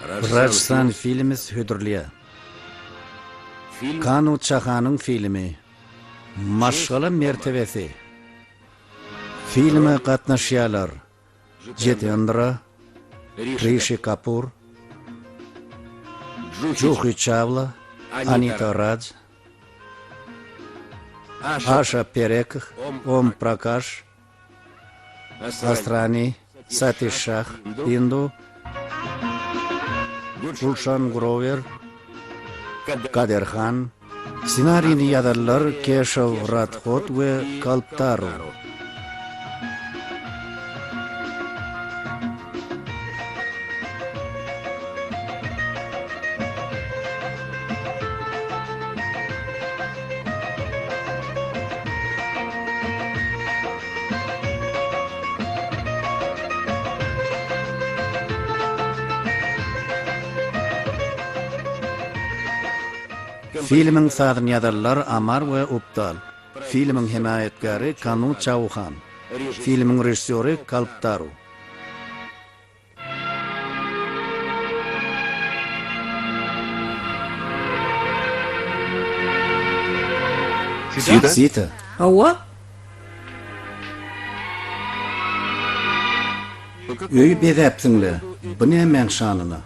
Rajasthan filmi Hüdürliye. Kanu Çahan'ın filmi. Maşgala mertebesi. Filme katnaşıyalar. Jitendra, Rishi Kapoor, Juhi Chawla, Anita Raj, Asha Parekh, Om Prakash, Astrani, Satish Shah, Bindu, Gulshan Grover, Kader Khan. Sinaryini yazarlar Keshav Rathod ve Kalptaru. Filmin sadın yazarlar Amar ve Uptal. Filmin himayetgari Kanu Chauhan. Filmin rejissörü Kalptaru. Sita. Ava? Öy bedepsinle. Bu ne men şanına?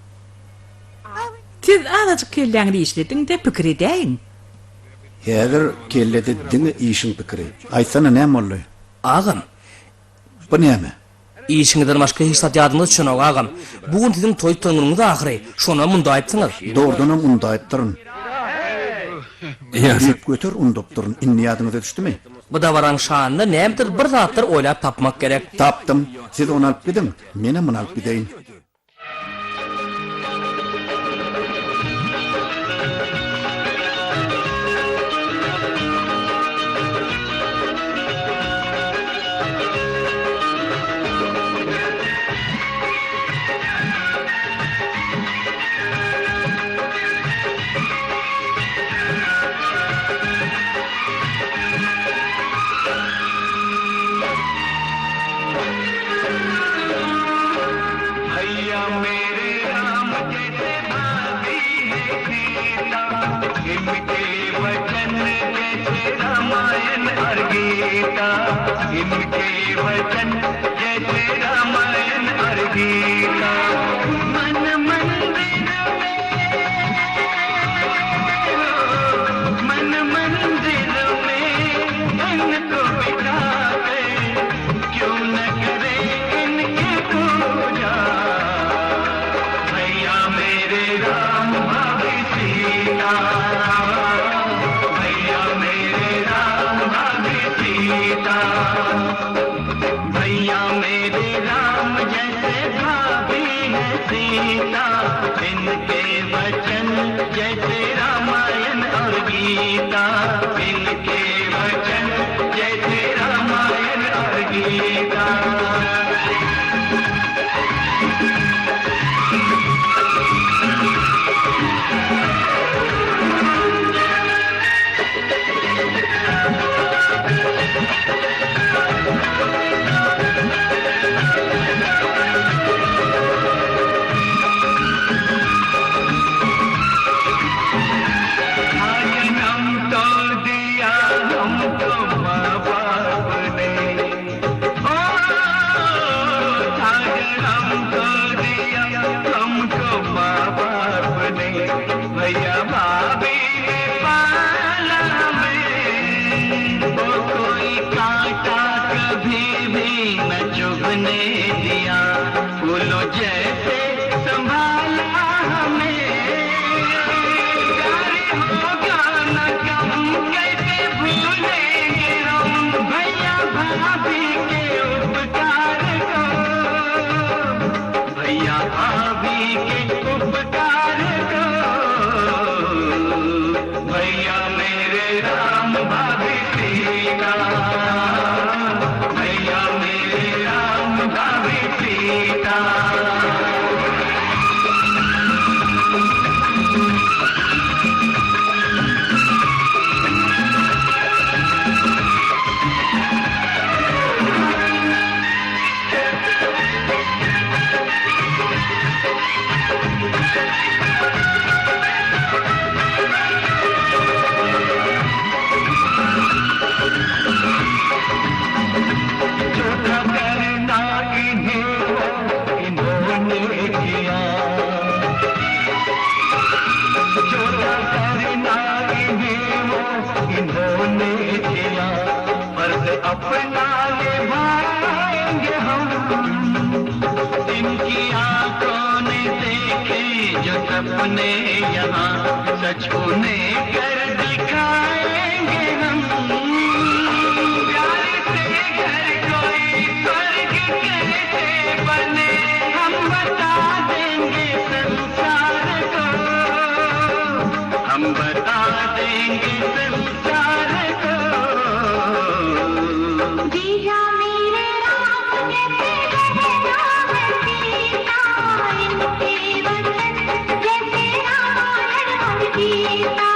Siz azıcık kelleğini işledin de pikir edeyin. Eğer kellede dini işin pikiri. Aytsana ne mollu? Ağam, Bu ne mi? işiňizden başka hiç yadınız üçün ağam. Bugün sizin toy toňunuňyz ahry. Şona munda aýtdyňyz. Doğrudan unda ayttırın. Büyük götür unduptırın. İnni yadınıza düştü mü? Bu da varan şanında nämedir bir zatlar oýlap tapmak gerek. Taptım. Siz onu alıp gidin. Mene bunu alıp gideyin. इनके वचन जैसे रामायण और गीता मन मंदिर में इनको बिठा के क्यों न करे इनकी पूजा भैया मेरे राम भाभी सीता भैया मेरे राम भाभी सीता भैया मेरे राम जैसे भाभी है सीता इनके वचन जैसे रामायण और गीता इनके वचन जैसे रामायण और गीता भैया भाभी ने पाला हमें वो कोई कांटा कभी भी न चुभने दिया फूलों जैसे संभाला हमें प्यारे होगा न कम कैसे भूलेंगे हम भैया भाभी के उपकार को भैया भाभी के उपकार को भैया मेरे राम भाभी सीता भैया मेरे राम भाभी सीता अपना निभाएंगे हम इनकी आंखों ने देखे जो सपने यहाँ सच होने कर दिखाएंगे हम प्यार से घर कोई स्वर्ग कैसे बने हम बता देंगे संसार को हम बता देंगे संसार को जीजा मेरे राम के राम सीता इनके वचन जैसे रामायण और गीता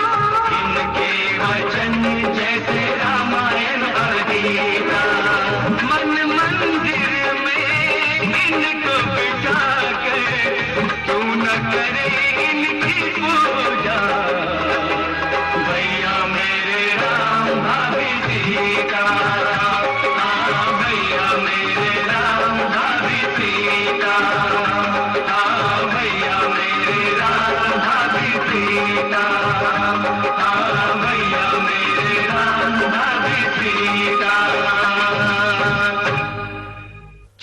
इनके वचन जैसे रामायण और गीता मन मंदिर में इनको बिठा कर क्यों न करे इनकी पूजा भैया मेरे राम भाभी सीता हाँ भैया मेरे राम भाभी सीता हाँ भैया मेरे राम भाभी सीता हाँ भैया मेरे राम भाभी Sita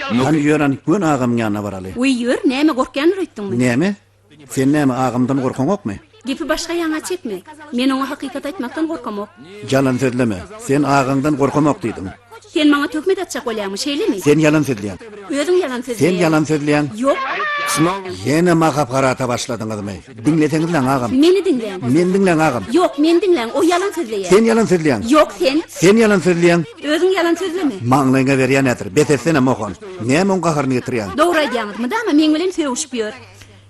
Han ýören gün agam ýanyna baraly. Uyur, näme gorkýan rýtdiňmi? Näme? Sen näme agamdan gorkaňokmy? Gepi başga ýaňa çekme. Men oňa hakykat aýtmakdan gorkamok. Yalan sözleme. Sen agaňdan gorkamak diýdim. Sen maňa tökmet atjak bolýarmy, şeýlemi? Sen yalan sözleýän. Özüň ýalan sözleýän. Sen yalan sözleýän. Ýok, Yine magap garata başladyňyz my. Dinleseňiz lan agam. meni dinleň. Men dinleň agam. Ýok, men dinleň. O ýalan sözleýär. Sen yalan sözleýän. Ýok, sen. Sen yalan sözleýän. Özüň ýalan sözleme. Maňlyňa berýän ätir. Betetsene mohan. Näme on gahyryny getirýän? Dogry aýdýaňyzmy da, men bilen söwüşip ýör.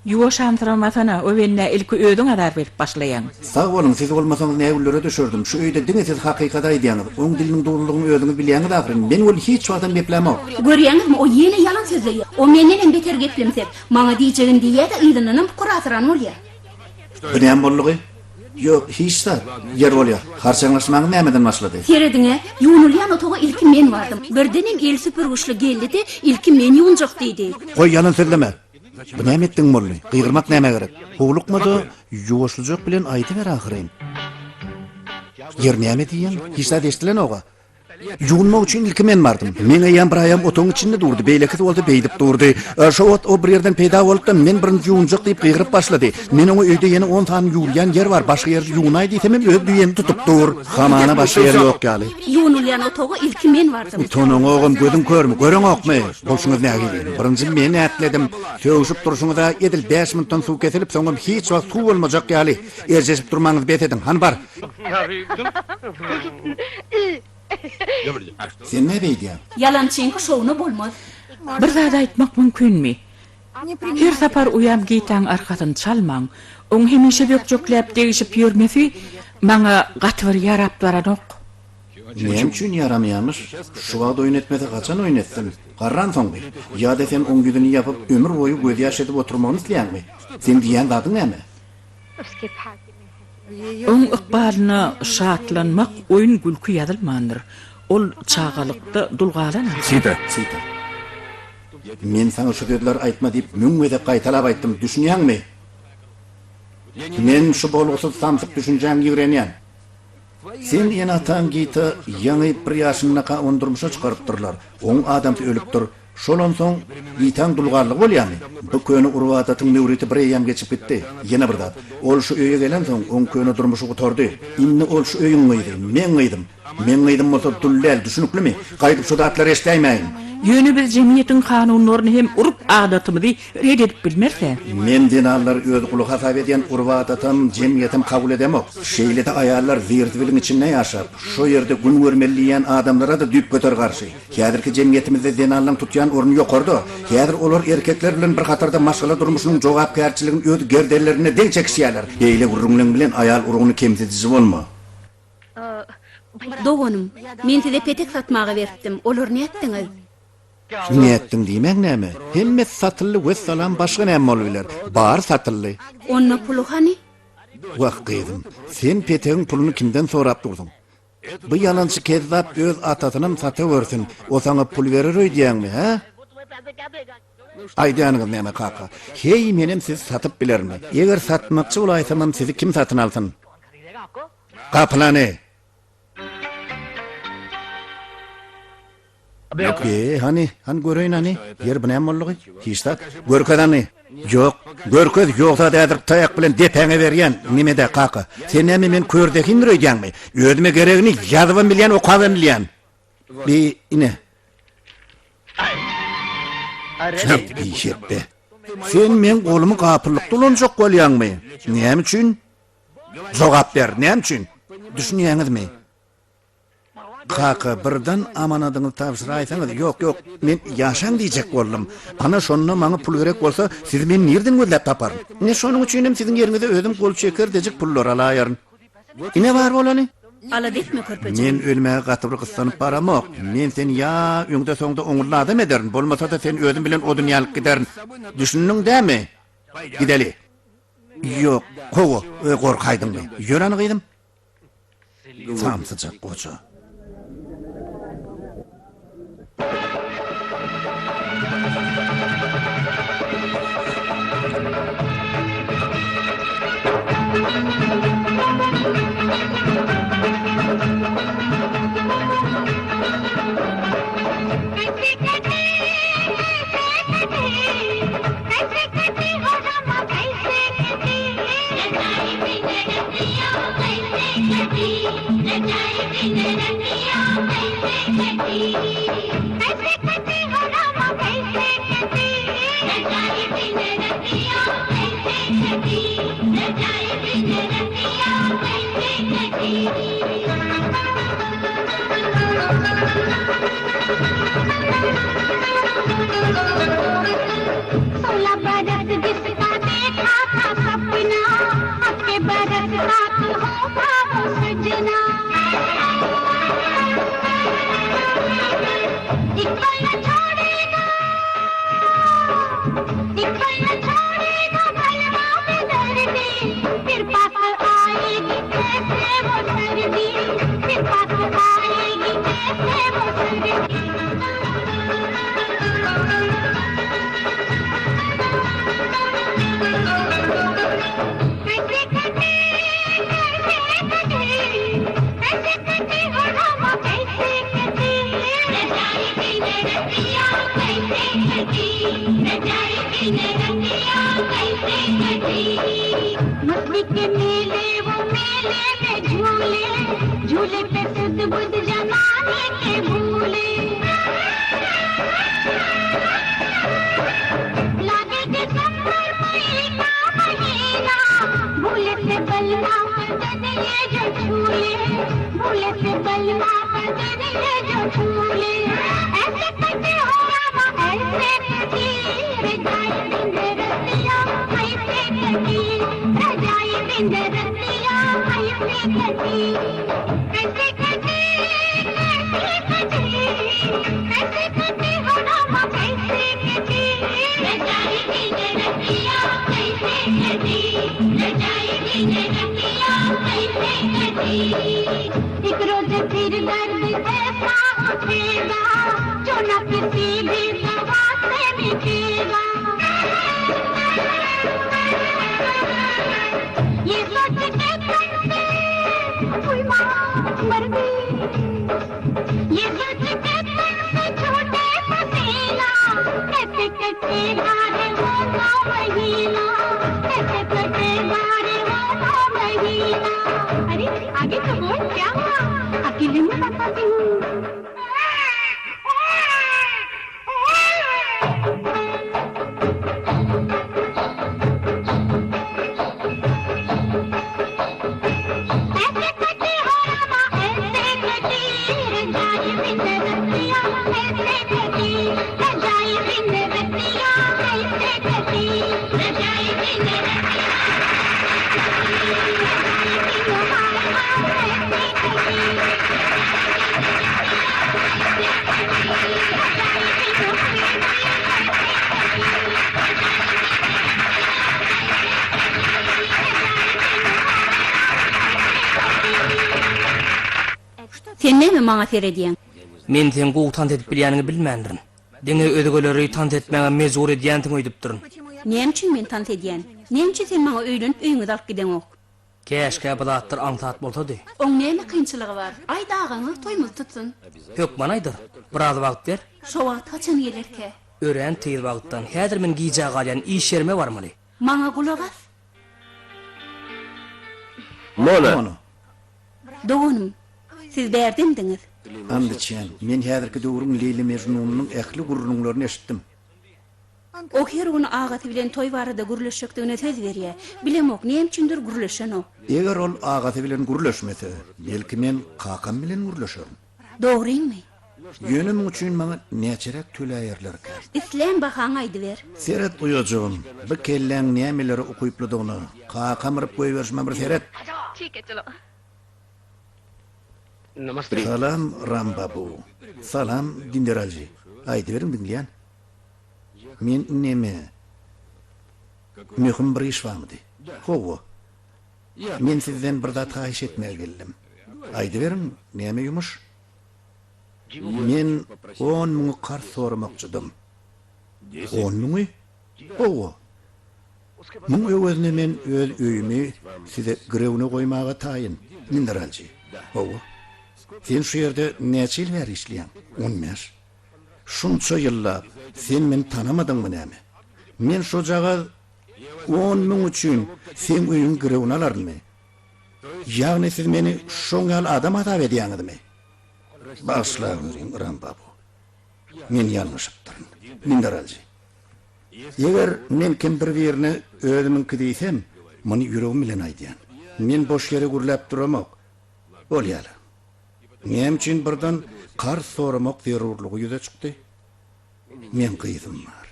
Yuwaşantyramasana öwenne ilki ödüň adar berip başlaýan. Sag bolun, siz bolmasaňyz nägüllere düşürdüm. Şu öýde diňe siz hakykata aýdýaňyz. Oň diliniň dogrulygyny öýdüňiz bilýäňiz ahyryn. Men ol hiç wagtdan beplämok. Görýäňizmi, o ýene ýalan sözleýär. O menden hem beter geplemsek, maňa diýjegin diýýär-de ýylynyň kuratyran bolýar. Bu näme bollugy? Ýok, hiç da. Yer bolýar. Harçaňlaşmagy nämeden başlady? Serediňe ýuwunulýan otoga ilki men bardym. Birdenem el süpürgüşli geldi-de ilki men ýuwunjak diýdi. Goý yalan sözleme. Bu näme etdiň bolly? Gygyrmak näme gerek? Howlukmady? Ýuwaşlyjak bilen aýdyber ahyryn. Yer näme diýen? Hiç da eşdilen oga. Ýuwunmak üçin ilki men bardım. Men aýam bir aýam otoň içinde durdy. Beýleki boldy, beýdip durdy. Şo ot o bir ýerden peýda bolup men birinji ýuwunjak diýip gygyryp başlady. Men oňa öýde ýene 10 tane ýuwulýan yer bar. Başga ýerde ýuwunaý diýsem hem öz düýeni tutup dur. Hamana başga ýer ýok ýaly. Ýuwunulýan otoga ilki men bardym. Tonuň ogam gözüň körmi? Göreňokmy? Bolşuňyz näge diýen? Birinji men ätledim. Söwüşip durşuňyza edil 5 minutdan suw kesilip soňam hiç wagt suw bolmajak ýaly. Erjesip durmaňyz betedin. Han bar. Sen ne beýdýän? Yalançyňky şowuna bolmaz. Bir zat aýtmak mümkinmi? Her sapar uyam gitaň arkasyn çalmaň, oň hemişe bökjekläp degişip ýörmesi maňa gatwyr ýarap baranok. Näme üçin ýaramaýarmyş? Şu wagt oýnatmasa gaçan oýnatdym. Garran soňgy. Ýa-da sen oň güdüni ýapyp ömür boýu göz ýaş edip oturmagyny isleýärmi? Sen diýen zadyň näme? Oň ykbalyna şatlanmak oyun gülkü ýazylmandyr. Ol çağalykda dulgalanır. Sita. Men sana şu sözler aýtma diýip müňmede gaýtalap aýtdym. Düşünýärmi? Men şu bolgusyz samsyp düşünjäň ýürenýän. Sen ýene atan gita ýaňy bir ýaşynyka ondurmuşa çykarypdyrlar. Oň adamty ölüpdir. Şolan soň ýitaň dulgarlyk bolýarmy? Bu köni urwatatyň nöwreti bir ýam geçip gitdi. Ýene bir zat. Ol şu öýe gelen soň oň köni durmuşy gutardy. Inni ol şu öýüň gydy. Men gydım. Men gydım bolsa dullal düşünüklimi? Gaýdyp şu datlary eşdeýmäýin. Ýöne biz jemgyýetiň kanunlaryny hem urup adatymyzy red edip bilmerse. Men dinallar öz gulu hasap edýän urwatatym, jemgyýetim kabul edemok. Şeýlede aýallar zirtbiliň içinde ýaşap, şo ýerde gün görmelliýän adamlara da düp göter garşy. Häzirki jemgyýetimizde dinallyň tutýan orny ýokardy. Häzir olar erkekler bilen bir katarda maşgala durmuşynyň jogapkärçiligini öz gerdellerine deň çekişýärler. Beýle urrunlyň bilen aýal urruny kemsitici bolma. Dogonum, men size petek satmaga beripdim. Olar ne etdiňiz? Ne etdiň diýmek näme? Hemme satylly we salam başga näme bolýar? Bar satylly. Onna pulu hani? Wagt gyzym. Sen petegiň pulunu kimden sorap durdyň? Bu ýalançy kezzap öz atasynym satyp bersin. O sana pul berer öýdýärmi, ha? Aýdýanyňyz näme kaka? Hey menem siz satyp bilermi? Eger satmakçy bolaýsam sizi kim satyn alsyn? Gaplany. Hani göreyin hani. Yer bu ne molluğu? Hiç de görked hani. Yok, görked yoksa dadır tayak bilen depene bergen nimede kaka. Sen näme men kördekin röýdäňmi? Ödüme geregini ýazyp bilýän, okap bilýän. Bir ine. Çap işetdi. Sen men golumy gapyrlyk dolanjak bolýanmy? Näme üçin? Jogap ber, näme üçin? Düşünýäňizmi? Kaka birden amanadyňy tapşyr aýsaňyz, yok, men ýaşaň diýjek boldum. Ana şonda maňa pul gerek bolsa, siz meni nerden gözläp taparyn? Ne şonuň üçin siziň ýeriňizde özüm gol çeker dejek pullar alaýaryn. Ine bar bolany? Ala detme körpeje. Men ölmäge gatyr gystanyp baramok. Men sen ya öňde soňda oňurladym ederin. Bolmasa da sen özüm bilen o dünýalyk giderin. Düşünüň dämi? Gideli. Yok, kowo, gorkaýdyňmy? Ýörany gyýdym. Samsyjak goça. मस्ती के मेले वो मेले में झूले झूले पे सुध बुध जमाने के भूले लागे के संबर महीना भूले से बलवा बदन ये जो झूले भूले से बलवा बदन ये जो झूले ऐसे कटे हो रामा ऐसे कटी रजाई बिंद रतिया ऐसे कटी रजाई बिंद रतिया ऐसे कटी ऐसे कटी ऐसे कटी हो रामा ऐसे कटी रजाई बिंद रतिया ऐसे कटी रजाई बिंद रतिया ऐसे कटी एक रोज फिर दर्द ऐसा उठेगा जो न किसी भी दवा से मिटेगा ये सोच के करते कोई माँ मर गई ये सोच के करते छोटे पसीना कैसे कटेगा रे वो महीना कैसे कटेगा रे वो महीना अरे आगे तो बोल क्या हुआ अकेले में बताती हूँ ऐसे कटी हो रामा ऐसे कटी रजाई बिंद रतिया ऐसे कटी रजाई बिंद रतिया ऐसे कटी रजाई बिंद Ratia Sen näme maňa serediýäň? Men sen gowy tant edip bilýäniňi bilmändirin. Deňe ödegeleri tant etmäge mezur edýäntiň öýdüp durun. Näme üçin men tant edýän? Näme üçin sen maňa öýlenip öýüňe dalyp giden ok? Keşke bulatlar antat bolsady. Oň näme kynçylygy bar? Ay dağını toymuz tutsun. Hökmanaydyr. Biraz wagt ber. Şo wagt haçan gelerke? Ören teyil wagtdan häzir men giyjä galyan iş yerime barmaly. Maňa kulak as. Onu. Doğunum. Siz berdimdiňiz. Andyçan, men häzirki döwrüň Leyli Mejnunyň ähli gurrunlaryny eşitdim. O her gün ağaty bilen toy barada gürleşekdigine söz berýär. Bilemok näme üçindir gürleşen o. Eger ol agaty bilen gurleşmese, belki men kakam bilen gurleşerim. Dogrymy? Yönüm üçin maňa näçerek töläýärler kär. İslam bahaň aýdy ber. Seret uyajağım, bu kelläň nämeleri okuyuplydygyny, kakam ryp goýberşmem bir seret. Salam Rambabu. Salam Dinderalji. Aýdy berim dinleýän. Men näme? Möhüm bir iş barmydy? Howa. Men sizden bir zat haýyş etmäge geldim. Aýdy berim, näme ýumuş? Men 10 000 kar sormakçydym. 10 000? Howa. Muň öwezine men öz öýümi size grewne goýmaga taýyn. Dinderalji. Howa. Sen şu yerde näçe ýyl bäri işleýän? 15. Şunça ýyllap sen meni tanamadyňmy näme? Men şu jaga 10 000 üçin sen öýüň girewini alarmy? Ýagny siz meni şoňal adam atap edýäňizmi? Başla görüň Rambabu. Men ýalňyşypdyryn. Minderalji. Eger men kim bir ýerine özümiňki diýsem, muny ýüregim bilen aýdýan. Men boş ýere gürläp duramak. Bolýar. Näme üçin birden kar soramak zerurlugy ýüze çykdy? Men gyýdym bar.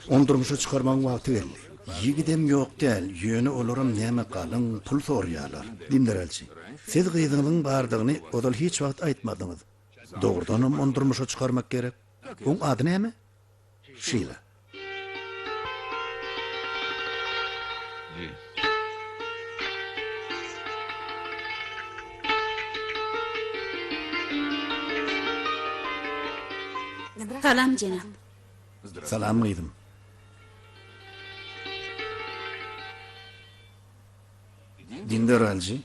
Ondurmuşa çykarmaň wagty geldi. Ýigidem ýok däl, ýöne olaram näme galyň pul sorýarlar. Dinderelçi. Siz gyýdyňyň bardygyny odal hiç wagt aýtmadyňyz. Dogrudanam ondurmuşa çykarmak gerek. Oň ady näme? Şila. Salam jenap. Salam gyýdym. Dinderalji,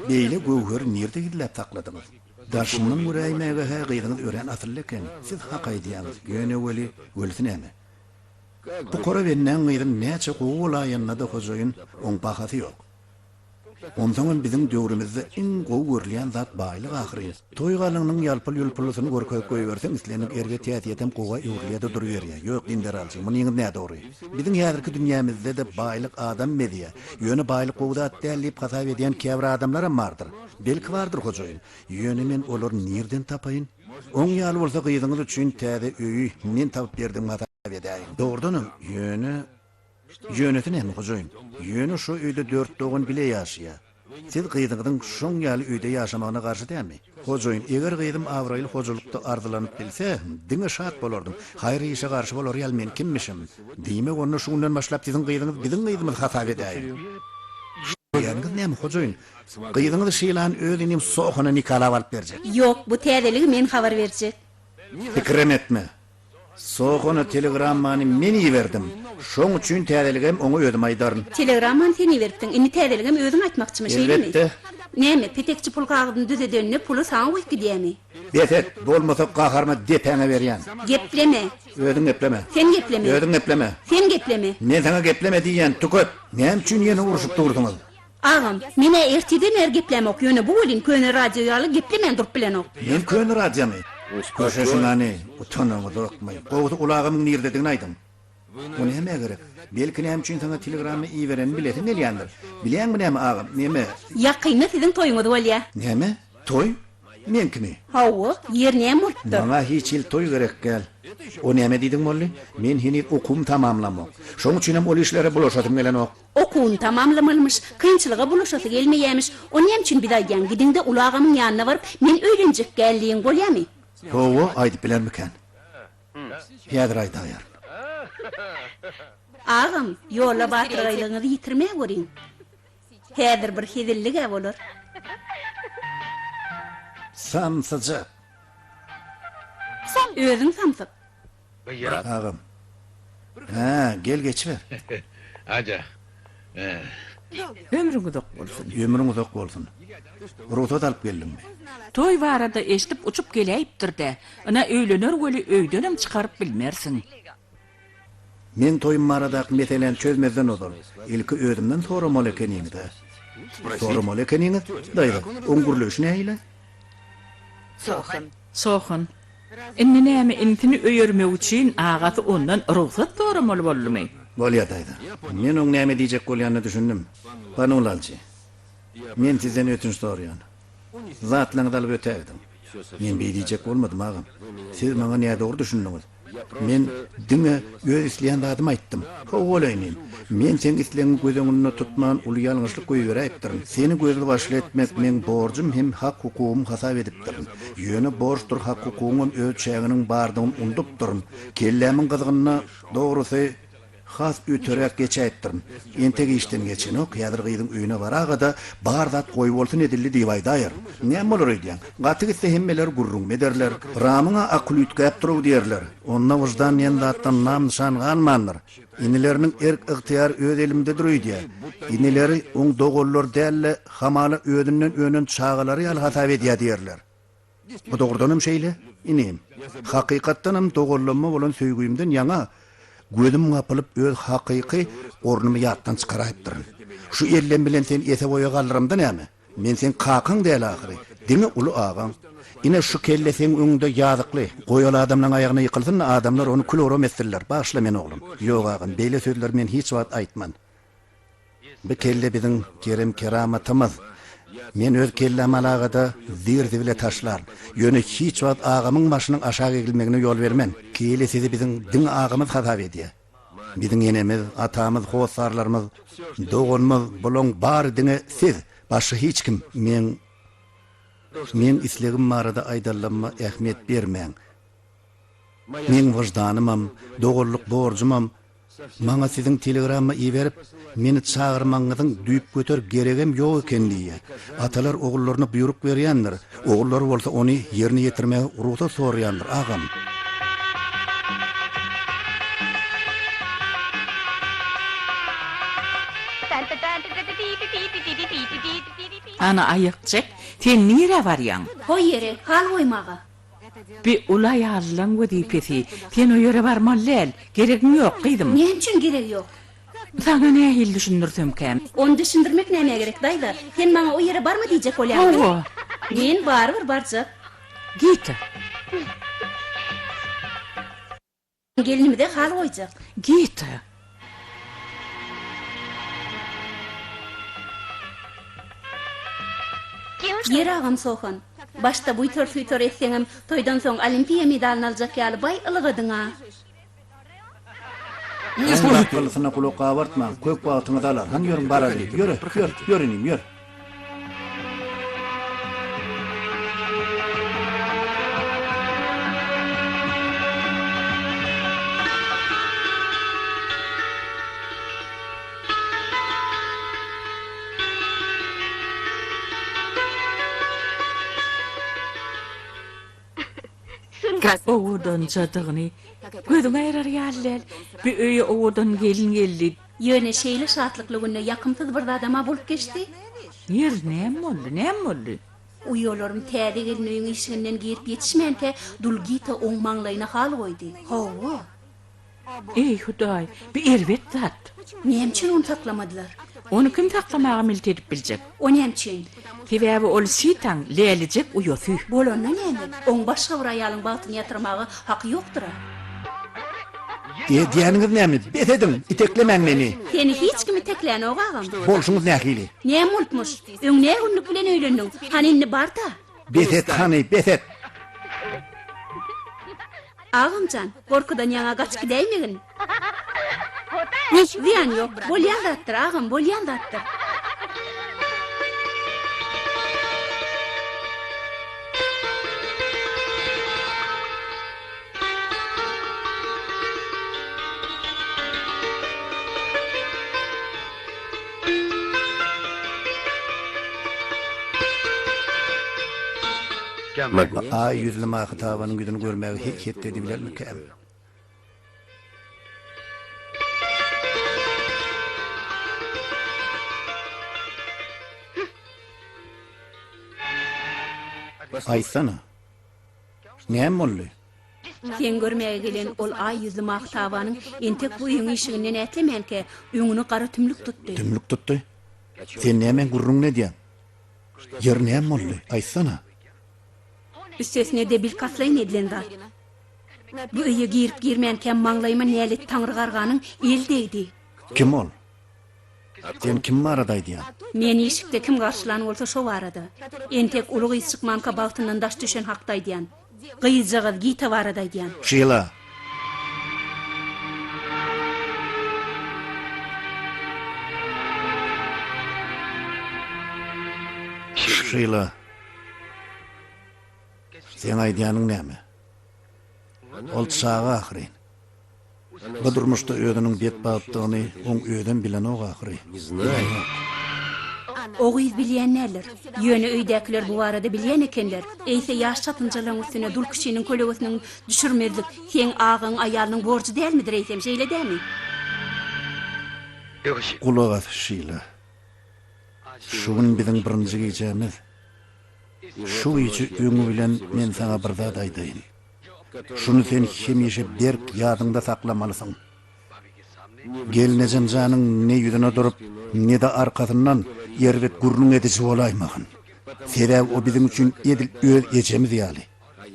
beýle gowher nirde gidilip takladyňyz? Daşynyň müräýmege ha gyýdyňyz ören atyrly eken. Siz hak aýdýaňyz. Göne weli, welisi näme? Bu kora benden gyýdym näçe gowy aýanna da hojaýyn oň bahasy ýok. Ondan bizim döwrümizde iň gowy görülýän zat baýlyk ahyry. Toy galynyň ýalpyl ýulpylysyny görkezip goýbersen, islenip erge tätiýetem gowa ýurlýada durýar. Ýok dinderalçy, muny ýyňy näde dogry? Bizim häzirki dünýämizde de baýlyk adam mediýa, ýöne baýlyk gowda dällip hasap edýän käbir adamlar hem bardyr. Belki bardyr hojaýyn. Ýöne men olar nerden tapaýyn? Oň ýaly bolsa gyýdyňyz üçin täze öýü men tapyp berdim hasap edäýin. Dogrudanam, Ýöneti näme hojaýyn? Ýöne şu öýde 4 dogan bile ýaşaýar. Siz gyýdyňyzyň şoň ýaly öýde ýaşamagyna garşy dämi? Hojaýyn, eger gyýdym awraýyl hojulukda arzulanyp bilse, diňe şat bolardım. Haýry işe garşy bolar ýal men kimmişim? Diýmek onu şundan başlap siziň gyýdyňyz biziň gyýdymyz hasap edäýin. Ýani näme hojaýyn? Gyýdyňyz şeýlan öýünim sohana nikalap alyp berjek. Yok, bu täzeligi men habar berjek. Fikrim etme. Soğunu telegrammanı men ýiberdim. Şoň üçin täzeligem oňa özüm aýdaryn. Telegramman seni beripdiň. Indi täzeligem özüň aýtmakçymy şeýlemi? Elbetde. Näme, petekçi pul kagydyny düzedenine pulu saňa goýup gidýärmi? Betet, bolmasa gaharma depeňe berýän. Gepleme. Özüň gepleme. Sen gepleme. Özüň gepleme. Sen gepleme. Men sana gepleme diýen tüköt. Näme üçin ýene uruşup durdyňyz? Ağam, mene ertiden geplemok ýöne bu bolin köne radio ýaly geplemen durup bilen ok. Men köni radiomy. Köşeşinani, utanamagy dokmay. Gowdy ulagymyň nerdedigini aýdym. Bu näme gerek? Belki näme üçin sana telegrammy iýberen biletin gelýändir. Bilýänmi näme agam? Näme? Ýakyny siziň toýuňyz bolýa. Näme? Toy? Menkimi? Hawa, ýer näme bolupdy? Bana hiç il toy gerek gel. O näme diýdiň molly? Men hini okum tamamlamak. Şoň üçin hem ol işlere bulaşatym gelen ok. Okuwun tamamlamalmış, kynçylyga bulaşasy gelmeýämiş. O näme üçin bidaýan gidinde ulagamyň ýanyna baryp, men öýlenjek geldiň bolýarmy? Howa aýdyp bilermiken? Ýadyr aýdaýar. Ağam, ýola batyrgylygyňyzy ýitirmäk görýin. Häzir bir hezillik bolar. Samsaja. Özüň samsyk. Ağam. Ha, gel geçiver. Aja. Ömrüňiz uzak bolsun. Ömrüň uzak bolsun. Ruhsat alyp geldimmi? Toy barada eşitip uçup geleyipdir-de. Ana öýlener göli öýdenem çykaryp bilmersiň. Men toyum maradaky meselen çözmezden olur. Ilki özümden soramaly ekeniňi-de. Soramaly ekeniňi, daýda, oňgurlöş näýle? Sohun. Inni näme intini öýermek üçin agasy ondan ruhsat soramaly boldymy? Bolýar daýda. Men oň näme diýjek bolýanyny düşündim. Bana ulalçy. Men sizden ötünç sorýan. Zatlaňyzy alyp ötägdim. Men beýdijek bolmadym agam. Siz maňa näme dogry düşündiňiz? Men diňe öz isleýän zadymy aýtdym. Howalaýyn. Men sen isleýän gözüňni tutman uly ýalňyşlyk goýberipdirim. Seni gözli başly etmek men borjum hem hak hukugum hasap edipdirim. Ýöne borçdur hak hukugyň öz çäginiň bardygyny unutupdirim. Kellämiň gyzygyna dogrusy has öterek geçäýtdirim. Entegi işten geçen o ýadyrgydyň öýüne baragada bar zat goý bolsun edildi diýip aýdaýar. Näme bolar diýen? Gaty gitse hemmeler gurrun ederler. Ramyňa akly ütkäp durup diýerler. Onda wyjdan ýa-da atdan nam nişan galmandyr. Inileriniň erk ygtyýar öz elimde duruy diýer. Inileri oň dogollar dälle hamaly ödünden önün çağalary ýaly hasap edýär diýerler. Bu dogrudanam şeýle? Inim. Hakykatdanam dogollanma bolan söýgüýümden ýaňa gözüm gapalyp öz hakyky ornumy ýatdan çykarypdyryn. Şu ellen bilen sen ese boýa galdyrymda näme? Men sen kakyň däl ahyry. Diňe uly agaň. Ine şu kelle sen öňünde ýazykly. Goýal adamlaryň aýagyna ýykylsyn, adamlar onu kulorom etdirler. Başla men oglum. Ýok agam, beýle sözler men hiç wagt aýtman. Bu kelle biziň kerem keramatymyz. Men öz kellem alagada zirdi bile taşlar. Ýöne hiç wagt agamyň başynyň aşağı egilmegine ýol bermen. Kele sizi biziň diň agamyz hasap edýär. Biziň enemiz, atamyz, howsarlarymyz, dogonmyz bolan bar diňe siz, başy hiç kim. Men islegim marada aýdallanma ähmiýet bermäň. Men wyjdanymam, dogurluk borjumam. Maňa siziň telegramma iberip, meni çağırmaňyzyň düýüp göter geregem ýok eken diýär. Atalar ogullaryna buyruk berýändir. Ogullary bolsa ony ýerine ýetirmäge ruhsat sorýandyr agam. Ana aýykçek, sen nire barýan? Hoy ýere, hal goýmaga. Bir ulay allan wezipesi. Sen o ýere barmalyl, geregim ýok gyzym. Näme üçin gerek ýok? Sana nähil düşündirsem käm? Onu düşündirmek näme gerek daýda? Sen maňa o ýere barma diýjek bolýarmy? Hawa, Men barbyr barjak. git. Gelinimi de hal goýjak. Git. Yer agam Sohan. Başta buýtar süýtar etseňem, toýdan soň olimpiýa medalyny aljak ýaly baý ylygydyňa. Bakdylysyna kulak abartma, kök bagtyňy dalar. Han ýörüň barady. Ýörenim, ýör. Owadan çatygyny gözüňe ýarar ýalyl. Bir öýe owadan gelin geldi. Ýöne şeýle şatlykly günne ýakymsyz bir adama bolup geçdi. Yer näme boldy? Uýolarym täze gelin öýüň işiginden girip ýetişmänke dulgita oň maňlaýyna hal goýdy. Hawa. Ey Hudaý, bir erwet zat. Näme üçin onu taklamadylar? Onu kim taklamagy milt edip biljek? O näme üçin? Sebäbi ol şiýtan leýeljek uýosy. Bolanda näme? Oň başga bir aýalyň bagyny ýatyrmagy haky ýokdur. Diýeniňiz näme? Betedim, iteklemäň meni. Seni hiç kimi teklän ogagam. Bolşuňyz nähili? Näme ultmuş? Öň näme günlük bilen öýlendiň? Hani inni barda? Betet hany, betet. Ağamcan, korkudan ýaňa gaç gidäýmegin. Ziyan ýok, bolýandatdyr ağam, bolýandatdyr. Ay yüzlü mahy tabanyň güdüni görmäge hiç ýetdi bilermikäm? Aýtsana. Näme boldy? Sen görmäge gelen ol ay yüzlü mahtawanyň entek bu ýyň işiginden ätlemenke öňüni gara tümlük tutdy. Tümlük tutdy. Sen näme gurrun ne diýen? Yer näme boldy? Aýtsana. Üstesine de bil kaslayn edilen zat. Bu öýe girip girmenken maňlaýyma näle taňry garganyň eldeydi. Kim ol? Sen kim baradaýdy? Men işikde kim garşylanyp bolsa şo barada. Entek ulyg ýyçykmanka bagtyndan daş düşen hakdaýdyan. Gyýjaga gita baradaýdyan. Şeýla. Şeýla. Sen aýdýanyň näme? Ol çağa ahyryn. Bu durmuşda öýdüniň bet bagtdygyny oň öýden bilen o ahyryn. Ogyz bilýänler, ýöne öýdäkiler bu barada bilýän ekenler. Eýse ýaş çatynjalyň üstüne dul kişiniň kölegesiniň düşürmezlik, sen agyň aýalynyň borjy dälmidir eýsem, şeýle dämi? Kulak at Şeýla. Şuň biziň birinji gejemiz. Şu işi öňü bilen men sana bir zat aýdyn. Şunu sen hemişe berk ýadyňda saklamalysyň. Gelnejen janyň ne ýüzüne durup, ne de arkasından ýerbet gurrun edici bolaýmagyn. Sebäbi o bizim üçin edil öz ejemiz ýaly.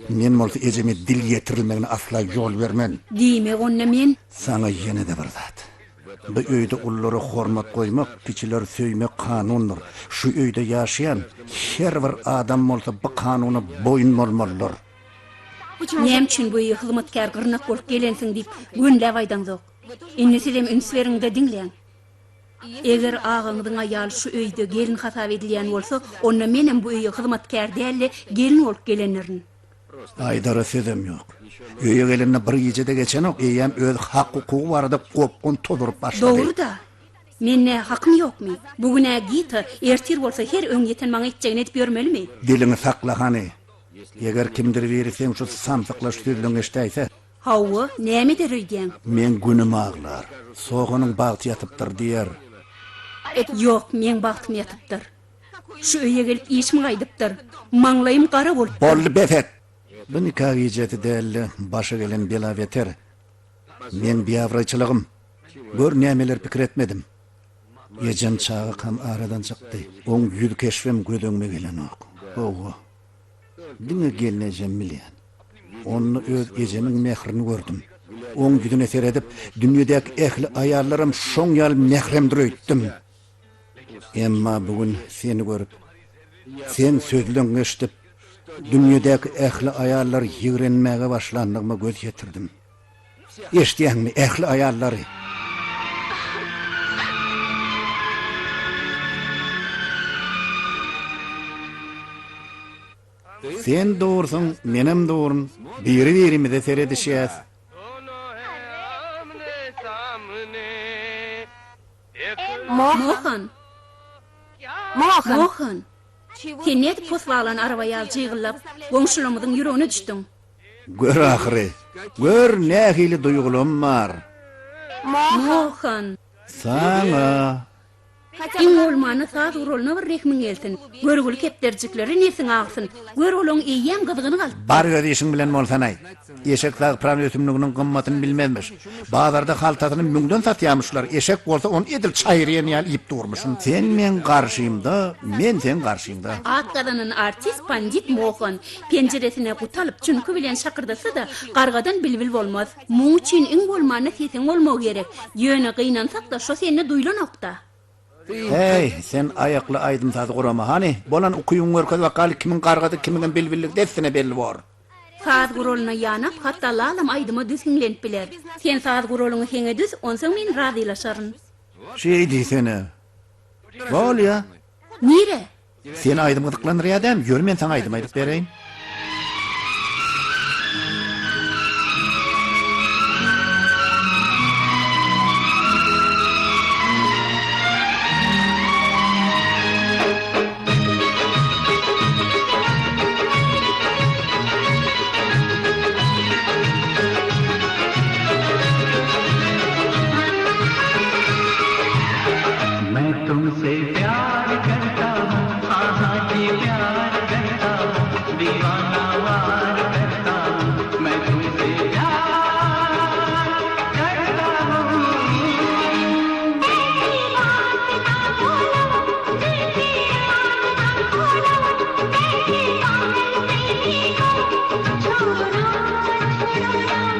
Men bolsa ejeme dil ýetirilmegine asla ýol bermem. Diýme onna men Sana ýene de bir zat. Bu öýde ullary hormat goýmak, kiçiler söýmek kanundur. Şu öýde ýaşaýan her bir adam bolsa bu kanuny boyun bolmalydyr. näme üçin bu ýyl hyzmatkar gyrnak bolup gelensiň diýip gönläp aýdan zok. Innesilem ünsleриňde diňleň. Eger agyňyň aýaly şu öýde gelin hasap edilýän bolsa, onda menem bu öýe hyzmatkar däl, gelin bolup gelenlerin. Aýdara sözüm ýok. Öýe gelenine bir gecede geçen ok, eýem öz hak hukuky barada gopgun todurup başlady. Dogry da. Menne hakym ýokmy? Bugüne gita ertir bolsa her öň ýeten maňa etjegini etip ýörmelimi? Dilini saklahany. Eger kimdir bersen şu samsyklaş sözüň eştäýse, Hawa, näme der öýdän? men günüm aglar. Soğanyň bagty ýatypdyr diýer. Ýok, men bagtym ýatypdyr. Şu öýe gelip işimi gaýdypdyr. Maňlaýym gara bolup. Boldy befet. Bu nikah ýejeti däl, başa gelen bela beter. Men biýawraçylygym. Gör nämeler pikir etmedim. Ýejem çağı kam aradan çykdy. Oň ýüz keşfem gödöňme gelen ok. Owa. Diňe gelnejem bilýän. Onu öz ejemiň mehrini gördüm. Oň ýüzüne seredip, dünýedäki ähli aýallarym şoň ýaly mehremdir öýtdim. Emma bugün seni görüp, sen sözleň eşitip, dünýedäki ähli aýallar ýigrenmäge başlandygyma göz ýetirdim. Eşitýänmi ähli aýallary? Sen doğrusun, menem doğrun. Biri-birimize seyredişýäs. Mohan. Mohan. Sen net poswalan arabaya jygyllap, goňşulamyň ýüregine düşdüň. Gör ahyry. Gör nähili duýgulum bar. Mohan. Sana. İň olmany saat urulna bir rekmin gelsin. Görgül kepderjikleri nesin agsyn. Gör olaň eýýän gyzygyny gal. Bar gödişiň bilen bolsan aý. Eşek tag pram ötümlüğünün gymmatyny bilmezmiş. Bazarda haltatyny müňden satýarmyşlar. Eşek bolsa onu edil çaýryan ýal ýyp durmuşsun. Sen men garşyymda, men sen garşyymda. Akadanyň artist pandit Mohan penjeresine gutalyp çünkü bilen şakırdasa da gargadan bilbil bolmaz. Muň üçin iň bolmany sesin bolmag gerek. Ýöne gynansak da şo seni duýlanokda. Hey, sen ayaklı aydın tadı kurama hani? Bolan okuyun görkez vakal kimin kargadı kimin bilbillik desine belli var. Saat guroluna yanap hatta lalam aydıma düzünlenip biler. Sen saat gurolunu hene düz, onsan men razilaşarın. Şey diysene. Bol ya. Nire? Sen aydım gıdıklanır ya dem, yör men sana aydım aydık bereyim. मैं तुमसे प्यार करता हूँ, हाँ हाँ जी प्यार करता हूँ, दीवाना वार करता हूँ मैं तुमसे प्यार करता हूँ ऐसी बात ना बोलो दिल की बात ना खोलो ऐसी बात नहीं को छोड़ो छोड़ो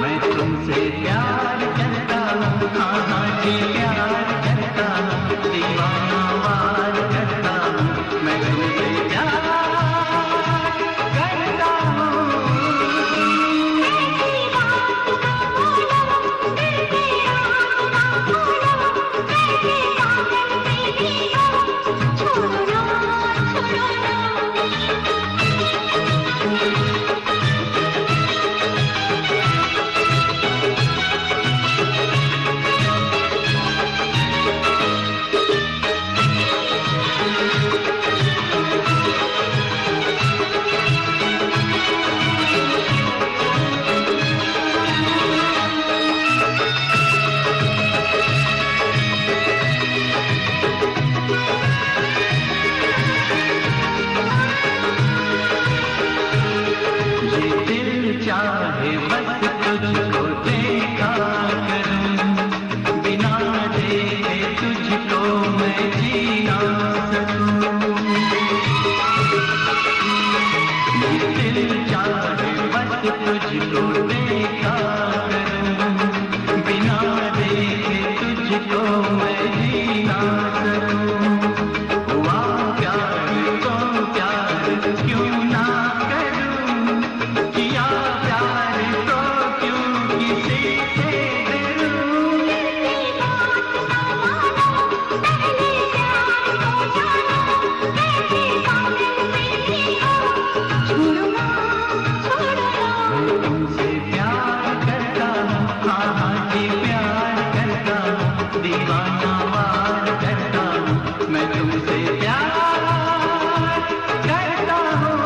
मैं तुमसे प्यार करता हूँ हाँ हाँ जी प्यार करता हूँ दीवाना वार करता हूँ मैं तुमसे प्यार करता हूँ ऐसी बात ना बोलो दिल की बात ना खोलो ऐसी बात नहीं को छोड़ो छोड़ो ये दिल चाहे बस तुझको देखा करूं बिना देखे तुझको मैं जीना सकूं ये दिल चाहे बस तुझको देखा करूं बिना देखे तुझको मैं जीना सकूं हुआ प्यार तो प्यार क्यों ना करूं किया प्यार तो क्यों किसी से डरूं मैं तुमसे प्यार करता हूँ हाँ हाँ जी प्यार करता हूँ दीवाना वार करता हूँ मैं तुमसे प्यार करता हूँ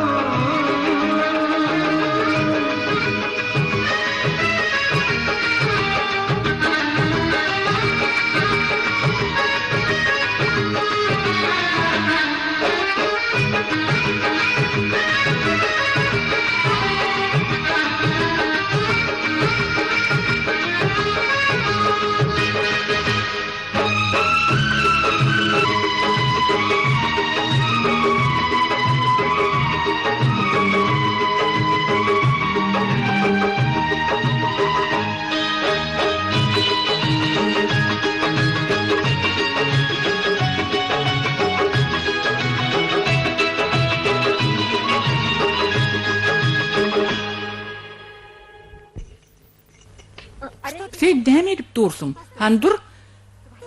Sen näme edip dursun? Han dur.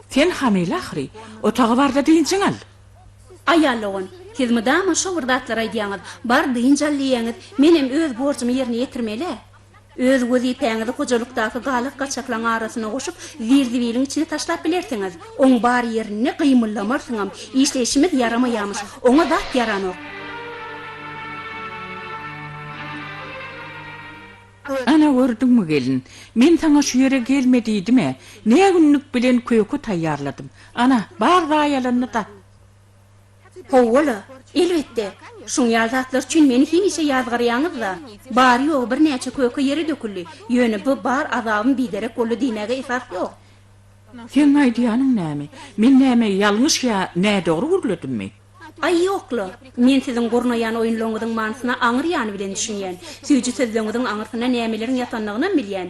Sen hamile ahri. Otağı barda diýinsiň al. Ayallygyň hizmedama şu wurdatlar aýdýaňyz bar diýinjallyýaňyz menem öz borjymy ýerine ýetirmeli. Öz wezipeňizi hojalykdaky galyk gaçaklaň arasyna goşup zirzibiliň içine taşlap bilersiňiz. Oň bar ýerini gymyllamarsynam. İşleşimiz yaramaýarmyş. Oňa zat yaranok. Ana gördüňmi gelin? Men saňa şu ýere gelmediýdimi? Ne günlük bilen köýkü taýýarladym. Ana, bar daýalanyny da. Howala, elbetde. Şuň ýazatlar üçin meni hiçe ýazgarýaňyz da. Bar ýok bir näçe köýke ýeri döküldi. Ýöne bu bar azabym biderek boldy diýmege esas ýok. Sen aýdýanyň näme? Men näme ýalňyş ýa nä dogry gürledimmi? Ay ýokla. Men siziň gurnaýan oýunlaryňyň manysyna aňyrýany bilen düşünýän. Süýji sözleriňiň aňyrsyna nämeleriň ýatanlygyny bilýän.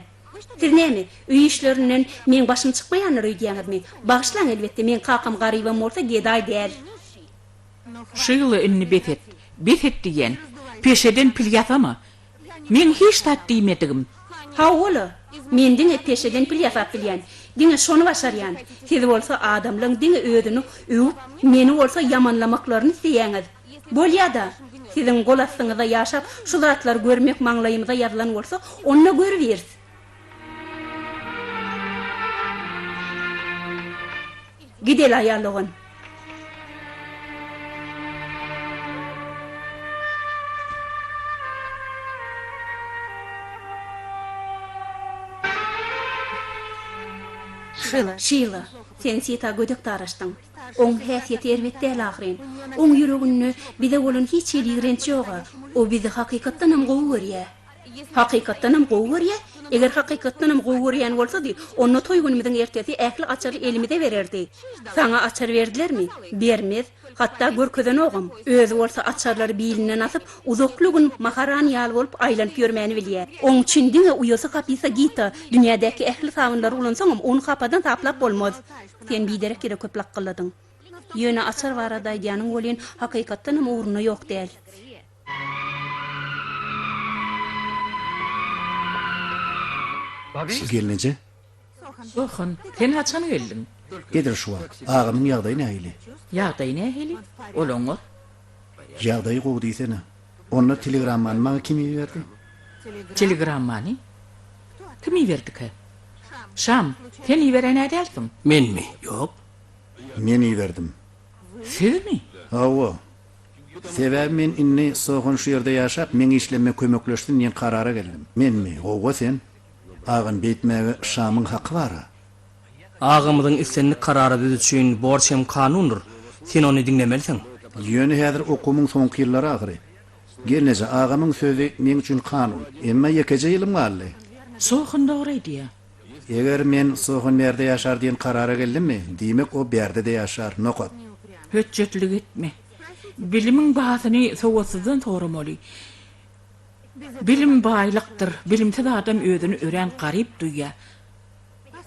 Siz näme? Üý işlerinden men başym çykmaýanlar öýdýäňizmi? Bagşlaň elbetde men kakam garybam bolsa geday däl. Şyly inni betet. Betet diýen. Peşeden pil ýatama. Men hiç tat diýmedigim. Ha ola. Men diňe peşeden pil ýasap bilýän. Diňe şonu başarýan. Siz bolsa adamlaryň diňe ödüni üýüp, meni bolsa ýamanlamaklaryny diýäňiz. Bolýada. Siziň golasyňyzda ýaşap, şu zatlar görmek maňlaýymyza ýazylan bolsa, onna görübersiz. Gidel aýalygyn. Şyla, sen sita gödek taraşdyň. Oň häsiýeti elbetde älahyrin. Oň ýüregini bize bolan hiç ýeligrenç ýoga. O bizi hakykatdan hem gowy görýär. Hakykatdan hem gowy görýär. Eger hakykatdan hem gowy görýän bolsady, onda toýgunymyzyň ertesi ähli açary elimide bererdi. Saňa açar berdilermi? Bermez. Hatta görkeden ogam. Özü bolsa açarlary biline asyp, uzaklygyň maharan ýaly bolup aýlanyp ýörmäni bilýär. Oň üçin diňe uýasy kapysa gita, dünýädäki ähli sawnlary ulansaňam onu kapadan taplap bolmaz. Sen biderek kire köp lakkyladyň. Ýöne açar barada ýanyň bolýan hakykatdan hem uğruna ýok däl. Siz gelince? Sohun, sen haçan geldin? Gedir şu an. Ağamın ýagdaýy nähili? Ýagdaý nähili? Olaňar. Ýagdaýy gowy diýsene. Onu telegramman maňa kim berdi? Telegrammany? Kim berdik? Şam, sen ýiberen nädelsiň? Men mi? Yok. Men berdim. Sizmi? Hawa. Sebäbi men inni soğun şu ýerde ýaşap, men işlemme kömekleşdim, ýen karara geldim. Menmi? Owa sen? Ağın beýtmäge Şamyň haky bar. Ağamyzyň islenlik karary düz üçin borç hem kanundur. Sen onu dinlemelisin. Ýöne häzir okumyň soňky ýyllary ahyry. Gelnece ağamyň sözi men üçin kanun. Emma ýekeje ýylyň galy. Sohun dogry diýär. Eger men soğun berde ýaşar diýen karara geldimmi, diýmek o berde de ýaşar. Nokat. Höçjetlik etme. Bilimiň bahasyny sowasyzdan soramaly. Bilim baýlykdyr. Bilimsiz adam özüni ören garyp duýýar.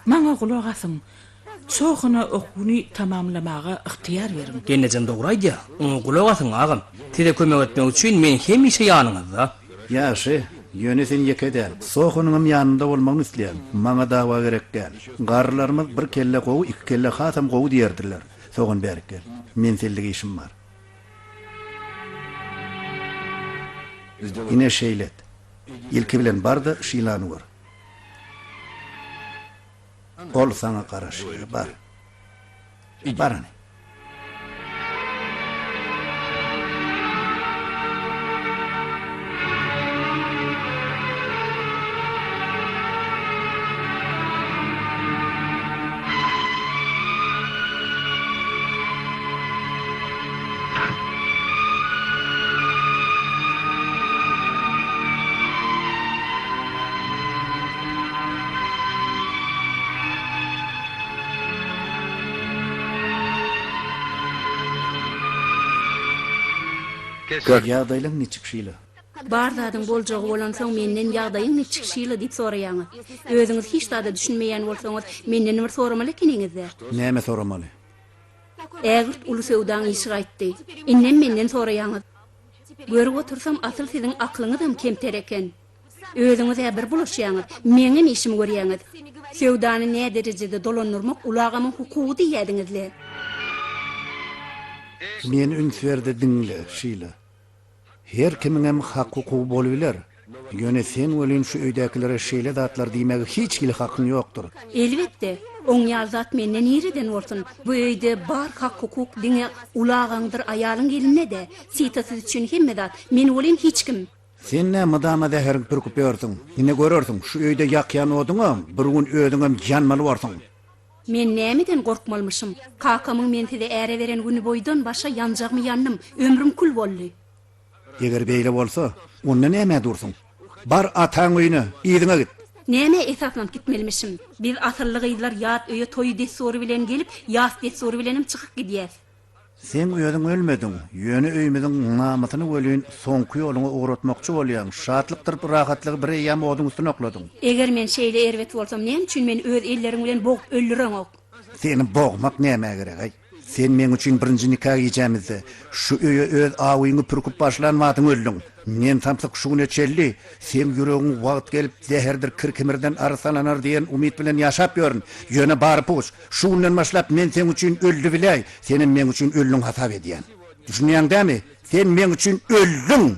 Maňa gulak asyň. Sohuna okuny tamamlamaga ihtiýar berin. Gennejen doguraýdy. Onu gulak asyň agam. Size kömek etmek üçin men hemişe ýanyňyzda. Ýaşy, ýöne sen ýekedäl. Soğunyň ýanynda bolmagyny isleýän. Maňa dawa gerek gäl. Garlarymyz bir kelle gowy, iki kelle hasam gowy diýerdiler. Soğun berkel. Men sellige işim bar. Ine şeýlet. İlki bilen barda şylany gör. Ol sana garaş, bar. Barany. Ýagdaýlaň niçik şyla? Bardadyň boljagy bolan soň menden ýagdaýyň niçik şyla diýip soraýaňyz. Özüňiz hiç da düşünmeýän bolsaňyz, menden bir soramaly kiniňizde. Näme soramaly? Ägirt uly sewdaň işi gaýtdy. Innem menden soraýaňyz. Görüp otursam asyl siziň aklyňyzam kemter eken. Özüňiz bir bulaşýaňyz, meňem işimi görýäňiz. Sewdany näme derejede dolanyrmak ulagamyň hukuky diýýärdiňizle. Men ünsverde dinle, şyla. Her kimiň hem hak hukuky bolýar. Ýöne sen welin şu öýdäkilere şeýle zatlar diýmegi hiç kili hakyň ýokdur. Elbetde, oň ýazat menden ýeriden bolsun. Bu öýde bar hak hukuk diňe ulagaňdyr aýalyň geline de. Sitasy üçin hemme zat, men welin hiç kim. Sen näme dama zäherin pürküp ýörsiň? Ine görersiň, şu öýde ýakýan oduňa bir gün öýdüňem janmaly barsyň. Men nämeden gorkmalmyşym? Kakamyň men size äre beren güni boýdan başa ýanjagmy ýannym, ömrüm kul boldy. Eger beýle bolsa, onda näme dursun? Bar ataň öýüne, ýygyna git. Näme esaslanıp gitmelmişim? Biz asyrlyk ýyllar ýat öýe toý dessory bilen gelip, ýas dessory bilenim çykyp gidýär. Sen öýüň ölmedin. Ýöne öýümiziň namatyny welin soňky ýoluňa uğratmakçy bolýan. Şatlykdyr, rahatlygy bir ýam oduň üstüne okladyň. Eger men şeýle erwet bolsam, näme üçin men öz ellerim bilen bog öldürem ok? Seni boğmak näme gerek ay? Sen men üçin birinji nikah ýeýjämizde şu öýe öz awyňy pürküp başlanmadyň öldüň. Men tamsyk şuny çelli, sen ýüregiň wagt gelip zäherdir kirkimirden arsalanar diýen umyt bilen ýaşap ýörün. Ýöne bar puş, şundan başlap men sen üçin öldü bilay, senin men üçin öldüň hasap edýän. Düşünýäňdämi? Sen men üçin öldüň.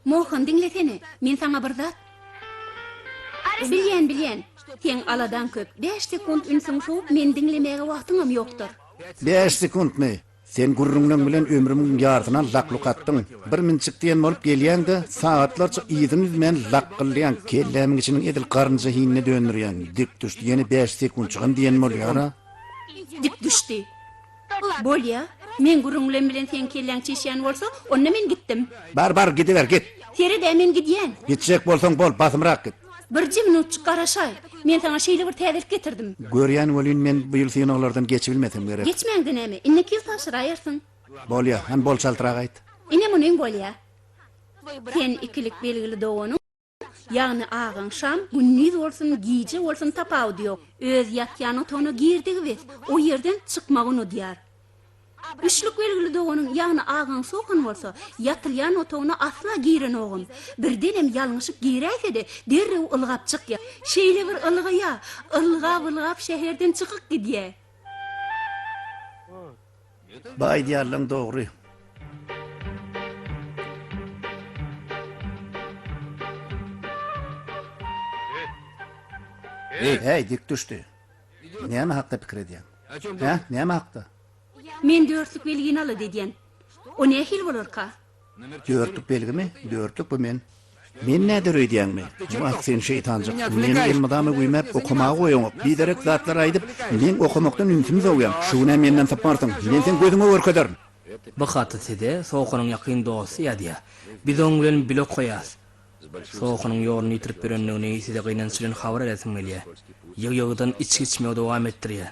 Mohan, dinlesene. Men sana bir zat. Bilýän. Sen aladan köp 5 sekund ünsün soğup men dinlemege wagtyňam ýokdur. 5 sekundmy? Sen gurrundan bilen ömrümün yardyna lakluk attın. Bir minçik diýen bolup gelýäň-de, saatlarça ýydyny men lak kylýan, kellämiň içiniň edil garynja hinne döndürýän. Dik düşdi, ýene 5 sekund çygan diýen bolýar. Dip düşdi. Bolýa, men gurrunlan bilen sen kelläň çeşýän bolsa, onda men gitdim. Bar gidiver git. Seri de men gidýän. Gitjek bolsaň bol, basymrak git. Bir minutçuk garaşay. Men sana şeýle bir täzelik getirdim. Görýän bolyn men bu ýyl sen olardan geçip bilmedim gerek. Geçmäňdi näme? Inneki ýyl taşıraýarsın. Bolýa, hem bol çaltyrak aýt. Ine munyň bolýa. Sen ikilik belgili dogonyň ýagny ağaň şam, günnüz bolsun, giýje bolsun tapawdy ýok. Öz ýatýan otony girdigi wes, o ýerden çykmagyny diýär. Üçlük belgili dogonyň ýagny ağaň sokan bolsa, ýatylýan otony asla giren ogyn. Birdenem ýalňyşyp giräýse-de derrew ılgap çykýar. Şeýle bir ılgaya, ılgap şäherden çykyp gidýär. Bay diýerler dogry. Hey, dik düşdi. Näme hakda pikir edýän? Ha, näme hakda? Men dörtlük belgini aly dedýän. O nähil bolarka? Dörtlük belgimi? Dörtlük bu men. Men näder öýdýäňmi? Wagt sen şeytanjyk. Men ilmydamy güýmep okumagy goýaňok. Biderek zatlar aýdyp, men okumakdan ümsüm zowýan. Şuna menden tapmardyň. Men sen gözüňe görkederin. Bu haty sede soğukanyň ýakyn dogusy ýa-da. Biz oň bilen blok goýas. Soğukanyň ýoluny ýitirip berenligini side gynan süren habar edesiň gelýär. Ýyg-ýygdan içki içmegi dowam etdirýär.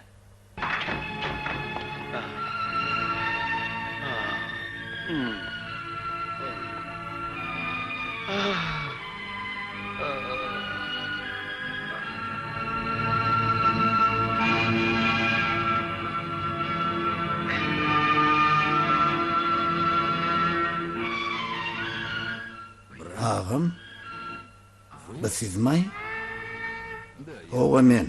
Ağam, bu sizmay? Oğa men.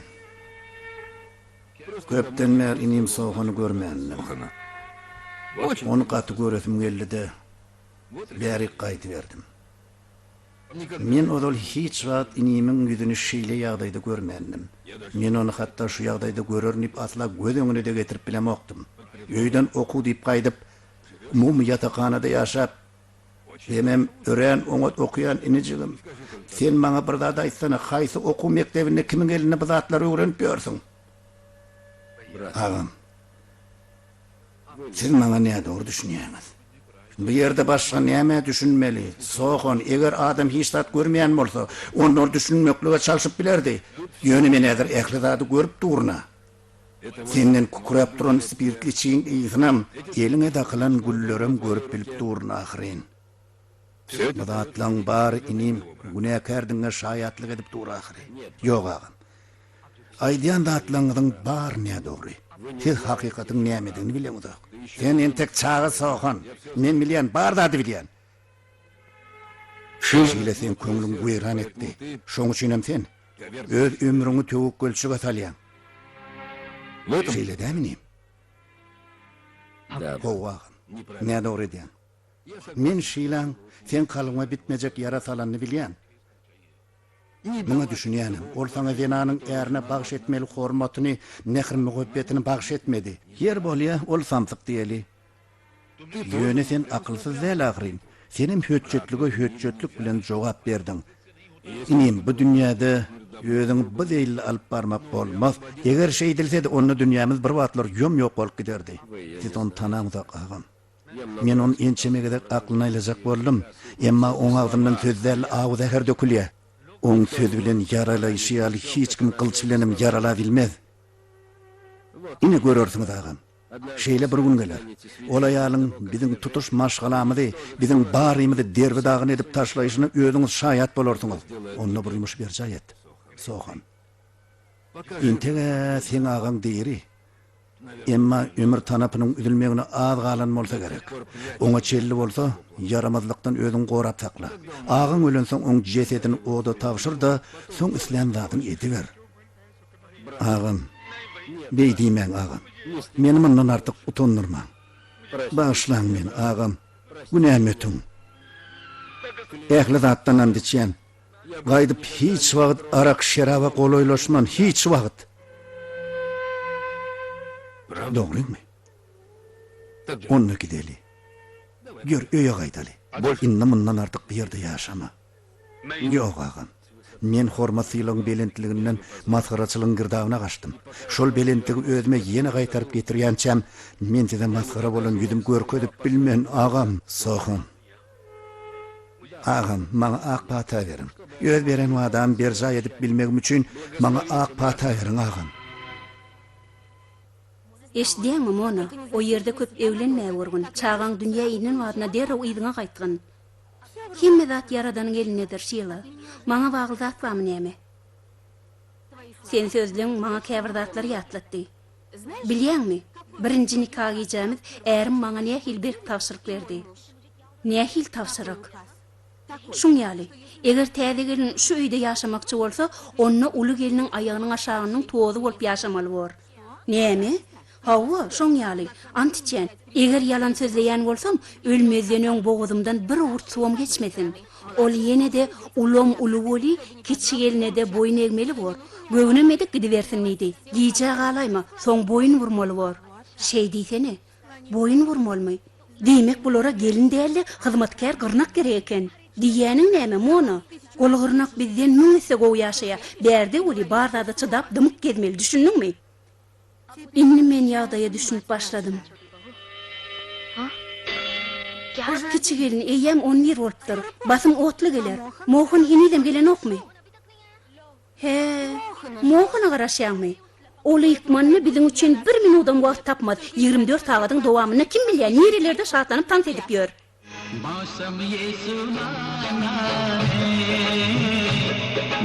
Köpden mer inim soğuğunu görmeyendim. Onu katı göresim geldi, bäri gaýty berdim. Men odol hiç wagt inimin ýüzüni şeýle ýagdaýda görmeyendim. Men onu hatda şu ýagdaýda görernip asla göz öňüne de getirip bilemokdym. Öýden oku diýip gaýdyp, mum ýatakanada ýaşap, demem ören oňat okuyan inijigim. Sen maňa bir zat aýtsana, haýsy oku mektebinde kimiň eline bu zatlar öwrenip ýörsiň? Ağam, siz maňa näme dogry düşünýäňiz? Bu ýerde başga näme düşünmeli? Soğan, eger adam hiç zat görmeýän bolsa, onu düşünmeklige çalyşyp bilerdi. Ýöne men häzir ähli zaty görüp durna. Senden kukurap duran spiritli çiğin ýygnam, eliňe dakylan güllerim görüp bilip durna ahyryn. Badatlaň bar inim günäkärdiňe şaýatlyk edip dur ahyry. Ýok agam. Aýdýan datlaňyň bar näme dogry? Siz hakykatyň nämedigini bileňiz. Sen entek çağı soğan, men bilýän bar zady bilýän. Şeýle sen köňlüň güýran etdi. Şoň üçinem sen öz ömrüňi töwekkelçige salýan. Şeýle däminim? Howagam, näme dogry diýän? Men şilan, sen kalıma bitmeyecek yara salanını bilýän. Muňa düşünýänim, ol sana zenanyň ärine bagş etmeli hormatyny, nähir muhabbetini bagş etmedi. Yer bolýa, ol samsyk diýeli. Ýöne sen akylsyz däl ahyryn. Senim höççetlik bilen jogap berdiň. Inim bu dünýäde özüň bu diýil alyp barmak bolmaz. Eger şeý edilsedi, onu dünýämiz bir wagtlar ýom ýok bolup giderdi. Siz onu tanaňyz agam. Men onu ençemegede aklyna aýlajak boldum. Emma oň agdymdan sözler agy zäher dökülýär. Oň söz bilen yaralaýşy hiç kim kılıç bilenim yarala bilmez. Ine görörsiňiz agam. Şeýle bir gün geler. Ol aýalyň biziň tutuş maşgalamyzy, biziň barymyzy derbi dagyny edip taşlaýyşyny özüňiz şaýat bolarsyňyz. Onda bir ýumuş berjaýet. Soğan. Intege sen agaň diýeri. Emma ömür tanapynyň üzülmegine az galan bolsa gerek. Oňa çelli bolsa, yaramazlykdan özüň gorap sakla. Agyň ölensoň oň jesedini oda tawşyr da, soň islam zatyny ediber. Agam, beýdimen agam. Meni mundan artyk utandyrma. Bağışlaň meni agam. Bu näme ötüň? Ähli zatdan andyçýan. Qaydıp hiç vaqt arak şeraba qoloylaşman, hiç vaqt. Doğru mu? Onunla gideli. Gör öye qaydalı. İnna bundan artık bir yerde yaşama. Yok ağam. Men hormatsylygyň belentliginden masgaraçylygyň girdabına qaçdym. Şol belentligi özüme ýene qaytaryp getirýänçem, men size masgara bolan ýüzüm görkezip bilmen ağam, sohum. Ağam, maňa ak pata berin. Öz beren adam berja edip bilmegim üçin maňa ak pata berin ağam. Eşdiýärmi mona? O ýerde köp evlenmäge urgun. Çağaň dünýä inen wadyna derrew ýygyna gaýtgyn. Himme zat yaradanyň elinedir şeýle. Maňa bagly zat barmy näme? Sen sözleň maňa käbir zatlar ýatlatdy. Bilýärmi? Birinji nikah gijämiz ärim maňa nähil bir tawşyryk berdi. Nähil tawşyryk? Şuň ýaly, eger täze gelin şu öýde ýaşamakçy bolsa, onda uly geliniň aýagynyň aşagynyň tozy bolup ýaşamaly bor. Näme? Hawa, şoň ýaly, antiçen. Eger yalan sözleýän bolsam, ölmezden öň bogudymdan bir urt suwam geçmesin. Ol ýene de ulum ulu boli, kiçik eline de boyun egmeli bor. Göwüne medik gidiversin neydi. Giýje galayma, soň boyun vurmaly bor. Şeý diýsene, boyun vurmalymy? Diýmek bulara gelin däli, hyzmatkär gyrnak gerek eken. Diýäniň näme mona? Ol gyrnak bizden müňse gowy ýaşaýa. Berde uli barzada çydap dymyk gezmeli, düşündiňmi? Inni men ýagdaýa düşünüp başladym. Kiçik gelin eýem 11 bolupdyr. Basym otly geler. Mohun hinidem gelen okmy? He, mohuny garaşýarmy? Oly ikmanny biziň üçin 1 minutdan wagt tapmaz. 24 sagatyň dowamyny kim bilýär? Nerelerde şatlanyp tans edip ýör. मौसम ये सुहाना है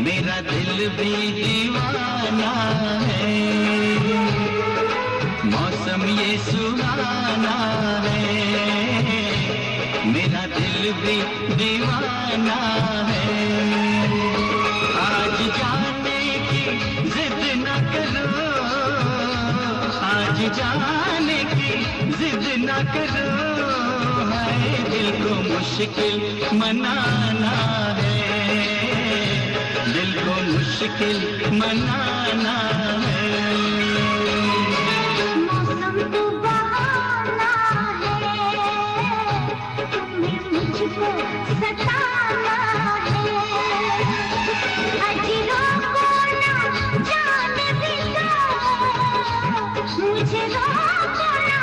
मेरा दिल भी दीवाना है मौसम ये सुहाना है मेरा दिल भी दीवाना है आज जाने की जिद न करो आज जाने की जिद न करो दिल को मुश्किल मनाना है दिल को मुश्किल मनाना है मौसम तो बहाना है तुम्हें मुझको सताना है अजी रोको ना जाने भी दो मुझे रोको ना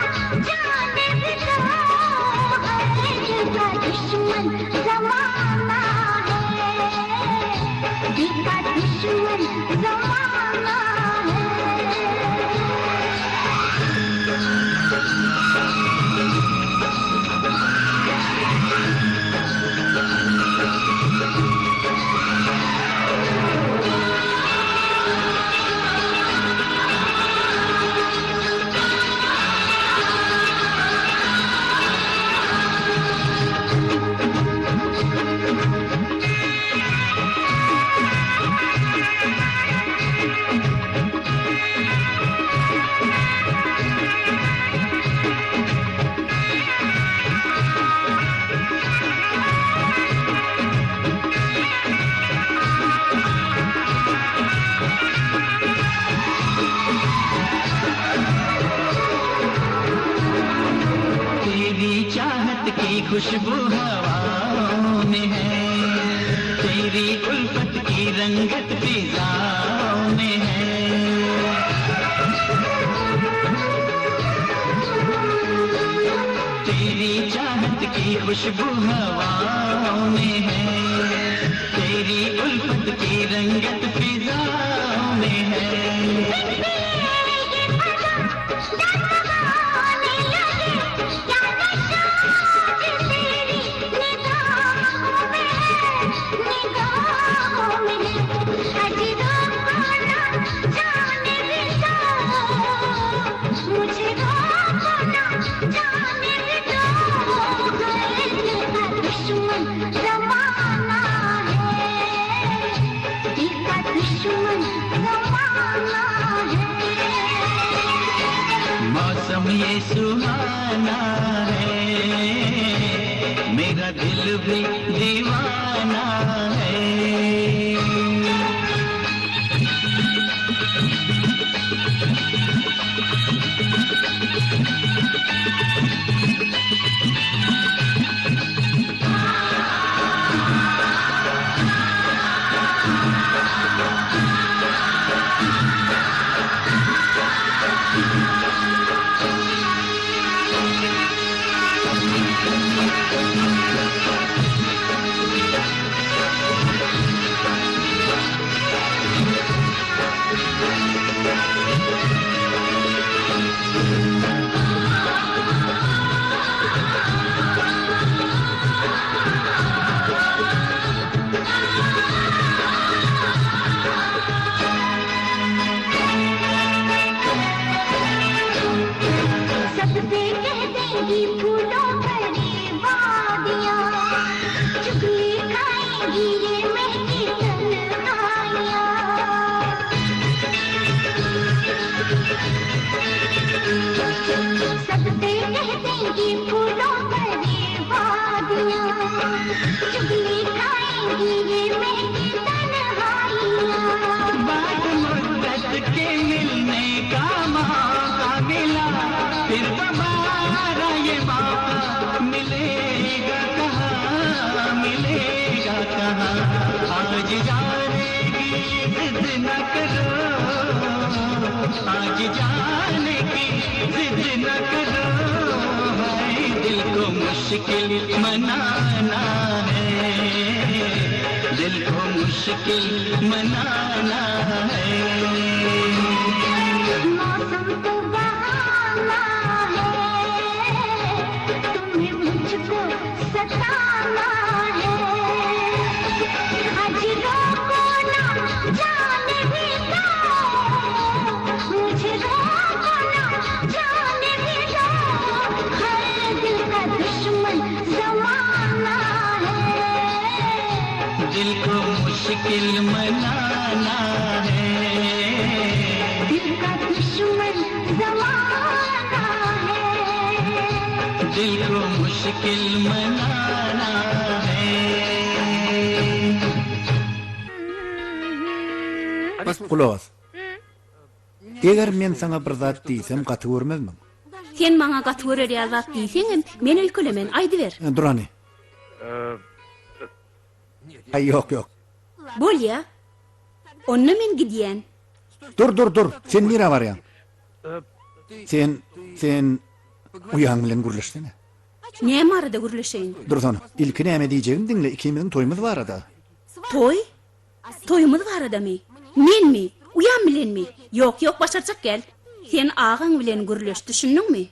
जाने भी दो दुश्मन ज़माना है दिल का दुश्मन ज़माना है खुशबू हवाओं में है तेरी उल्फत की रंगत फिजाओं में है तेरी चाहत की खुशबू हवाओं में है तेरी उल्फत की रंगत फिजाओं में है मौसम ये सुहाना है मेरा दिल भी दीवाना है सबसे कह देंगी फूलों भरी वादियाँ, चुगली खाएंगी ये महकी तन्हाइयाँ। सबसे कह देंगी फूलों भरी वादियाँ, चुगली खाएंगी ये महकी तन्हाइयाँ। बात मुद्दत के मिलने का मौका मिला, फिर दोबारा ये मौका मिलेगा कहाँ, मिलेगा कहाँ। आज जाने की जिद न करो, आज जाने की जिद न करो, हाय दिल को मुश्किल मनाना है, दिल को मुश्किल मनाना है। मौसम तो बहाना है, तुम्हें मुझको सताना है। आज रोको ना, जाने भी दो, मुझे रोको ना, जाने भी दो। हर दिल का दुश्मन ज़माना है, दिल को मुश्किल मनाना है, दिल का दुश्मन ज़माना है। दिल को मुश्किल मनाना है। Kulak as. Eger men sana bir zat diýsem gaty görmezmiň. Sen maňa gatwar riyazat diýseň, men öýkülemen, aýdy ber. Durany. Ay yok yok. Bol ya. Onna men gidýän. Dur. Sen nire barýan? Sen uyan bilen gürleşdine. Näme arada gürleşeýin? Dur sana. İlki näme diýjegim diňle, ikimiziň toýumuz bar ada. Toy? Toyumuz var adamy. Men mi? Uyan bilen mi? Yok, başarjak gel. Sen ağaň bilen gürleşdi, düşündiňmi?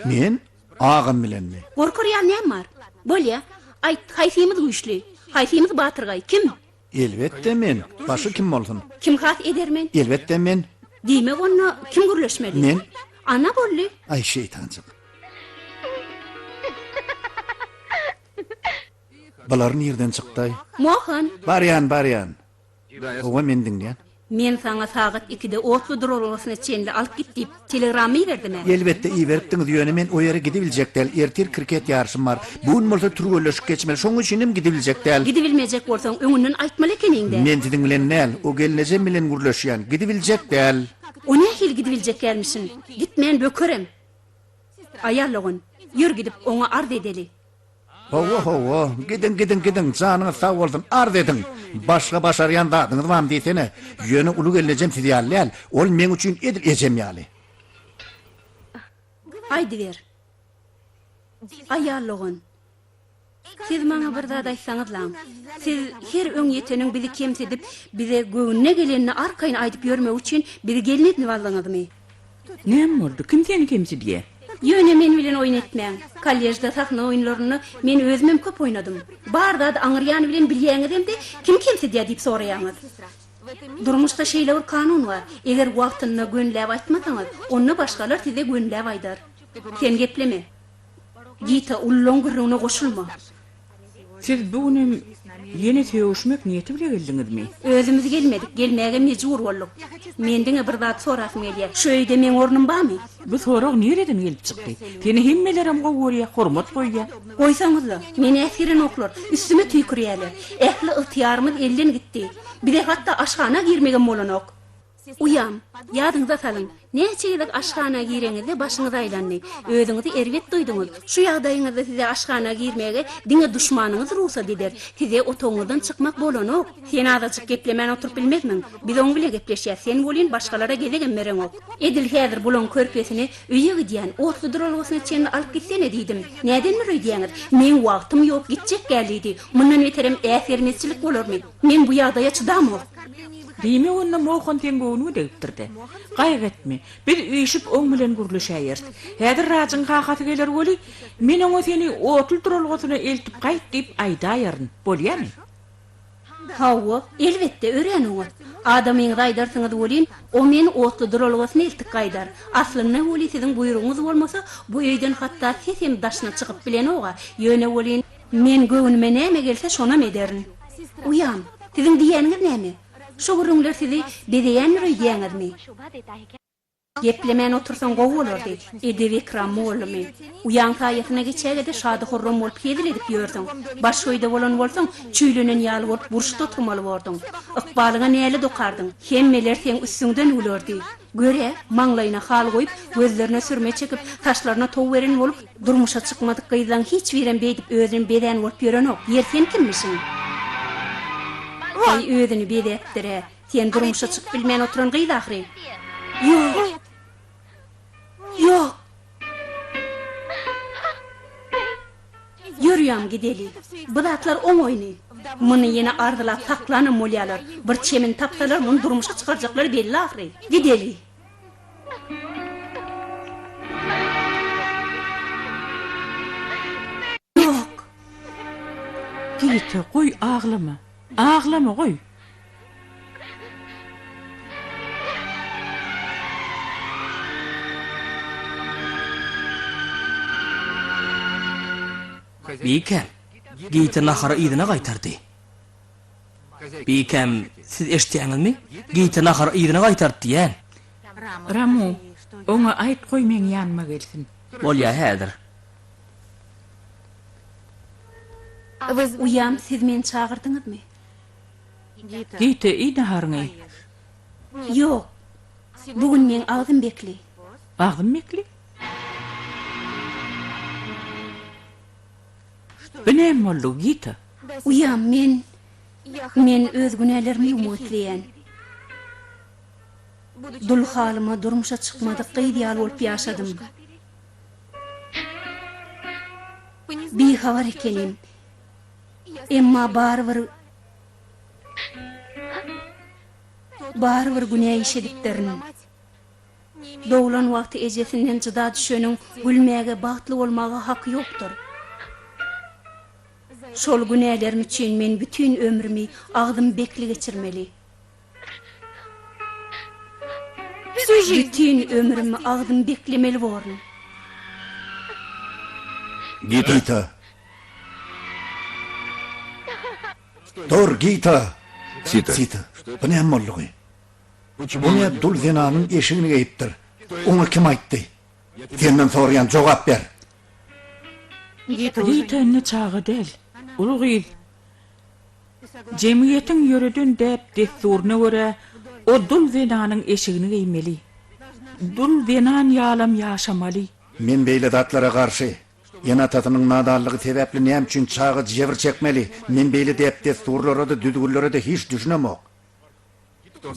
Men ağam bilenmi? Gorkurýan näme bar? Bol ya. Aýt, haýsymiz güýçli, haýsymiz batyrgay, kim? Elbette men. Başy kim bolsun? Kim hat edermen? Elbette men. Diýme onu kim gürleşmeli? Men. Ana bolly. Ay şeytancık. Balar nereden çykdy? Mohan, Baryan. Owa men diňleýän. men sana sagat 2-de otlu durulgysyny çenli alyp gitdip telegramy berdim. Elbette iyi beripdiňiz ýöne men o ýere gidibiljekdäl. Ertir kriket ýarşym bar. Bugün bolsa türgöleşik geçmeli. Şoň üçinem gidibiljekdäl. Gidibilmejek bolsaň öňünden aýtmaly ekeninde. Men tidiň bilen näl? O gelnejem bilen gürleşýän. Gidibiljekdäl. O nähil gidibiljek gelmişsin? Gitmen bökerem. Ayarlagyn, ýür gidip oňa ard edeli. Howa. Gidin. Janyňyz sag bolsun. Ard edin. Başga başarýan dadyňyz barmy diýsene. Ýöne uly gelnejem sizi ýalyal. Ol men üçin edil ejem ýaly. Aýdy ber. Ayarlagyn. Siz maňa bir zat aýtsaňyz lan. Siz her öň ýeteniň bizi kemsedip, bize göwnüne gelenini arkaýyn aýdyp ýörmek üçin bizi gelinetni wallaňyzmy? Näme boldy? Kim seni kemsidýär? Ýöne men bilen oýnatmaň. Kollejde sahna oýunlaryny men özüm köp oýnadym. Barda da aňyrýan bilen bilýäňizde kim kemsedýär diýip soraýaňyz. Durmuşda şeýle bir kanun bar. Eger wagtyna gönläp aýtmasaňyz, onu başgalar size gönläp aýdar. Sen gepleme. Gita ullon gürrüne goşulma. Siz bugün ýene söýüşmek niýeti bilen geldiňizmi? Özümüz gelmedik, gelmäge mejbur bolduk. Mendiňe bir zat sorasym gelýär. Şu öýde men ornum barmy? Bu sorag nereden gelip çykdy? Seni hemmelerem gowurýa, hormat goýýa. Goýsaňyzla, meni äsirin oklar, üstüme tüýkürýärler. Ähli ıhtiyarymyz elden gitdi. Bir de hatta aşhana girmegen bolanok. Uyam, yadınıza salın. Neçe yıllık aşkhana gireňizde başyňyz aýlandy. Özüňizi erwet duýduňyz. Şu ýagdaýyňyzda size aşkhana girmege diňe düşmanyňyz ruhsat eder. Size otoňyzdan çykmak bolanok. Sen azajyk geplemen oturup bilmezmiň. Biz oň bile gepleşýär. Sen bolýan başgalara gelegen mereňok. Edil häzir bulan körpesini üýe gidýän, otlu duralgysyna çen alyp gitsen edidim. Näden mi öýdýäňiz? Men wagtym ýok, gitjek geldi. Mundan beterem äfermezçilik bolarmy? Men bu ýagdaýa çydamok. Dime onu moğun tengoğunu deyiptirdi. Qayg etme, bir üýşip oň bilen gürleşäýär. Häzir rajyň kakatı geler boli, men oňa seni otul duralgysyna eltip gaýt diýip aýdaýaryn. Bolýarmy? Hawa, elbette öğreniyor. Adamın gaydarsanız bolin, o men otlu duralgysyny eltip gaýdar. Aslynda boli siziň buyrugyňyz bolmasa, bu öýden hatda sesem daşyna çykyp bilen oga, ýöne bolin, men göwnüme näme gelse şonam ederin. Uyam, siziň diýeniňiz näme? Şu gurunlar sizi dedeyen röydiyeniz Geplemen otursan gow bolardy. Edebi ikram bolmy. Uyan taýatyna geçägede şady horram bolup hedil edip ýörsiň. Baş şoýda bolan bolsaň, çüýlenen ýaly bolup burşda oturmaly bordyň. Ykbalyňa näle dokardyň? Hemmeler sen üstüňden ulardy. Göre, maňlaýyna hal goýup, gözlerine sürme çekip, taşlaryna tow beren bolup, durmuşa çykmadyk gyzdan hiç biren beýdip özüni beden bolup ýörenok. Yer sen kimmisin? Ay öýdüni bedetdire. Sen durmuşa çykyp bilmän oturan gyz ahry. Yok. Yok. Yürüyam gideli. Bulatlar oň oýny. Muny ýene ardylap taklanyp molýalar. Bir çemin tapsalar muny durmuşa çykarjaklar belli ahry. Gideli. Yok. Gite goý ağlama. Ağlama goý. Bikem, giyte nahara idine qaytardy. Bikem, siz eşitýäňizmi? Giyte nahara idine qaytardy diýen. Ramu, oňa aýt goý men ýanyma gelsin. Bolýa häzir. Uyam, siz meni çağırdyňyzmy? Gite ýyna harňy. Yok. Bugün men agdym bekli. Agdym bekli? Benem boldy gite. Uyam, men öz günälerimi umutlayan. Dul halyma durmuşa çykmadyk gyýdýal bolup ýaşadym. Bir habar ekenim. Emma barbyr günä işediklerini. Dowlan wagty ejesinden çyda düşeniň gülmäge bagtly bolmagy haky ýokdur. Şol günälerim üçin men bütün ömrümi agdym bekli geçirmeli. Bütün ömrümi agdym beklemeli bolary. Gita. Dur Gita. Sita. Bu ne molluğu? Bu ne dul zenanın eşigini geyiptir. Onu kim aytdy? Senden sorayan jogap ber. Giteni çağı del. Ulugil. Cemiyetin yörüdün dep desturuna göre o dul zenanın eşigini giymeli. Dul zenan ýalam ýaşamaly. Men beýle datlara garşy ýene tatynyň nadallygy sebäpli näme üçin çağı jebir çekmeli? Men beýle dep desturlara da düdgüllere de hiç düşünemok.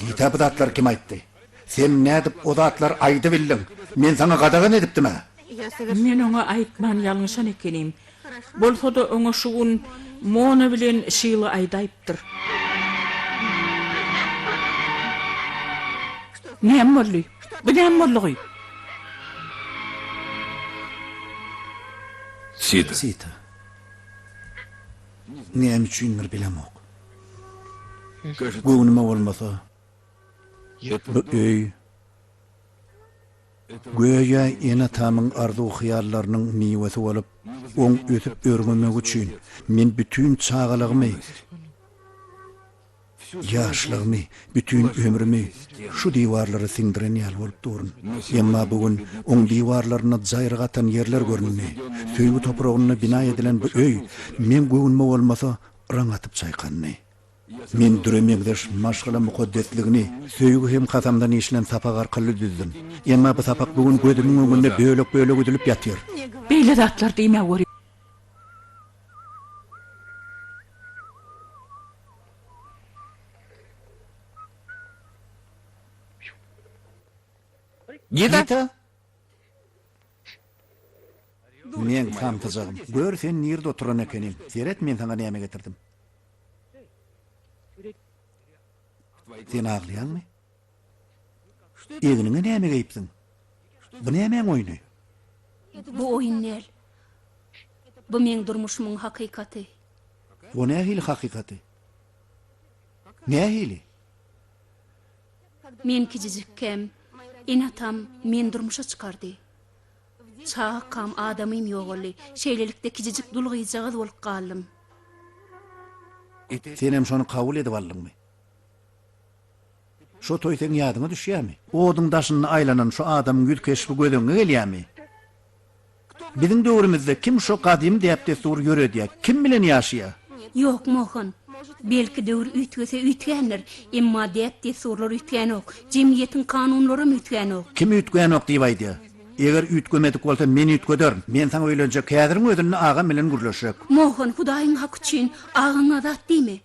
Gita bu datlar kim aýtdy? Sen nädip o datlar aýdy bildin? Men sana gadagan edipdimi? Men oňa aýtman ýalňyşan ekenim. Bolsa-da oňa şu gün mona bilen şyly aýdaýypdyr. Näme boldy? Bu näme boldy? Sita. Näme üçindir bilemok. Göwnüme bolmasa, bu öý Göýe ýene tamyň arzu hyýallarynyň miwesi bolup, oň ötüp örgünmek üçin men bütün çağalygymy, ýaşlygymy, bütün ömrümi şu diwarlara singdiren ýal bolup durun. Emma bugün oň diwarlaryna jaýrgatan ýerler görünni. Söýgü topragyna bina edilen bu öý men göwnüme bolmasa raň atyp çaýkanny. Men düremegdeş maşgala mukaddesligini söýgü hem katamdan işlen sapak arkaly düzdüm. Emma bu sapak bugün gözümün öňünde bölek ödülüp ýatýar. Beýle zatlar diýme gör. Gita. Men tam tızagım. Gör sen nirde oturan ekenim. Seret men sana näme getirdim. Sen ağlayanmı? Eginine näme geyipsin? Bu näme oýny? Bu oyun näl? Bu men durmuşumyň hakykaty. Bu nähili hakykati? Nähili? Men kijijikkem, inatam men durmuşa çykardy. Çağakam adamym ýogaly, şeýlelikde kijijik dulgyjagaz bolup galdym. Sen hem şonu kabul edip aldыңmy? Şo toýteň ýadyňa düşýärmi? Oduň daşyny aylanan şu adamyň ýüzkeşi gödüňe gelýärmi? Biziň döwrümizde kim şo gadim diýip desur ýöredýär? Kim bilen ýaşaýar? Yok mohan. Belki döwür ütgese ütgenler, emma diýip desurlar ütgen ok. Jemgyýetiň kanunlary ütgen ok. Kim ütgän ok diýip aýdýar? Eger ütgemedik bolsa men ütgederim. Men saňa öýlenjek kädiriň ödünni agam bilen gürleşek. Mohan Hudaýyň hak üçin agyňa zat diýme.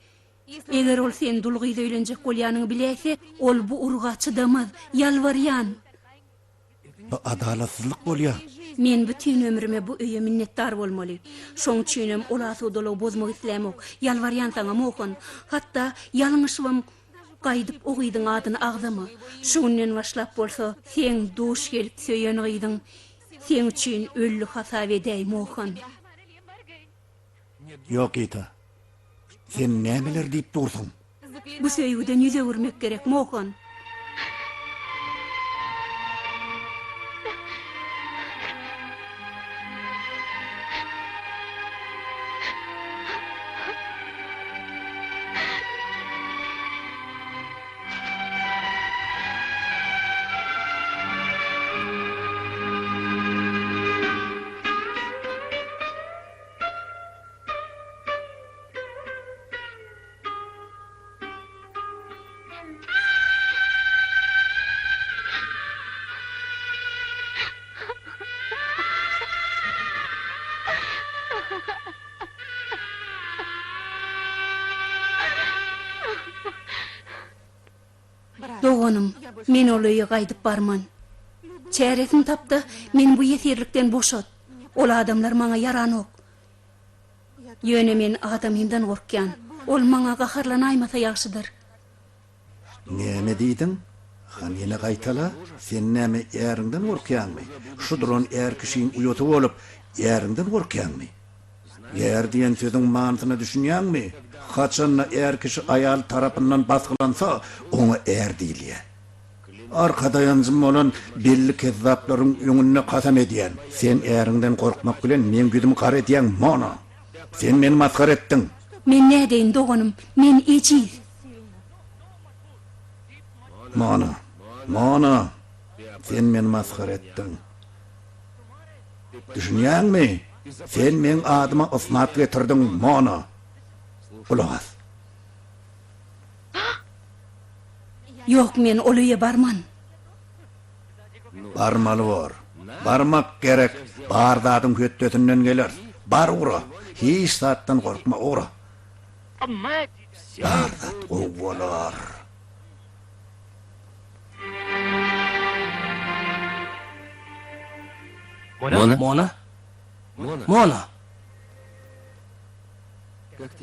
Eger ol sen dulgyda öýlenjek bolýanyňy bilese, ol bu urga çydamaz, ýalbarýan. Bu adalatsızlyk bolýar. Men bütün ömrüme bu öýe minnetdar bolmaly. Şoň üçinem olasy dolaw bozmak islämok. Ýalbarýan taňa mohan. Hatda ýalňyşym gaýdyp o gydyň adyny agdama. Şuňdan başlap bolsa, sen duş gelip söýen gydyň. Sen üçin öllü hasap edäý mohan. Yok Gita. Sen nämeler diýip dursun? Bu söýgüden ýüze görmek gerek mohan. Doğanım, men olayı gaýdyp barman. Çäretim tapdy, men bu ýetirlikden boşat. Ol adamlar maňa yaranok. Ýöne men adamymdan gorkýan. Ol maňa gaharlanaýmasa ýaxşydyr. Näme diýdiň? Han ýene gaýtala, sen näme äriňden gorkýanmy? Şu duran är kişiň uýaty bolup, äriňden gorkýanmy? Ýer diýen söziň manysyny düşünýänmi? Haçan er kişi ayal tarapından baskılansa ona er diýilýär. Arkada ýanjym bolan belli kezzaplaryň öňünde kasam edýän. Sen eriňden gorkmak bilen men güdüm gar edýän mana. Sen meni maskar etdiň. Men nädeýin doğanım, men ejiz. Mana. Sen meni maskar etdiň. Düşünýänmi? Sen men adyma osmat getirdiň mana. Ulas. Yok men olayı barman. Barmaly bar. Barmak gerek. Bar zadyň hötdetinden geler. Bar ura. Hiç zatdan gorkma ura. Bar zat owalar. Mona.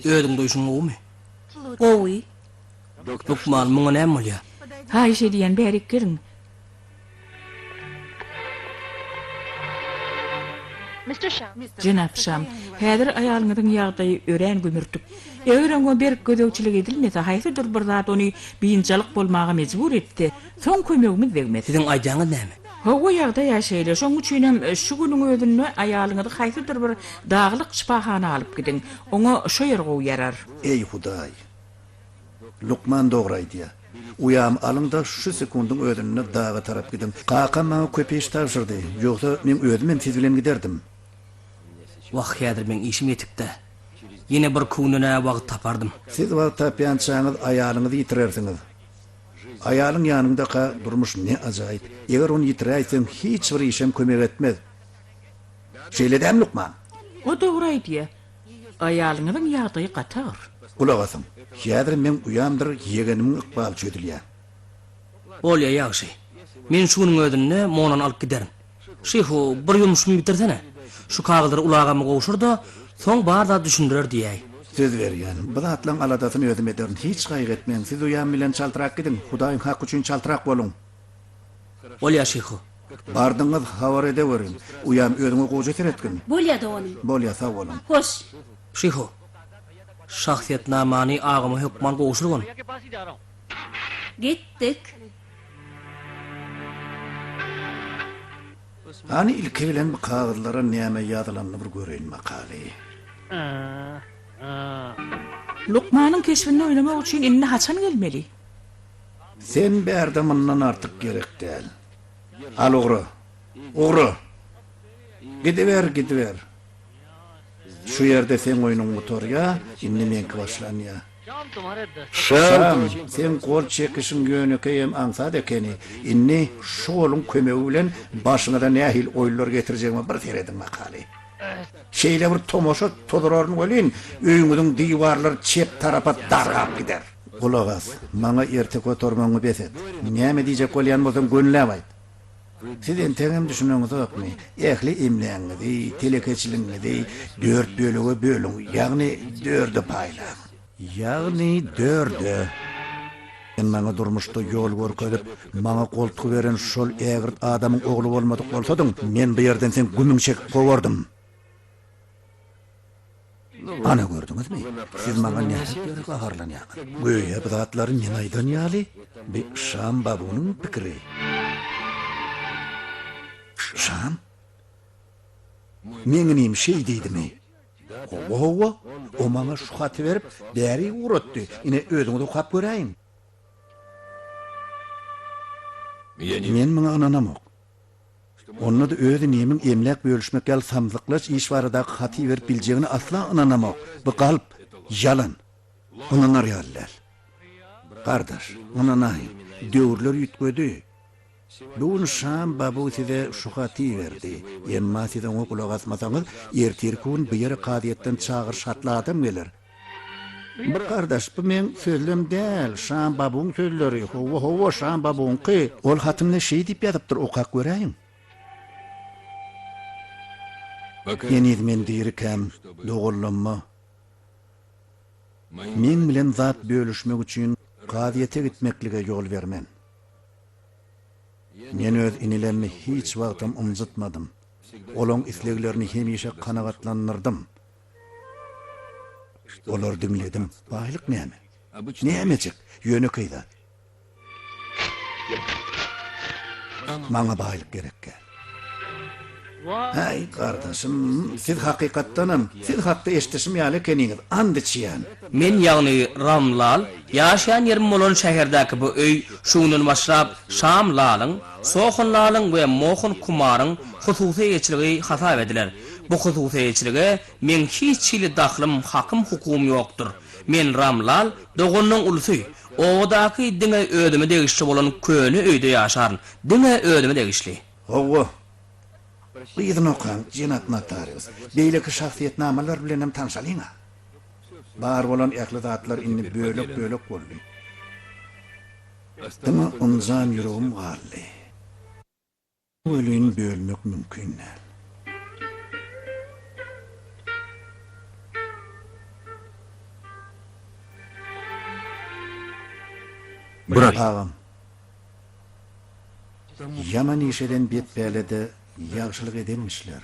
Ödüm doýuşuň gowy? Gowy. Lukman muňa näme bolýar? Haýşe diýen bärik girin. Jenap Şam, häzir aýalyňyň ýagdaýy ören gömürtüp, öwreňe berip gödöwçilik edilmese, haýsydyr bir zat ony biýinçilik bolmaga mejbur etdi. Soň kömegimiz degmedi. Siziň aýdaňyz näme? O ýagda ýaşaýly, şoň üçin hem şu günüň özünde aýalyňyzy haýsydyr bir daglyk şifahana alyp gidin. Oňa şo ýer gowy yarar. Ey Hudaý. Lukman dogry aýdýar. Uyam alında şu sekundyň özünde daga tarap gidin. Qaqama köpeş taşyrdy. Ýogsa men özüm siz bilen giderdim. Wagt häzir men işim ýetipdi. Yine bir kununa wagt tapardım. Siz wagt tapýançaňyz aýalyňyzy ýitirersiniz. Aýalyň ýanynda durmuş ne ajaýyp. Eger onu ýitiräýsen hiç bir işem kömek etmez. Şeýledem Lukman. O dogry aýdýar. Aýalyňyň ýagdaýy gatar. Kulak asın. Ýadyr men uýamdyr ýegenimiň ykbaly çödülýär. Bolýa ýagşy. Men şunun ödünne monan alyp giderim. Şeýhu bir ýumuşmy bitirsene. Şu kagylary ulagamy gowşur da soň barda düşündirer diýäý. Söz berýän. Bu zatlaň aladasyny özüm ederin. Hiç gaýgy etmeň. Siz uýam bilen çaltyrak gidin. Hudaýyň hak üçin çaltyrak boluň. Bolýa şeýhu. Bardyňyz habar edeberin. Uýam özüňe gowy ýetiretgin. Bolýady onuň. Bolýa sag bolun. Hoş. Şeýhu. Şahsiýetnamany agamy hökman gowşurgon. Gittik. Hani ilki bilen bu kağıtlara näme ýazylanly bir göreýin makaly. Lukmanyň keşbini oynamak üçin inne haçan gelmeli? Sen bärde mundan artyk gerek däl. Al ogry. Ogry. Gidiver. Şu ýerde sen oýnuň motorya, inni menki başlanýar. Şam, sen gol çekişin yönükeyim ansad ekeni, inni şu olun kömegi bilen başına da nähil oýlar getirjegime bir teredim makaly. Şeýle bir tomoşa toduraryn welin, öýüňiň diýwarlary çep tarapa dargap gider. Kulak as, maňa erte götermeňi beset. Näme diýjek bolýan bolsaň gönläp aýt. Siz entegem düşünüňiz okmy? Ähli imleňizi, telekeçiliňizi 4 bölüge bölüň, ýagny 4 paýlaň. Ýagny 4. Men maňa durmuşda ýol görkezip, maňa koltuk beren şol ägirt adamyň ogly bolmadyk bolsadyň, men bu ýerden sen gümüň çekip gowardym. Ana gördüňizmi? Siz maňa nähep ýerek aharlanýaňyz. Göýe bu zatlary näme aýdan ýaly? Bir Şam babunyň pikiri. Şam? Meňinim şey diýdimi? Owa, o maňa şu haty berip, bäri uratdy. Ine özüňi okap göräýin. Men maňa ananamok. Onu da özü nemin emlak bölüşmek gel samzıklaş iş barada haty berip biljegini asla ananamok. Bu galp, yalan. Onanar ýalylar. Kardeş, onanay, döwürler ýitgedi. Bugün Şam babu size şu haty berdi. Emma size o kulak asmasaňyz, ertirkün bir ýere kadiýetden çağır şatladym gelir. Bir kardeş, bu men sözlem däl, Şam babuň sözleri. Howa Şam babuňky. Ol hatymda şeý diýip ýazypdyr, okak göräýin. Yeniz men diýirkem, dogullanma. Men bilen zat bölüşmek üçin kadiýete gitmeklige ýol bermen. Men öz inilerimi hiç wagtym umjutmadym. Olaň isleglerini hemişe kanagatlandyrdym. Olar dinledim. Baýlyk näme? Nämejik? Ýöne kıyda. Maňa baýlyk gerekkä. Hey kardeşim, siz hakykatdanam. Siz hakda eşitişim ýaly keniňiz. Andy çiýan. Men ýagny Ramlal, ýaşaýan ýerim bolan şäherdäki bu öý şunun başlap Şamlalyň, Sohunlalyň we Mohun Kumaryň hususy ýeçiligi hasap ediler. Bu hususy ýeçilige men hiç çili dahlym, hakym hukum ýokdur. Men Ramlal dogonyň ulusy. Odaky diňe ödüme degişli bolan köni öýde ýaşaryn. Diňe ödüme degişli. Owa. Biýdin okan, jenat notarius. Beýleki şahsiýetnamalar bilenem tanşalyňa. Bar bolan ähli zatlar inni bölük boldy. Dema onzan ýüregim garly. Ölün bölmek mümkin näl. Bırak. Ağam. Yaman işeden betbälede ýagşylyk edenmişler.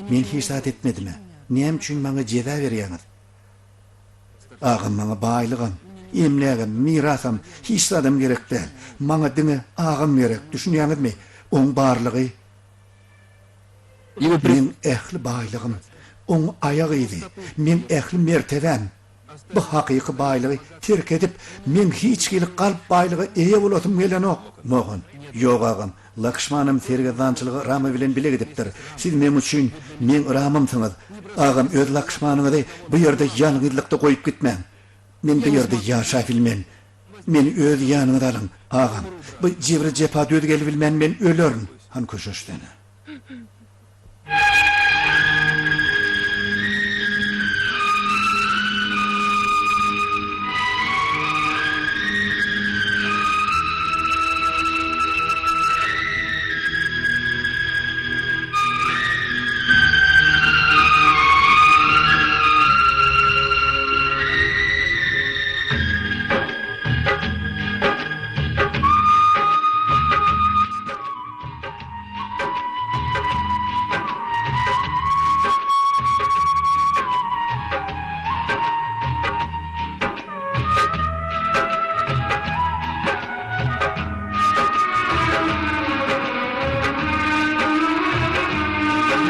Men hiçat etmedim. Näme üçin maňa jeda berýäňiz? Ağam maňa baýlygam, emlegim, mirasam hiç adam gerek däl. Maňa diňe ağam gerek. Düşünýäňizmi? Oň barlygy. Men ähli baýlygym, oň aýagy idi. Men ähli mertebem. Bu haqiqi baylığı terk edip men hiç gelip kalıp baylığı eye bolatım gelen ok. Moğun, yok ağam. Lakşmanım tergazançılığı Rama bilen bile gidipdir. Siz men üçün men Ramamsınız. Ağam öz Lakşmanıňyzy bu yerde ýalňyzlykda goýup gitmän. Men bu yerde ýaşap bilmen. Men öz ýanyňyza alyň. Ağam, bu jibri jepa död gelip bilmen men ölerim. Han köşeşdeni.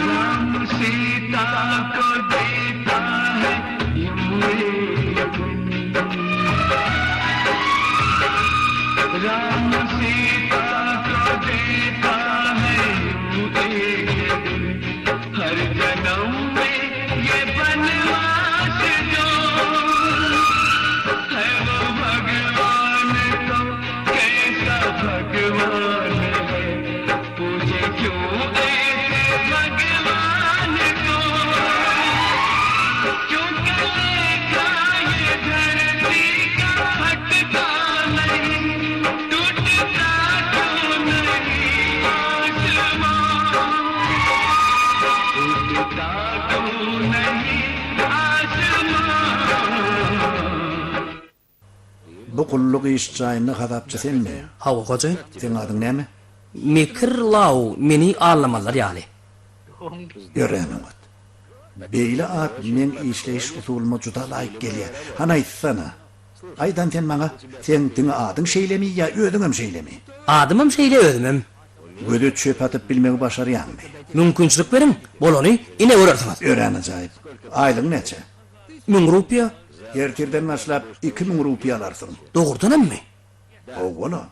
Sita को देता है राम सीता को देता है हर जन्म में ये बनवास जो है वो भगवान तो कैसा भगवान है पूछे क्यों ऐसे भगवान को क्यों कलेगा ये धरती का हटता नहीं टूटता क्यों नहीं आसमां टूटता क्यों नहीं आसमां Bu kulluk iş çayını hadapçı sen mi? Hawa hoca, Sen adın näme? mikir law meni anlamalar ýaly. Öğrenim ot. Beýle at men işleýiş usuluma juda laýyk gelýär. Han aýtsana. Aýdan sen maňa sen diňe adyň şeýlemi ýa ödüňem şeýlemi? Adymym şeýle özümem. Gödü çöp atyp bilmegi başarýanmy? Mümkinçilik beriň, bolany ine görersiňiz. Öğren ajaýyp. Aýlyň neçe? 1000 rupiýa, Ertirden başlap 2000 rupiýa alarsyň. dogurdanamy? Oğula.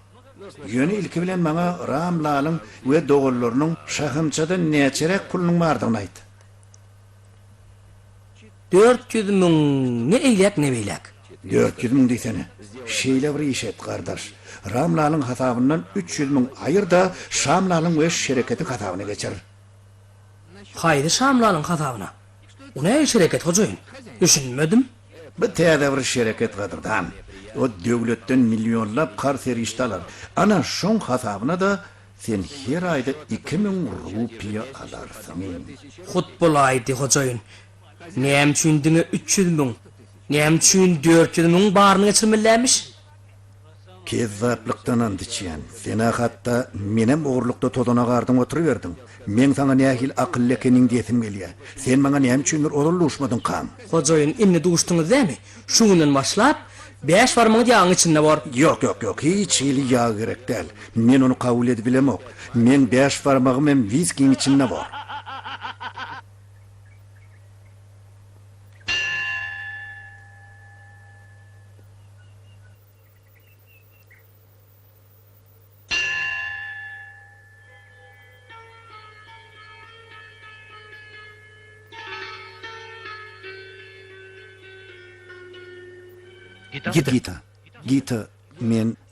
Yönü ilki bilen maňa Ramlalyň we dogallarynyň şahymçada neçerek pulunyň bardygyny aýt. 400 000 ne eýlek ne beýlek. 400 000 diýsene. Şeýle bir iş et gardaş. Ramlalyň hasabyndan 300 000 aýyr da Şamlalyň we şereketi hasabyna geçer. Haýdy Şamlalyň hasabyna. Ona şereket hojaýyn. Düşünmedim. Bu täze bir şereket gadyrdan. O döwletden millionlap kar seriştalar. Ana şoň hasabyna da sen her aýda 2000 rupiýa alarsyň. Hut bolaýdy hojaýyn. Näme üçin diňe 300 000? Näme üçin 400 000 baryny geçirmelermiş? Kezzaplıktan andıçyan. Sen hatta menem oğurlukta todana gardyň oturuverdiň. Men sana nähil akıllı ekeniň diýesim gelýär. Sen maňa näme üçindir odurluşmadyn kam? Hojaýyn inni duşdyňyz dämi? Şuňdan başlap 5 barmagy ýaň içinde bar. Yok. Hiç hili yağ gerek değil. Men onu kabul edip bilemok. Men 5 barmagym hem viskiň içinde var. Gita,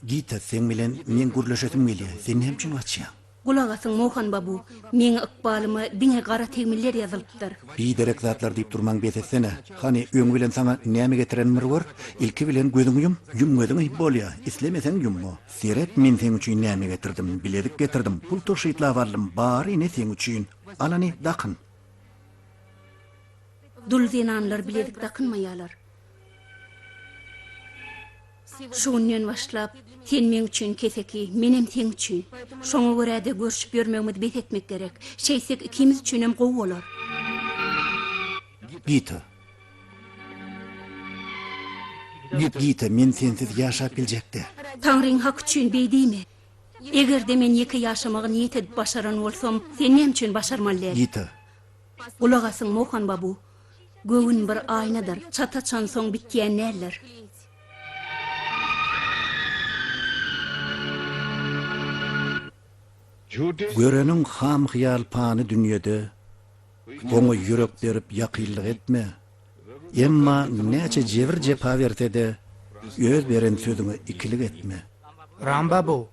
Gita sen bilen men gürleşetim gelýär. Sen hem üçin açýan? Kulak asyň Mohan babu, meň ykbalymy diňe gara tegmiller ýazylypdyr. Biderek zatlar diýip durmaň betetsene. Hani öň bilen sana näme getirenmir bar? Ilki bilen gözüň yum gözüň ýyp bolýar. Islemeseň yumma. Seret men sen üçin näme getirdim? Biledik getirdim. Pul toşytla barlym bar ine sen üçin. Alany dakyn. Dul zenanlar biledik dakynmaýarlar. Şuňdan başlap sen men üçin keseki, menem sen üçin. Şoňa görä de görüşüp ýörmegimiz bet etmek gerek. Şeýsek ikimiz üçin hem gowy bolar. Gita, men sensiz ýaşap biljekdi. Taňryň hak üçin beýdimi? Egerde men ýeke ýaşamagy niýet edip başaran bolsam, sen näme üçin başarmaly? Gita, Kulak asyň Mohan babu. Göğün bir aynadır. Çata çansoň bitýän näller? Görenin ham hyýal pany dünýede oňa ýürek berip ýakynlyk etme. Emma näçe jebir jepa berte de öz beren sözüňe ikilik etme. Ramba bu.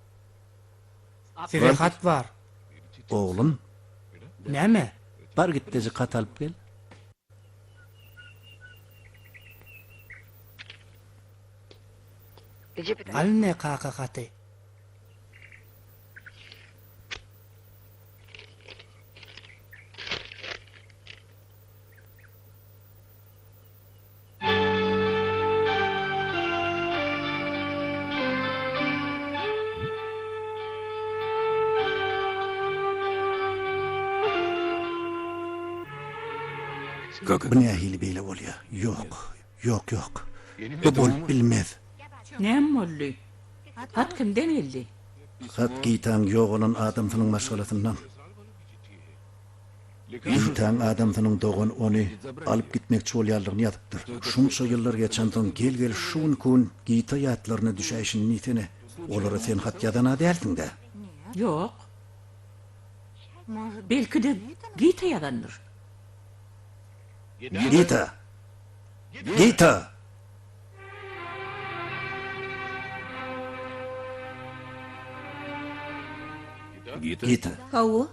Size hat var. Oğlum, Näme? bar gitdeci kat alıp gel. Al ne kaka katı? Bu ne hili beyle bolýar? Yok. Bu bolup bilmez. Näme boldy? Hat kimden geldi? Hat giýtaň ýok olan adamsynyň maşgalatyndan. Giýtaň adamsynyň dogan ony alyp gitmekçi bolýarlygyny ýatypdyr. Şunça ýyllar geçendiň gel şun kun giýta ýatlaryna düşäşini nitene. Olara sen hat ýadana däldiň-de. Yok. Belki de Gita yadandır. Gita. Gita. Hawa,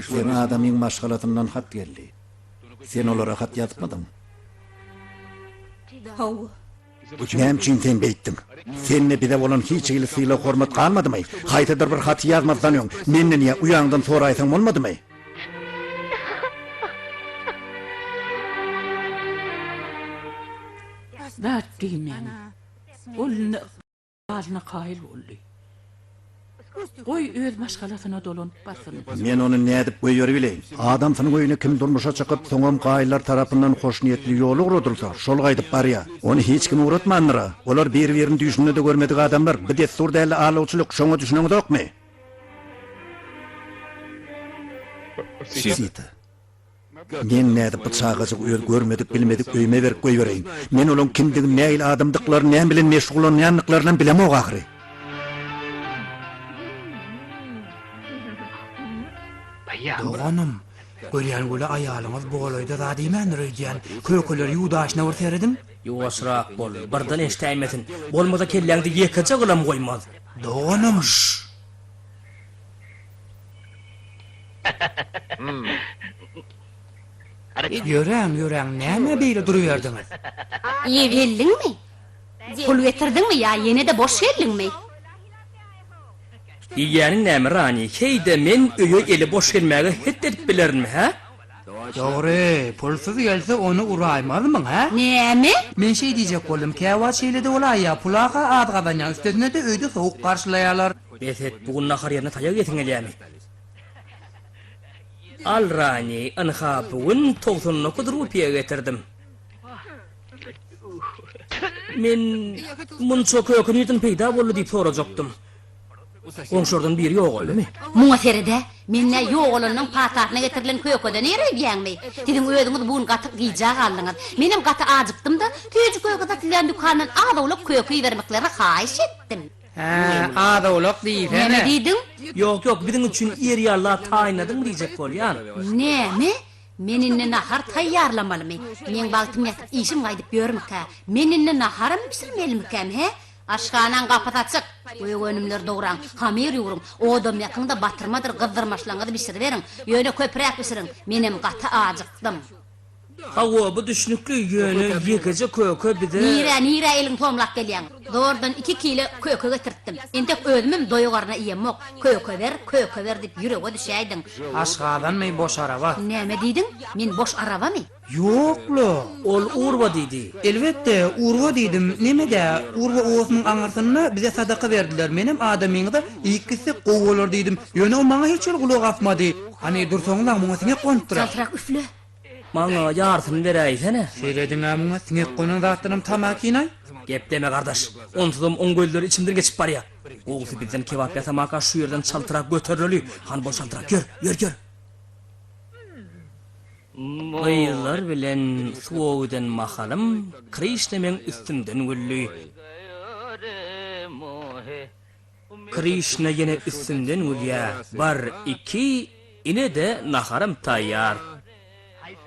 Sen adamyň maşgalatyndan hat geldi. Sen olara hat ýatypmadyň. hawa. Näme üçin sen beýtdiň? Senne bide bolan hiç ýyly syla hormat kalmadymy? Haýtadyr bir hat ýazmazdan öň menden ýa uýandan sonra aýsaň bolmadymy? Zat diýmen. Ol bazna kaýıl boldy. Goý öz maşgalatyna dolanyp basyn. Men onu nädip goýýar bileýin. Adamsynyň öýüne kim durmuşa çykyp soňam gaýlar tarapyndan hoş niýetli ýoly guradylsa, şol gaýdyp barýar. Onu hiç kim uratmandyra. Olar bir-birini düşünýände de görmedik adamlar. Bir de surdäli alawçylyk şoňa düşünýän dokmy? Sita. Men nädip bu çağaçyk öýür görmedik, bilmedik öýme berip goýberýin. Men olaň kimdigini, näil adamdyklaryny, näme bilen meşgullanýanlyklaryny bilemok ahry. Doğanım. Görýän gole aýalyňyz boğalayda da diýmändir diýen kökeleri ýuwdaşyna wurteredim. Ýuwaşrak bol, birden eştäýmesin. Bolmasa kelläňdi ýekaja gylam goýmaz. Doğanım. Ýöreň, näme beýle duruýardyňyz? Ýebelliňmi? Pul getirdiňmi ýa ýene de boş geldiňmi? Ýani näme rani? Heýde men öýe eli boş gelmäge het edip bilermi, ha? Dogry, pulsuz gelse onu uraýmazmyň, ha? Näme? Men şey diýjek boldum, käwa şeýlede bolay ýa, pulaga adgadanýan üstüne de öýde sowuk garşylaýarlar. Beset bugun nahar ýerine taýak ýetiň elýämi? Al rani, anha bugun 99 rupiýa getirdim. Men munça kökünýden peýda boldy diýip sorajakdym. Goňşurdan biri ýok bolmy? Muňa serede menne ýok olanyň patatyna getirilen kökede nere biýäňmi? Diňiň özüňiz bugun gaty gyjak aldyňyz. Menem gaty ajykdym da, tüýjü kökede tilen dükanyň agdalyp köküi bermekleri haýyş etdim. Ha, adawlak diýip, Näme diýdiň? Yok, biziň üçin er ýarlar taýinadym diýjek bolýan. Näme? Meninne nahar taýýarlamalymy? Men baltym ýatyp işim gaýdyp ýörmükkä. Meninne naharym pişirmelimkäm, he? Aşganan kapat açık. Öýe önümler doğran. Hamir ýurum. Odam ýakynda batyrmadyr, gyzdyrmaşlaňyzy pişirip beriň. Ýöne köprek pişiriň. Menem gaty ajykdym. Hawa bu düşnükli ýöne ýekeje köke bide. Nire eliň tomlap gelýän. Zordan 2 kilo köke getirtdim. Entek özümem doýgarna iýemok. Köke ber dip ýürege düşäýdiň. Aşgadanmy boş araba? Näme diýdiň? Men boş arabamy? Ýoklu. Ol urwa diýdi. Elbette, urwa diýdim. Nemede? Urwa oğusynyň aňarsyna bize sadaka berdiler. Menem adamyňyza ikisi gowalar diýdim. Ýöne o maňa hiç gulak atmady. Hani dursoňlar muňa siňe kontdyra. Saltrak üfle. Maňa ýartym beräýsene. Seýledim amuňa siňe konan zatlarym tamakinay. Gep deme kardeş. Onsuzum on gözleri içimden geçip barya. Oğuzı bizden kebap yasamaka şu yerden çaltırak götürülü. Han bol çaltırak gör. Gıylar bilen suwagdan mahalım, Krishnamen üstünden güllü. Krishna yine üstünden gülya. Bar iki, ine de naharım tayyar.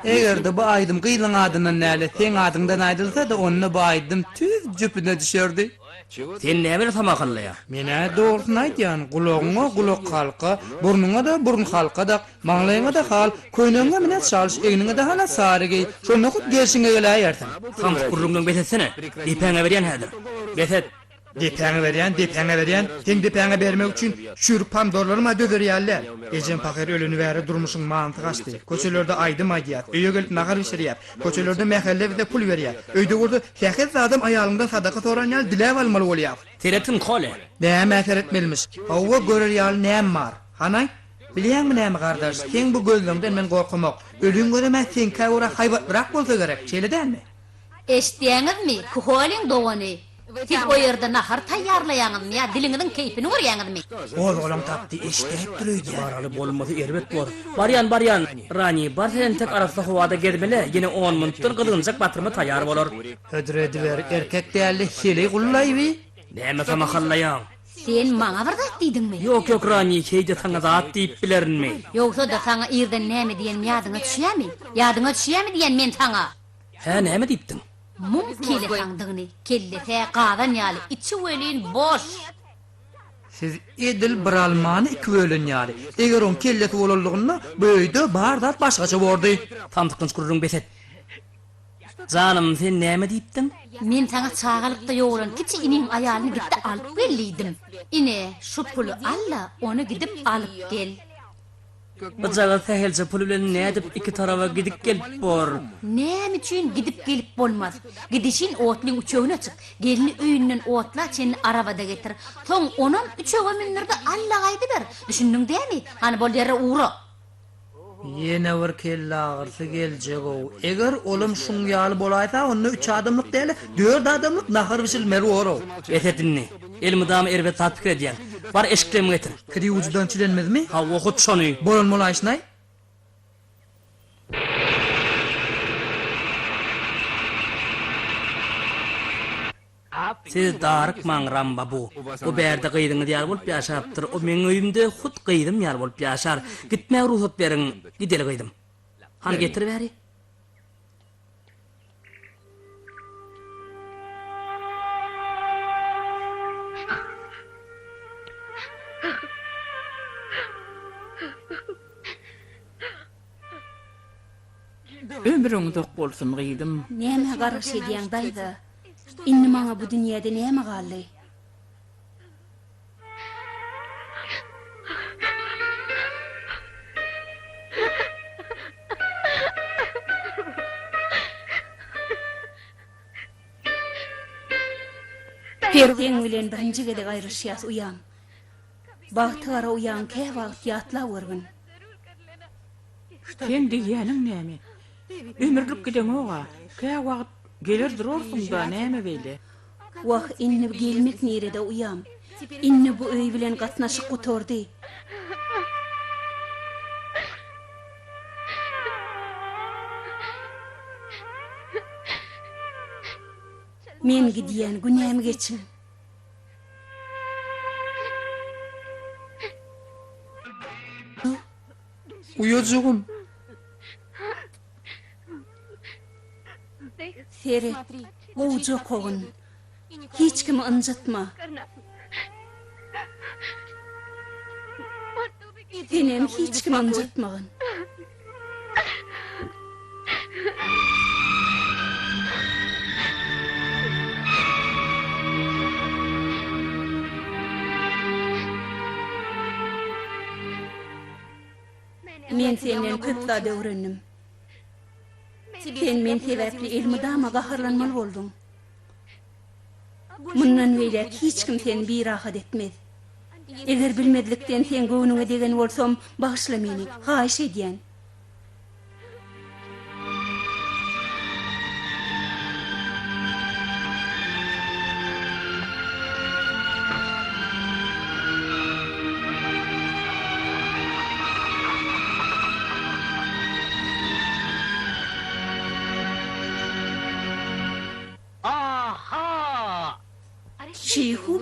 Eger de bu aydım kıylan adından näle sen adından aydılsa da onu bu aydım tüz cüpüne düşerdi. Sen näme tamakalla ya? Mene doğrusunu aytyan, kulağına kulak halka, burnuna da burun halka da, mağlayına da hal, köynüne mine çalış, egnine de hala sarı giy, şonu kut gelşine gele ayarsan. Tam kurrumdan betetsene. Dipene berýän häzir. Betet. Depene veren, sen depene bermek için şürüp pandorlarıma döver yerler. Ecem pakir ölünü veri durmuşun mantık açtı. Koçelerde aydım aydiyat, öye gelip nağar işiriyat, koçelerde mehelle bize pul veriyat. Öyde orada fəxiz adam ayalında sadaka soran yal dilev almalı oluyat. Teretin kole. Näme äser etmelmiş? Hava görür yal näme var? Hanay? Bilýän mi näme gardaş? Sen bu gözlüňden men gorkamak. Ölüň göremez sen kawra haybat bırak bolsa gerek. Çeledenmi? Eşdiýäňizmi? Kuholin dogany. Siz o ýerde nahar taýýarlaýaňyzmy ýa diliňiziň keýpini görýäňizmi? Oz olam tapdy, eşdip durýdy. Baraly bolmasy erbet bor. Baryan, Rani, bar sen tek arasda howada gezmele, ýene 10 minutdan gylynjak batyrma taýýar bolar. Hödredi ber, erkek däli hili gullaýby. Näme tamahallaýaň? Sen maňa bir zat diýdiňmi? Yok Rani, keýde taňa zat diýip bilerinmi? Ýogsa da saňa ýerden näme diýen ýadyňa düşýärmi? Ýadyňa düşýärmi diýen men saňa? Hä, näme diýipdiň? Mum kele saňdygyny, kelle tä gadan ýaly, içi welin boş. Siz edil bir almany iki bölün ýaly. Eger on kelleti bolaldygyny böýde bardat başgaça boldy. Tamdykyň kurrun betet. Janym, sen näme diýipdiň? Men saňa çağalykda ýolan kiçi iniň aýalyny gitdi alyp gelýdim. Ine şu pulu alla, onu gidip alyp gel. Bu jaga tähelçe pul bilen nädip iki tarafa gidip gelip bor. Näme üçin gidip gelip bolmaz? Gidişin otlyň üçegine çyk. Gelini öýünden otla, seni arabada getir. Soň onuň üçege mindirdi alla gaýdy ber. Düşündiň diými? Hani bol ýere uğra. Yine bir kelle ağırsı gelecek o. Eger olum şun ýaly bolaýsa, onu 3 adamlyk däle, 4 adamlyk nahar biçilmeli oro. Betetini. Elmidamy erbet tatbik edýän. Bar eşiklerimi getir. Kiri ucudan çilenmezmi? Ha okut şonu. Bolanmaly aşnay. Siz darık mangram babu. O berde gıydyňyz ýar bolup ýaşapdyr. O meň öýümde hut gıydym ýar bolup ýaşar. Gitmäge ruhsat beriň, gideli gıydym. Han getirip bäri. Ömrüň dok bolsun gıydym. Näme garaş edýäň daýda? Inni maňa bu dünýäde näme galdy? Perdeň bilen birinji gede gaýryşýas uýan. Bagty gara uýan kä wagt ýatla görgün. Sen diýäniň näme? Ömürlük giden oga. Kä wagt gelir durursun da näme beýle? Wah inni gelmek nirede uýam. Inni bu öý bilen gatnaşyk gutordy. Men gidýän günämi geçin. Uyojugum. Feri, goýjy kogun. Hiç kimi ınjytma. Senem hiç kimi ınjytmagyn. Men senden köp zada öwrendim. Sen men sebäpli elmidama gaharlanmaly boldun. Mundan beýle hiç kim seni bir rahat etmez. Eger bilmedlikden sen göwnüňe degen bolsam, bagyşla meni, haýyş edýän.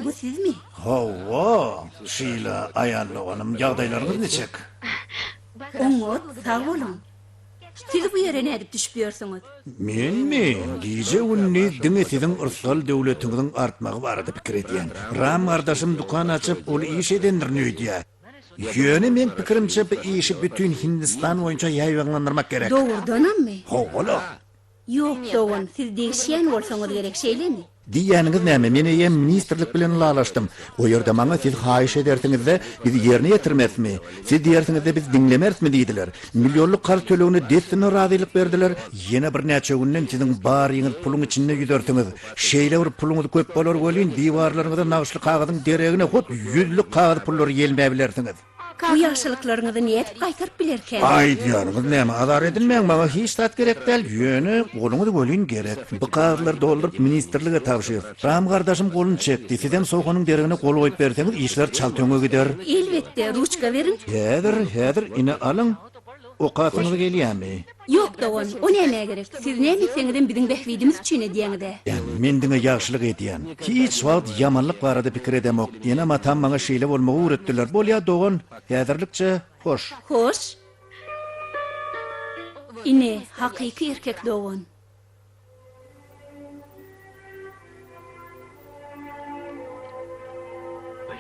bu siz mi? Hawa, şeýle aýallygym ýagdaýlaryňyz neçek? Oňot, sağ bolun. Siz bu ýere nädip düşüpýörsiňiz? Menmi? Gije unni diňe siziň ursal döwletiňiziň artmagy barada pikir edýän. Ram gardaşym dukan açyp ol iş edendir nöýdýär. Ýöne men pikirimçe bu işi bütün Hindistan boýunça ýaýlanlandyrmak gerek. Doğrudanam mı? Hawa. Yok doğun, siz değişen bolsaňyz gerek şeylemi? Diýäniňiz näme? Men eýem ministrlik bilen lalaşdym. O ýerde maňa siz haýyş edersiňiz-de biz ýerine ýetirmezmi? Siz diýersiňiz-de biz diňlemersmi diýdiler. Milyonluk gar tölegini desine razylyk berdiler. Ýene bir näçe günden siziň baryňyz puluň içinde ýüdersiňiz. Şeýle bir puluňyz köp bolar bolýan, diýwarlaryňyza nagşly kagadyň deregine hop 100lik kagady pullary ýelmäp bilersiňiz. Bu ýaşylyklarynızı nädip gaýtaryp bilerken? Ay diýarňyz näme? Azar edilmeň maňa hiç tat gerek däl. Ýöne goluňyzy bolýan gerek. Bu kagylary dolduryp ministrlige tapşyr. Ram gardaşym golun çekdi. Sizem soğanyň deregine gol goýup berseňiz, işler çaltöňe gider. Elbette, ruçka verin. Häzir ine alyň. O katyňyz gelýärmi? Yok doğun, o näme gerek? Siz näme seňden biziň behwidimiz üçin edýäňde? Men diňe ýagşylyk edýän. Hiç wagt ýamanlyk barada pikir edemok. Ýene matam maňa şeýle bolmagy öwretdiler. Bolýa dogan, häzirlikçe hoş. Hoş. Ine, hakyky erkek doğun.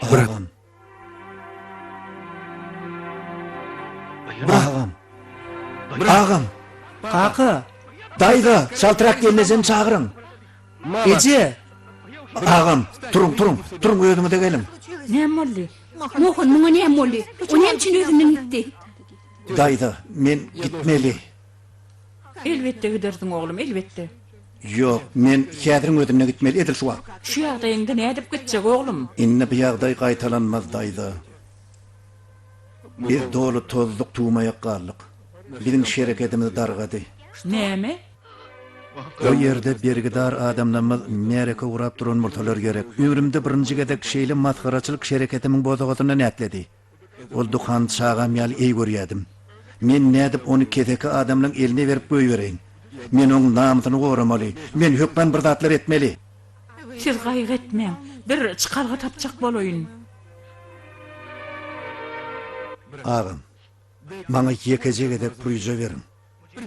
Ağam. Ağam. Ağam. Kaka, Dayda, şaltırak gelmesem çağırın. Ece, Ağam, turun ödümü de gelin. Näme boldy? Mohon, muňa näme boldy? O näme üçin özünden gitdi? Dayda, men gitmeli. Elbette gidersiň oglum, elbette. Yok, men häziriň ödümüne gitmeli edil şu wagt. Şu ýagdaýyňda nädip gitjek oglum? Inne bu ýagdaý gaýtalanmaz dayda. Bir dolu tozluk tuğmayak garlyk. Biziň şereketimiz dargady. Näme? O ýerde bergidar adamlarymyz mereke urap duran murtalar gerek. Ömrümde birinji gedek şeýle matkaraçylyk şereketimiň bozagyna nätledi. Ol dukan çağam ýaly ey görýärdim. Men nädip onu kedeki adamlaryň eline berip goýbereýin. Men onuň namysyny goramaly. Men hökmen bir zatlar etmeli. Siz gaýg etmeň. Bir çykarga tapjak boloýun. Ağam, maňa ýekece gedek pulja berin.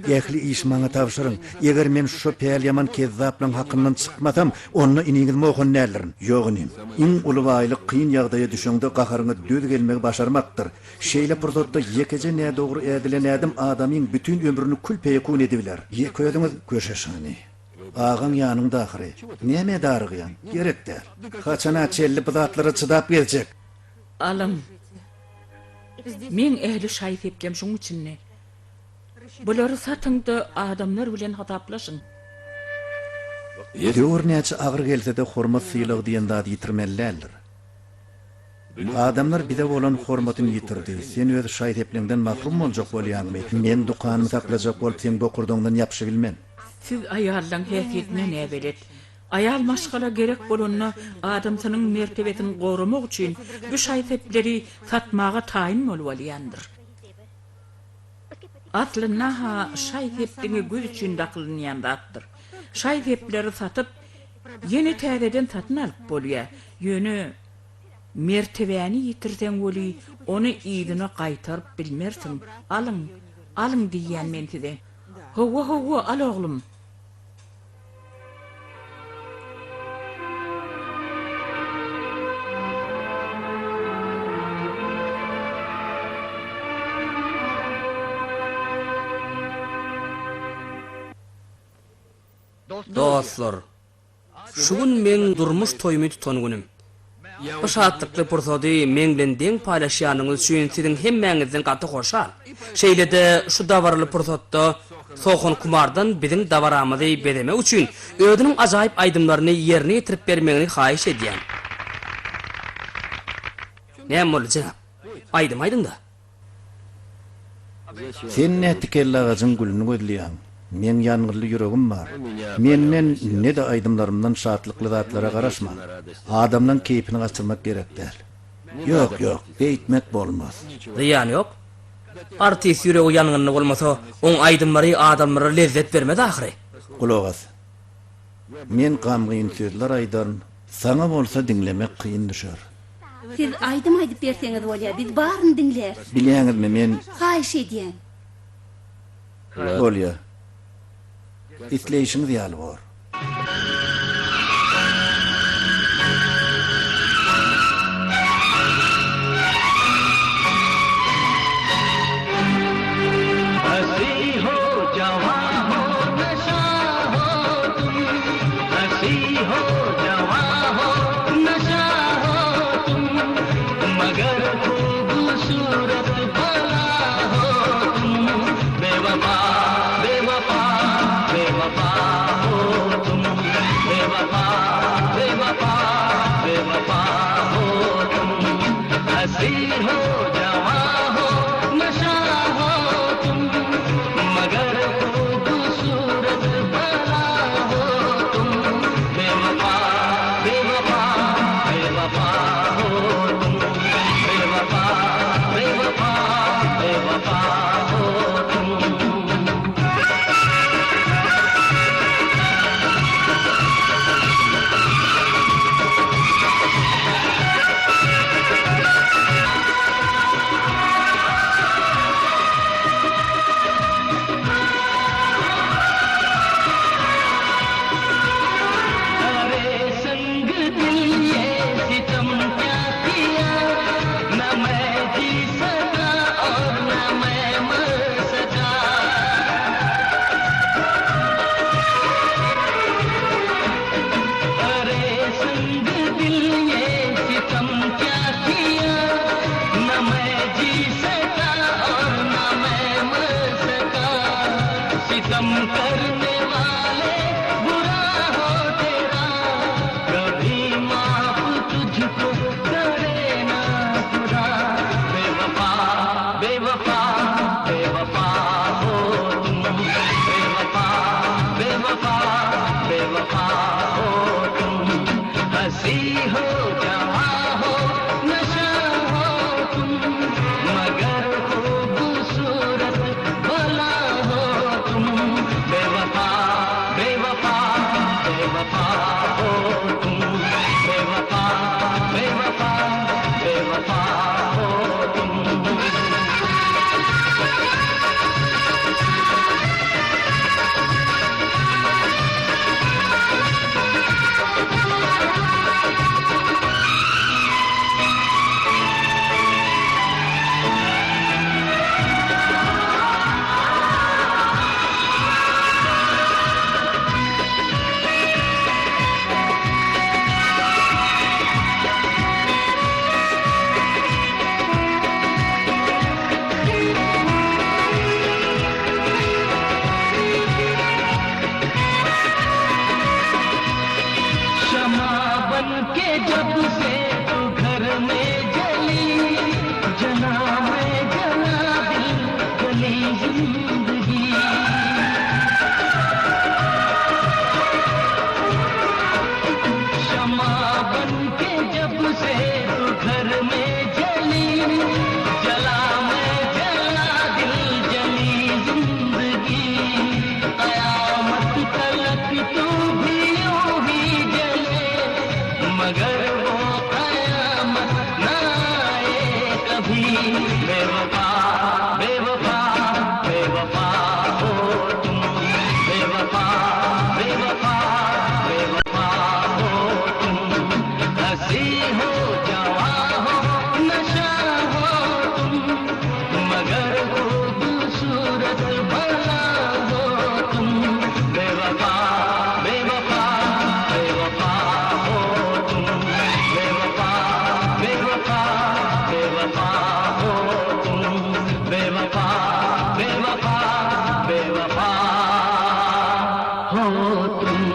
Ähli iş maňa tapşyryň. Eger men şu päl ýaman kezzaplyň hakyndan çykmasam, onu iniňiz moğon nälerin. Ýogynyn. Iň uly baýlyk kyn ýagdaýa düşende gaharyňy düz gelmegi başarmakdyr. Şeýle pursatda ýekece nä dogry edilen adam adamyň bütün ömrüni külpeyekun edibiler. Ýekediňiz köşeşini. Ağaň ýanyňda ahyry. Näme darygyan? Gerek däl. Haçana çelli budatlara çydap geljek. Alym. Men ehli şaý tepkem şoň üçin. Bulary satyňda adamlar bilen hataplaşyň. Döwür näçe agyr gelse de hormat syýlygy diýen zat ýitirmellerdir. Adamlar bize bolan hormatyny ýitirdi. Sen öz şaý teplingden mahrum boljak bolýanmy? Men dukanymy saklajak bolup sen bokurdoňdan ýapşy bilmen. Siz aýallaň häsiýetine näme bilet? Aýal maşgala gerek bolanyna adamsynyň mertebetini gorumak üçin bu şaý tepleri satmaga taýin bolýandyr. Aslında şaý tepdiňi göz üçin daqylynýandatyr. Şaý tepleri satyp ýene täzeden satyn alyp bolýar. Ýöne mertebäni ýitirsen boli, onu ýylyna gaýtaryp bilmersiň. Alyň diýýän men size. Howa, al oglum. Dostlar, şu gün men durmuş toyumy tutan günüm. Bu şatlıkly pursady men bilen deň paýlaşýanyňyz üçin siziň hemmäňizden gaty hoşal. Şeýle de şu dawarly pursatda soğan kumardan biziň dawaramyzy bedemek üçin ödüniň ajaýyp aýdymlaryny ýerine ýetirip bermegini haýyş edýän. Näme boldy? Aýdym-aýdymda. Sen nätikelle agajyň gülüni gözleýän. Men ýangyrly ýüregim bar. Menden ne de aýdymlarymdan şatlykly zatlara garaşma. Adamlaryň keypini gaçyrmak gerek däl. Yok, beýtmek bolmaz. Ýani ýok. Artist ýüregi ýanyňda bolmasa, oň aýdymlary adamlara lezzet bermez ahyry. Kulak as. Men gamgyn sözler aýdan, Sana bolsa dinlemek kıyın düşer. Siz aydım aydıp berseniz bolýar, biz barını dinler. Bilýäňizmi men Haýyş edýän. bolýar. İsleyişiniz ýaly bor. हंसी हो जवां हो नशा हो तुम हंसी हो जवां हो नशा हो तुम मगर खूबसूरत भला हो तुम बेवफा बेवफा बेवफा हो तुम बेवफा बेवफा बेवफा हो तुम हंसी हो जवां हो नशा हो तुम मगर खूबसूरत भला हो तुम बेवफा बेवफा बेवफा हो तुम बेवफा बेवफा बेवफा हो तुम अरे संग दिल ये सितम क्या किया न मैं जी सका और न मैं मर सका अरे संग दिल ये सितम क्या किया न मैं जी सका और न मैं मर सका सितम करने वाले बुरा हो तेरा कभी माफ तुझको करे ना खुदा बेवफा बेवफा बेवफा हो तुम बेवफा बेवफा बेवफा हो तुम हंसी हो जवां हो नशा हो तुम मगर खूबसूरत भला हो तुम बेवफा बेवफा बेवफा हो तुम बेवफा बेवफा बेवफा हो तुम क्षमा बन के जब से तू घर में जली जना में जला दिल गली जिंदगी क्षमा बन के जब से तू घर में जली जला में जला दिल जली जिंदगी कयामत तलक तू भी यूं ही जले मगर वो कयामत न आए कभी बेवफा बेवफा बेवफा हो तुम बेवफा बेवफा बेवफा हो तुम हंसी हो जवां हो नशा हो तुम मगर खूबसूरत भला हो तुम बेवफा बेवफा बेवफा हो तुम बेवफा बेवफा बेवफा हो तुम बेवफा बेवफा बेवफा हो तुम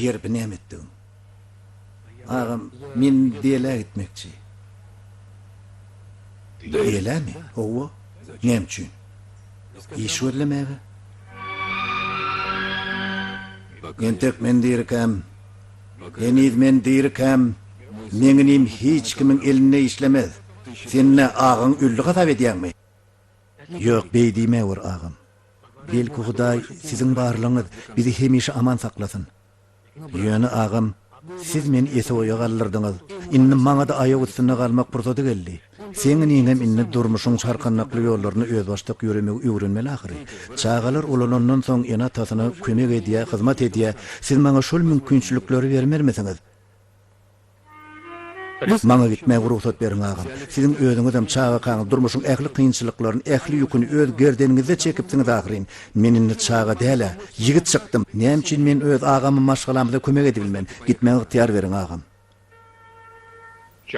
Yer binämetdiň. Ağam, men dele gitmekçi. Dele mi? Owo. Nemçün? İş görlemäge. Entek men dirkem. Eniz men dirkem. Meňinim hiç kimin eline işlemez. Seninle ağın üllü hasap edýärmi? Yok, beýdime wer ağam. Belki Hudaý sizin barlygyňyz bizi hemişe aman saklasın. Ýöne ağam, siz meni esoýa galdyrdyňyz. Inni maňa da aýak üstüne galmak pursaty geldi. Seňin iňem inni durmuşyň çarkanlykly ýollaryny öz başlyk ýöremek öwrenmeli ahyry. Çağalar ulanandan soň ena tasyna kömek edýär, hyzmat edýär. Siz maňa şol mümkinçilikleri bermermisiňiz? Maňa gitmäge ruhsat beriň ağam. Sizin özüňiz hem çağa kaňy durmuşyň ähli kynçylyklaryny, ähli ýüküni öz gerdeninize çekipsiňiz ahyryň. Men indi çağa däle, ýigit çykdym. Näme üçin men öz ağamy maşgalamyza kömek edebilmem? Gitmäge ýytyar beriň ağam.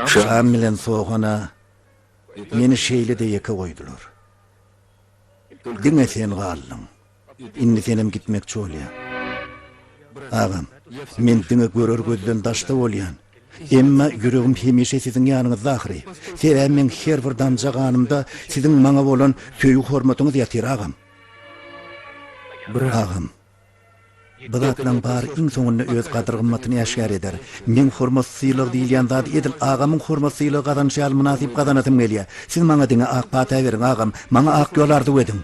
Şam bilen soğana meni şeýlede ýeke goýdular. Diňe sen galdyň. Indi senem gitmekçi bolýar. Ağam, men diňe görer gözden daşda bolýan. Emma yüreğim hemişe sizin ýanyňyzda ahyry. Sebäbi men her bir damja ganymda sizin maňa bolan söýgü hormatyňyz ýatyr ağam. Ağam, bu zatlaň bar iň soňunda öz gadyr gymmatyny ýaşar eder. Men hormatsylyk diýilýän zat edil ağamyň hormatsylygy gazanşal munasyp gazanatym gelýär. Siz maňa diňe ak pata beriň ağam, maňa ak ýolardy edin.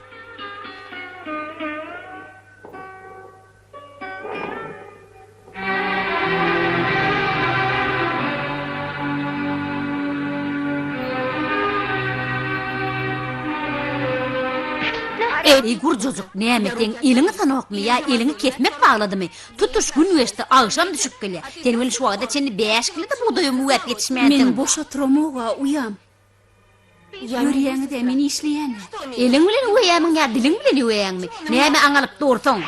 Ey gurcuzuk, nämeteň iliňi sanokmy ýa iliňi ketmek bagladymy? Tutuş gün weste agşam düşüp gelýär. Sen şu wagtda çenni 5 kilo da buğdaýym uwat ýetişmädi. Men boşa turamoga uyam. Ýöreýäňiz de meni işleýän. Eliň bilen uýamyň ýa diliň bilen uýaňmy? Näme aňalyp dursaň?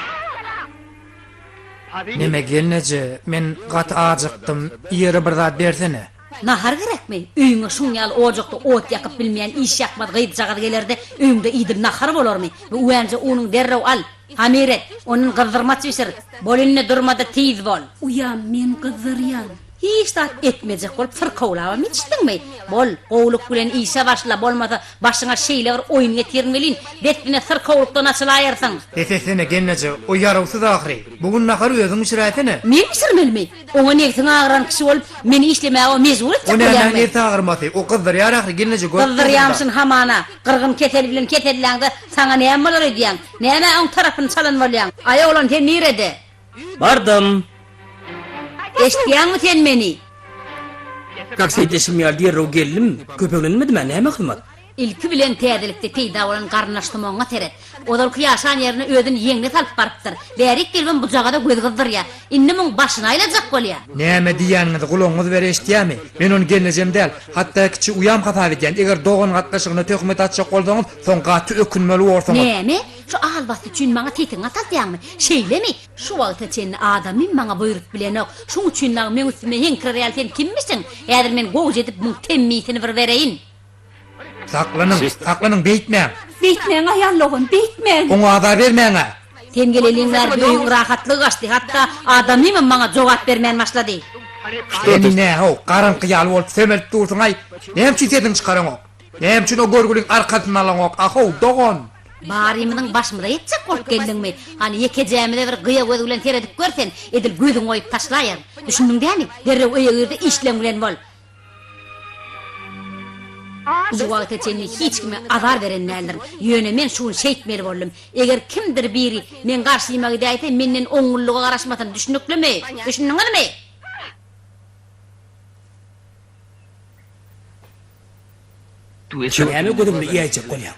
Neme gelneje, men gat ajykdym, ýere bir zat bersene. Nahar gerekmi? Öýüňe şuňal ojokda ot ýakyp bilmeýän iş ýakmady gyýdy jagady gelerde öýüňde iýdir nahar bolarmy? Bu uýança onuň derrew al. Hamiret, onun gyzdyrmaçy işir. Bolinne durmada tiz bol. Uyam, men gyzdyrýan. Hiç tat etmejek bolup fırkawlaba içdiňmi? Bol, gowluk bilen işe başla bolmasa başyňa şeýleler oýun getirmelin. Betine fırkawlukdan açylaýarsyň. Desesene gelneje, o ýaragsyz ahyry. Bugun nahar özüň işrätini. Men işirmelmi? Oňa negsiň agran kişi bolup meni işlemäge mezbur etjek O bolýarmy? näme tagyrmaty? O gyzdyrýar ahyry gelneje gör. Gyzdyrýamsyň hamana, gyrgyn ketel bilen ketelläňde saňa näme bolar edýäň? Näme oň tarapyny çalan bolýaň? Aýa olan sen nerede? Bardım. Eşdiýäňmi sen meni? Kakseýdeşim ýaly ýerre geldim. Köpeglenmedi men näme hyzmat? İlki bilen täzelikde peýda bolan garnaşdymoňa teret. Odal kıyaşan ýerine ödün ýeňne salyp baripdir. Bärik gelben bu jagada göz gyzdyrýar. Indi muň başyna aýlajak bolýar. Näme diýäňiňiz gulaňyz bereşdiýärmi? Men onu gelnejem däl. Hatda kiçi uyam hasap edýän. Eger dogan gatnaşygyna töhmet atjak bolsaňyz, soň gaty ökünmeli bolsaňyz. Näme? Şu albasy üçin maňa tetin atalýarmy? Şeýlemi? Şu wagtda sen adamy maňa buýrup bilenok. Şoň üçin men üstüme heňkirýär sen kimmisin? Häzir men gowy edip muň temmitini bir bereýin. Saklanyň beýtmäň. Beýtmäň aýallagyn, beýtmäň. Oňa azar bermäňe. Sen geleliňler büyük rahatlyk açdy. Hatta adamy maňa jogap bermän başlady. Emine ho, garanky ýaly bolup semelip dursaň ay. Näme üçin sedin çykaraň ok? Näme üçin o görgüliň arkasyna alaň ok? Aho, dogon. Barimyň başymda ýetjek bolup geldiňmi? Hani ýekejämide bir gyýa göz bilen teredip görsen, edil göýüň oýup taşlaýar. Düşündiňmi? Derrew öýegirde işleň bilen bol. Bu wagtda seni hiç kime azar berenlerdir. Ýöne men şunu şeýtmeli boldum. Eger kimdir biri men garşyma gideýse menden oňullyga garaşmadan düşünüklemi? Düşündiňmi? Näme gözümde ýaýjak bolýar?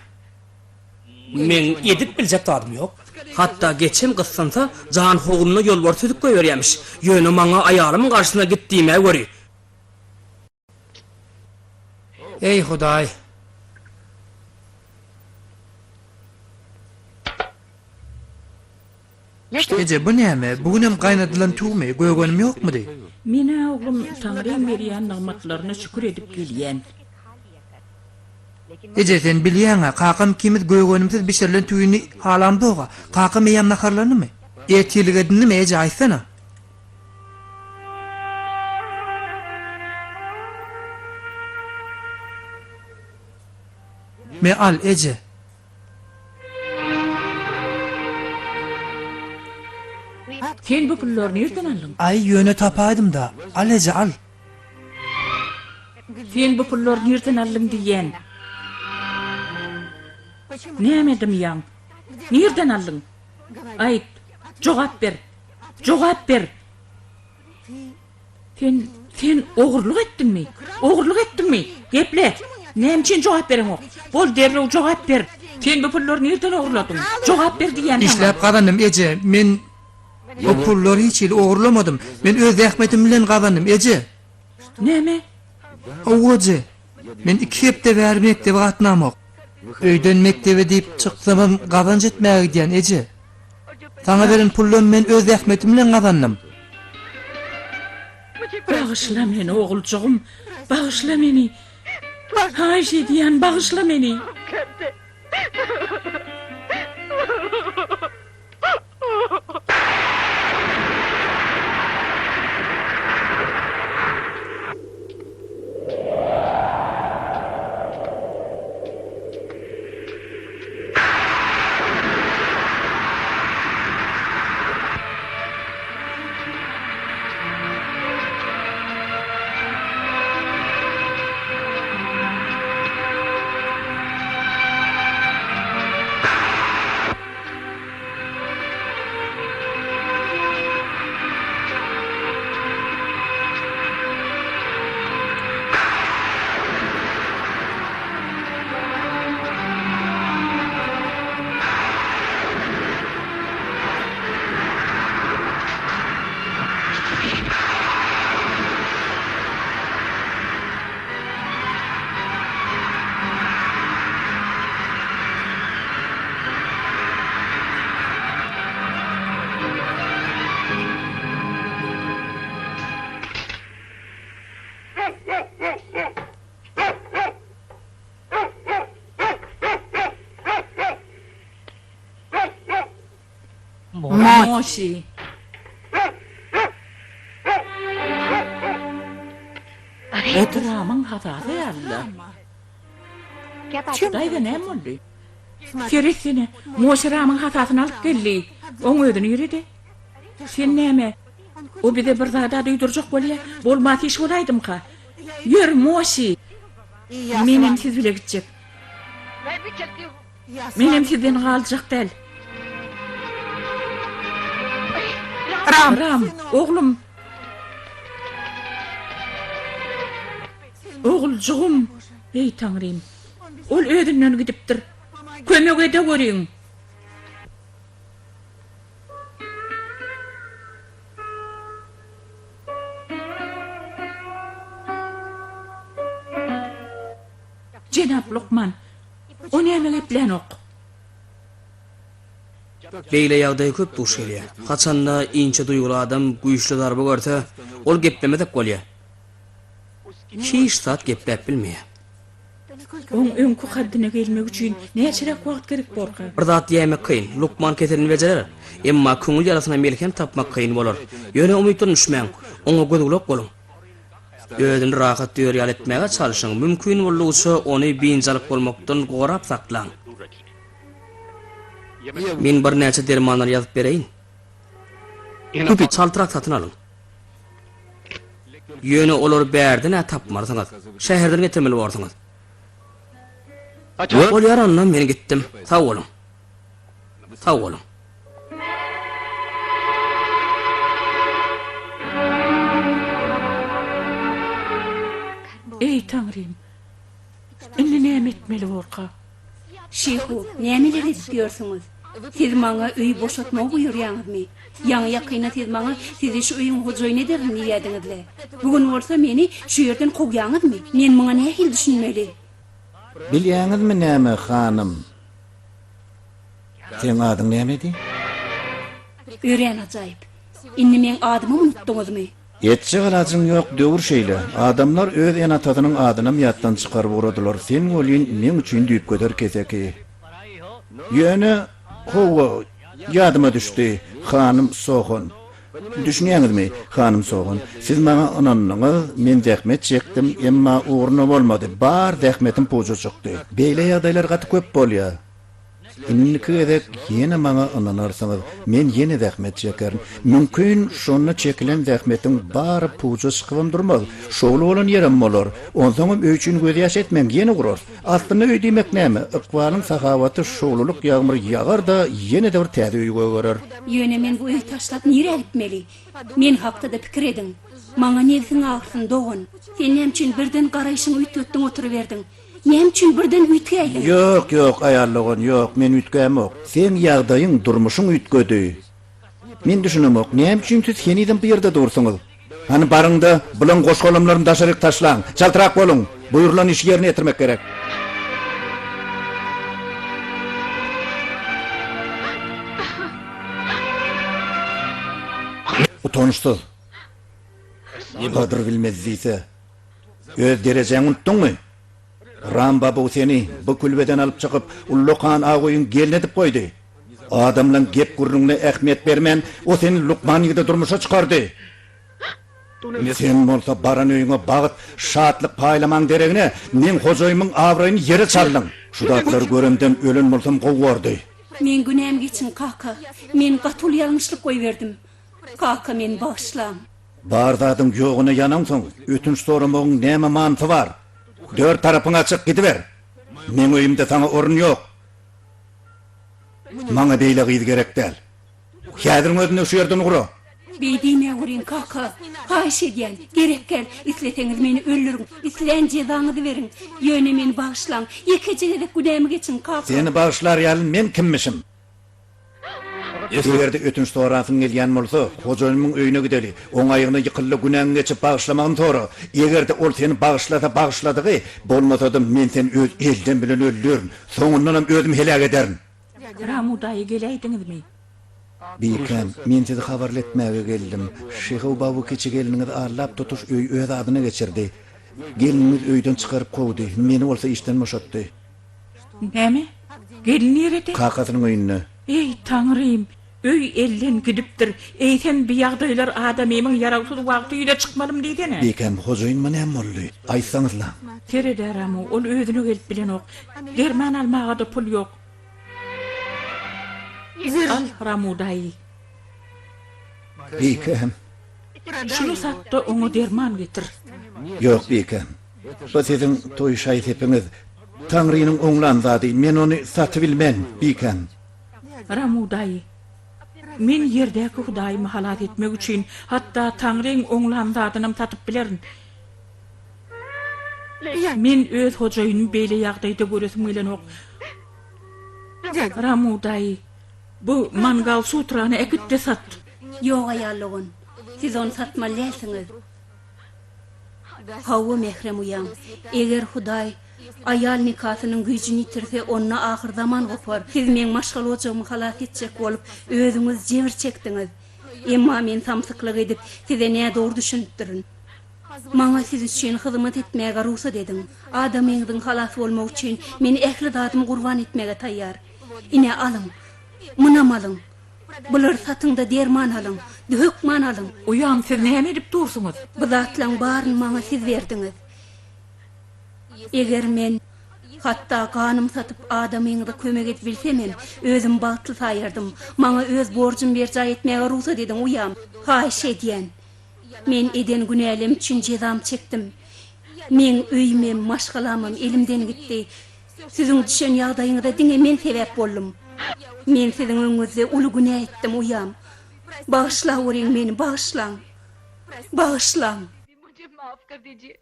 Men edip biljek adym ýok. Hatta geçem gyssansa jan hogunyna ýolbar söýüp goýberýärmiş. Ýöne maňa aýalymyň garşyna gitdiňme göri. Ey Hudaý. Gece bu näme? Bugunem gaýnadylan tuğmy, göýgenim ýokmudy? Mene oğlum Tanrı'nın berýän nigmatlaryna şükür edip gelýän. Ece sen bilýäňa, kakam kimiz göýgenimsiz bişirilen tüýüni halamdyga, kakam ýam naharlanymy? Etiligedinmi ece aýsana? Me al Ece. Sen bu pullarını nereden aldın? Ay yöne tapaydım da. Al Ece al. Sen bu pullarını nereden aldın diyen. Ne emedim yan? Nereden aldın? Ayt, cevap ver. Cevap ver. Sen oğurluk ettin mi? Oğurluk ettin mi? Geple. Nem için cevap verin o? Bol derle cevap ver. Sen bu pulları nereden oğurladın? Cevap ver diyen. İşlep kazandım Ece. Men o pulları hiç il oğurlamadım. Men öz zahmetim bilen kazandım Ece. Ne mi? O Ece. Men 2 hepte vermekte gatnamak. Öyden mektebe deyip çıksam kazanç etmeye gidiyen Ece. Sana veren pullarını men öz zahmetim bilen kazandım. Bağışla beni oğulcuğum. Bağışla beni. Ayşe diyen bağışla beni. Moşi. Etrafın hatası yazdı. Dayda ne oldu? Keresini Moşiramın hatasını alıp geldi. Onun ödünü yürüdü. Sen neme? O bir de bir daha duyduracak böyle. Bolmat iş olaydım ka. Yürü Moşi. Menem siz bile gidecek. Menem sizden kalacak değil. Ram, oğlum. Oğulcuğum. Ey Tanrım. Ol ödünden gidiptir. Kömöge de göreyim. Cenab Lokman. O neme geplen ok. Beyle yağday köp duş gelýär. Haçanda inçe duygulu adam güýçli darby görse, ol geplemedek bolýar. Hiç saat geplep bilmeýär. On öňkü haddine gelmek üçin näçerek wagt gerek borka? Bir zat ýemek kyn, Lukman keterini bejerer. Emma köňül ýarasyna melkem tapmak kyn bolar. Ýöne umytdan düşmäň, oňa gödüglek bolun. Özüni rahat ýöri etmäge çalyşyň. Mümkin bolýarsa ony biňjalyk bolmakdan gorap saklaň. Men bir näçe dermanlar ýazyp bereýin. Köpi çaltyrak satyn alın. Ýöne olar bärdine tapmarsyňyz. Şäherden getirmeli bolsaňyz. Ol yarandan men gittim. Sağ olun. Sağ olun. Ey Tanrım. Indi näme etmeli borka? Şeyhu, nemeler istiyorsunuz? Siz bana öy boşaltma buyurýaňyzmy? Ýa-ni ýakyna siz bana sizi şu öýüň hojaýyny derin diýýärdiňizle. Bugün bolsa meni şu ýerden kowýaňyzmy? Men muňa nähil düşünmeli? Bilýäňizmi näme hanım? Sen adyň nämedi? Ören ajaýyp. Indi men adymy unutdyňyzmy? Etçe galacın yok döwür şeýle. Adamlar öz enatatynyň adyny ýatdan çykaryp uradylar. Sen bolýan men üçin düýüp göder keseki. Ýöne howa ýadyma düşdi hanım Sohon. Düşünýäňizmi, hanym soğan? Siz maňa ananyňyz, men zähmet çekdim, emma uğruna bolmady. Bar zähmetim puja çykdy. Beýle ýagdaýlar gaty köp bolýar. Inniki edek yine maňa ananarsyňyz, men yine zähmet çekerim. Mümkin şonu çekilen zähmetin bar puja çykybym durmaz. Şol bolan ýerim bolar. Onsoň öýçün göz ýaş etmem yine gurar. Aslynda öý diýmek näme? Ykbalyň sahawaty şoluluk ýağmur ýagar da yine de bir täze öýge görer. Ýöne men bu öý taşlap nire gitmeli? Men hakda da pikir ediň. Maňa nediň agsyn dogun. Sen nämçin birden garaýşyň üýtütdiň oturuberdiň. Nämçin birden üýtgeýdiň? Yok, ayarlığın yok, men ütgäm ok. Sen ýagdaýyň durmuşyň ütgödi. Men düşünem ok, näme üçin siz heniden bu ýerde dursuňyz? Hani barıňda bilen goşgalamlaryny daşaryk taşlaň, çaltyrak boluň. Buýrulan iş ýerine ýetirmek gerek. Utançsyz. Gadyr bilmezdiýse, öz derejeňi unutdyňmy? Ramba bu seni bu külbeden alıp çıkıp Ulluqan ağoyun gelin edip koydu. Adamlan gep gurrununa ähmiýet bermen, o seni Lukman ýigide durmuşa çıkardı. Sen bolsa baran öýüňe bagyt, şatlyk paýlamaň deregine, men hojaýymyň awraýyny ýere çaldyň. Şudatlar göremden ölen bolsam gowwardy. Men günäm geçin kaka. Men gatul ýalňyşlyk goýberdim. Kaka men başlam. Bar zadyň ýogyna ýanaňsyň, ötünç soramagyň näme manty var? Dört tarapyňa açyk gidiber. Men öýümde sana orun ýok. Maňa beýle gyzy gerek däl. Häzir özüne şu ýerden ugro. Beýdime gurin kaka. Haýş edýän, gerek gel. Isleteňiz meni öldürüň. Islen jezaňyzy beriň. Ýöne meni bagyşlaň. Ýekejede günämi geçin kaka. Seni bağışlar ýalyn men kimmişim? Ýerde ötünç sorasyň gelýän bolsa, hojaýymyň öýüne gideli. Oňaýyna ýykylly günäň geçip bagışlamagyň tory. Egerde ol seni bagışladygy, bolmasa da men seni öz elden bilen öldürün. Soňundan hem özüm helak ederim. Ramudaýy geleýdiňizmi? Beýkem, men sizi habarletmäge geldim. Şeýh babu keçe geliniňiz arlap tutuş öý öz adyna geçirdi. Geliniňiz öýden çykaryp gowdy. Meni bolsa işden boşatdy. Näme? Gelin ýerede? Kakasynyň öýüne. Ey Tanrym, öý elden gidipdir. Eýsen bir ýagdaýlar adamyň ýarawsuz wagty ýüle çykmalym diýdine. Beýkem, hojaýyn näme boldy? Aýtsaňyzla. Terede Ramu, ol özüne gelip bilen ok. Derman almaga da pul ýok. Al Ramudaýy. Beýkem. Şunu satda oňa derman getir. Yok beýkem. Bu siziň toý şaýsepiniz. Tanrynyň oňlan zady, men ony satyp bilmän, beýkem. Ramudaýy. Men ýerdäki Hudaýymy halat etmek üçin hatda Tanryň oňlan zadyny satyp bilerin. Men öz hojaýyny beýle ýagdaýda göresim bilen ok. Ramudaýy. Bu mangal sutrany ekitde sat. Ýok aýallygyn. Siz onu satmalysyňyz. Hawa mehrem uyan. Eger Hudaý ayal nikasynyň güýjüni ýitirse, onna ahir zaman gopar. Siz men maşgal boljagymy halat etjek bolup, özüňiz jebir çekdiňiz. Emma men samsyklyk edip, size näme dogry düşündirin. Maňa siz üçin hyzmat etmäge ruhsat ediň. Adamyňyň halas bolmak üçin meni ähli zadymy gurban etmäge taýýar. Ine alyň. Munam alyň. Bular satynda derman alyň, hökman alyň. Uyan, siz näme edip dursuňyz? Bu zatlaň baryny maňa siz berdiňiz. Eger men hatda ganym satyp adamyňyza kömek edip bilsemem, özüm batyl saýardym. Maňa öz borjum berjay etmäge ruhsat ediň uýam. Haýş edýän. Men eden günälim üçin jezam çekdim. Men öýmem, maşgalamam elimden gitdi. Siziň düşen ýagdaýyňyzda diňe men sebäp boldum. Men siziň öňüňizde uly günä etdim uýam. Bağışla uring meni, bağışlaň. Bağışlaň. मुझे माफ कर दीजिए.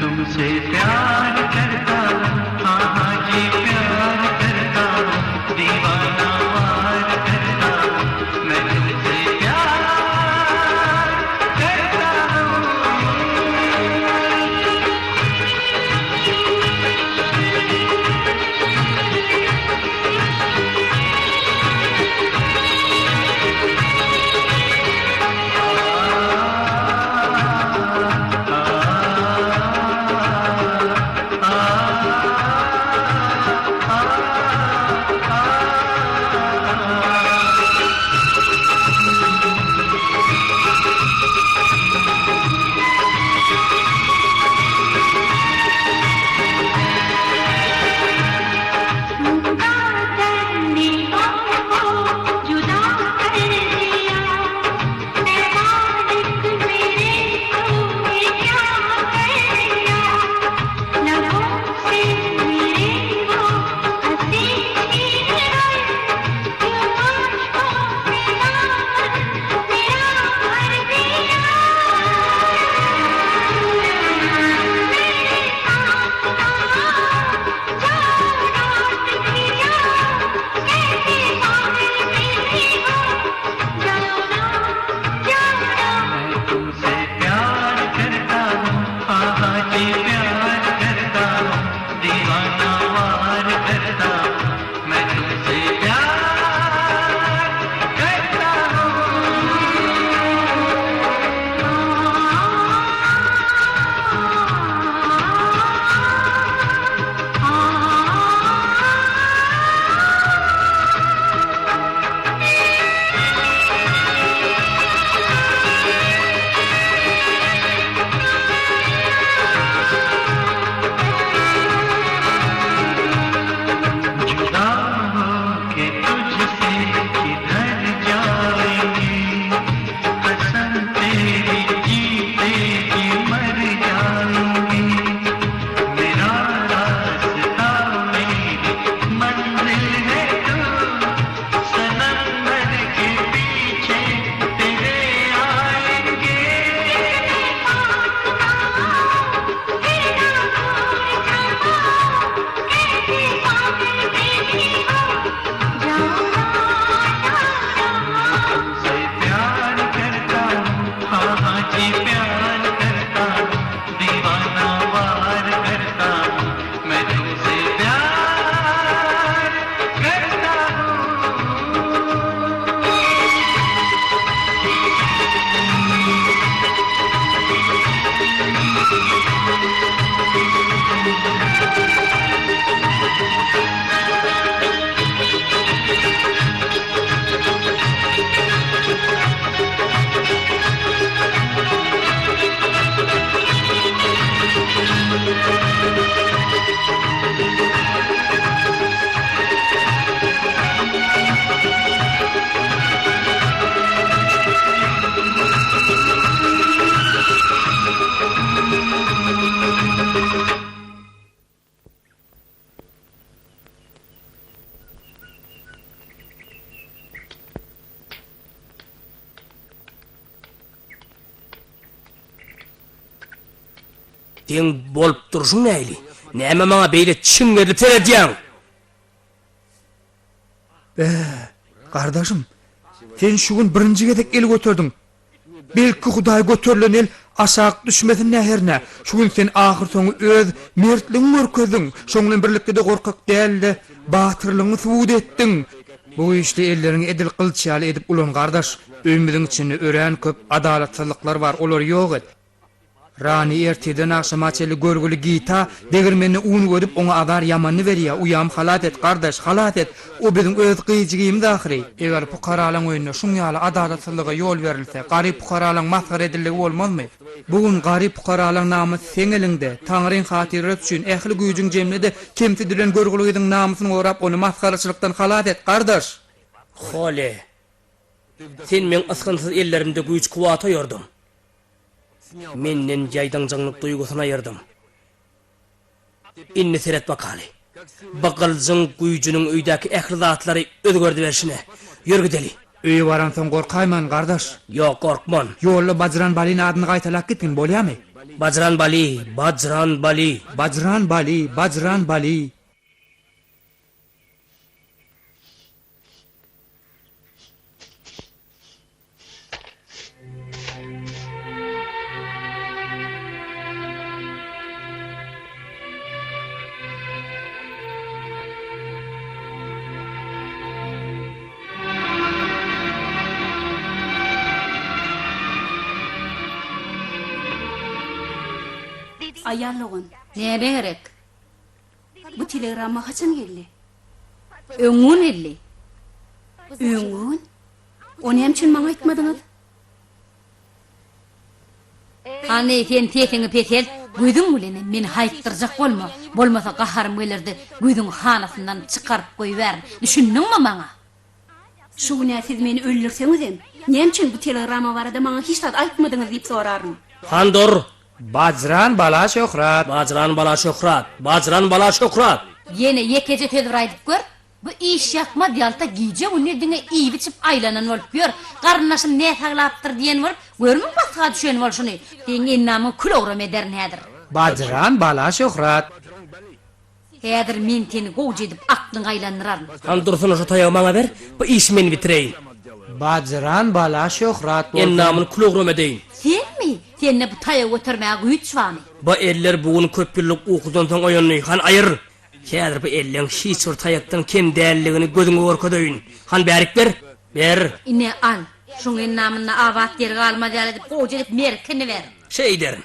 तुमसे प्यार करता Deň bolup duruşuň näili? Näme maňa beýle çiňgerip terediýäň? Kardeşim, sen şu gün birinci gedek el götürdün. Belki Hudaý götürlen el aşağı düşmesin näherine. Şu gün sen ahir soňy öz mertligiň görkezdiň. Şoňlan birlikde de gorkak däldi, batyrlygyny subut etdiň. Bu işli ellerini edil kılçalı edip ulan kardeş. Öýümizdiň içinde ören köp adalatçylyklar var, olar ýok et. Rani erteden akşama çeli görgülü gita, degirmeni un görüp ona adar yamanny berýär. Uyam halat et kardeş, halat et. O bizim öz gyýjygymyz ahiri. Eger pukaralan öýüne şuň ýaly adalatçylyga ýol berilse, garyp pukaralan masgar ediligi bolmazmy? Bugün garyp pukaralan namysy seň elinde. Taňryň hatyry üçin ähli güýjüň jemlede kimti dilen görgüligiň namysyny orap onu masgaraçylykdan halat et kardeş. Hole. Sen men ısgynsyz ellerimde güýç kuwat ýordum. Menden jaýdaňjyňlyk duýgusuna ýerdim. Inni seret bakaly. Bakalzyň güýjüniň öýdäki ähli zatlary özgördi berşine. Ýörgideli. Öýe baransan gorkaýman kardeş. Ýok, gorkman. Ýolda Bajran Baliň adyny gaýtalak gitgin bolýarmy? Bajran Bali, Bajran Bali. Bajran Bali, Bajran Bali. Ayarlığın. Näme gerek? Bu telegramma kaçan geldi? Öňün elli. Öňün? Onu hem çün maňa aýtmadyňyz? Hani sen teýeňi petel, güýdüň bileni meni haýtdyrjak bolma. Bolmasa gaharym gelerdi, güýdüň hanasyndan çykaryp goýber. Düşündiňmi maňa? Şu güne siz meni öldürseňiz hem, näme çün bu telegramma barada maňa hiç zat aýtmadyňyz diýip sorarym. Handur. Bajran Bala Şöhrat. Bajran Bala Şöhrat. Bajran Bala Şöhrat. Yine yekece tezir aýdyp gör. Bu iş ýakma diýalta giýje unnediňe iý biçip aýlanan bolup gör. Garnaşym ne taglapdyr diýen bolup, görmüň basga düşen bolşuny. Seň ennamy kulogram eder nädir? Bajran Bala Şöhrat. Häzir men seni gowjy edip aklyň aýlandyrar. Handursun şu taýagy maňa ber. Bu iş meni bitireýin. Bajran Bala Şöhrat. Ennamyny kulogram edeýin. Senmi? Senne bu taýagy götürmäge güýç barmy? Bu eller bugün köp ýyllyk ukudan soň oýanly. Han aýyr. Häzir bu elleň hiç bir taýakdan kim dälligini gözüňe görkedeýin. Han bärik ber. Ber. Ine al. Şoň ennamyny awat ýerge almadýar edip gowjy edip merkini ber. Şey derin.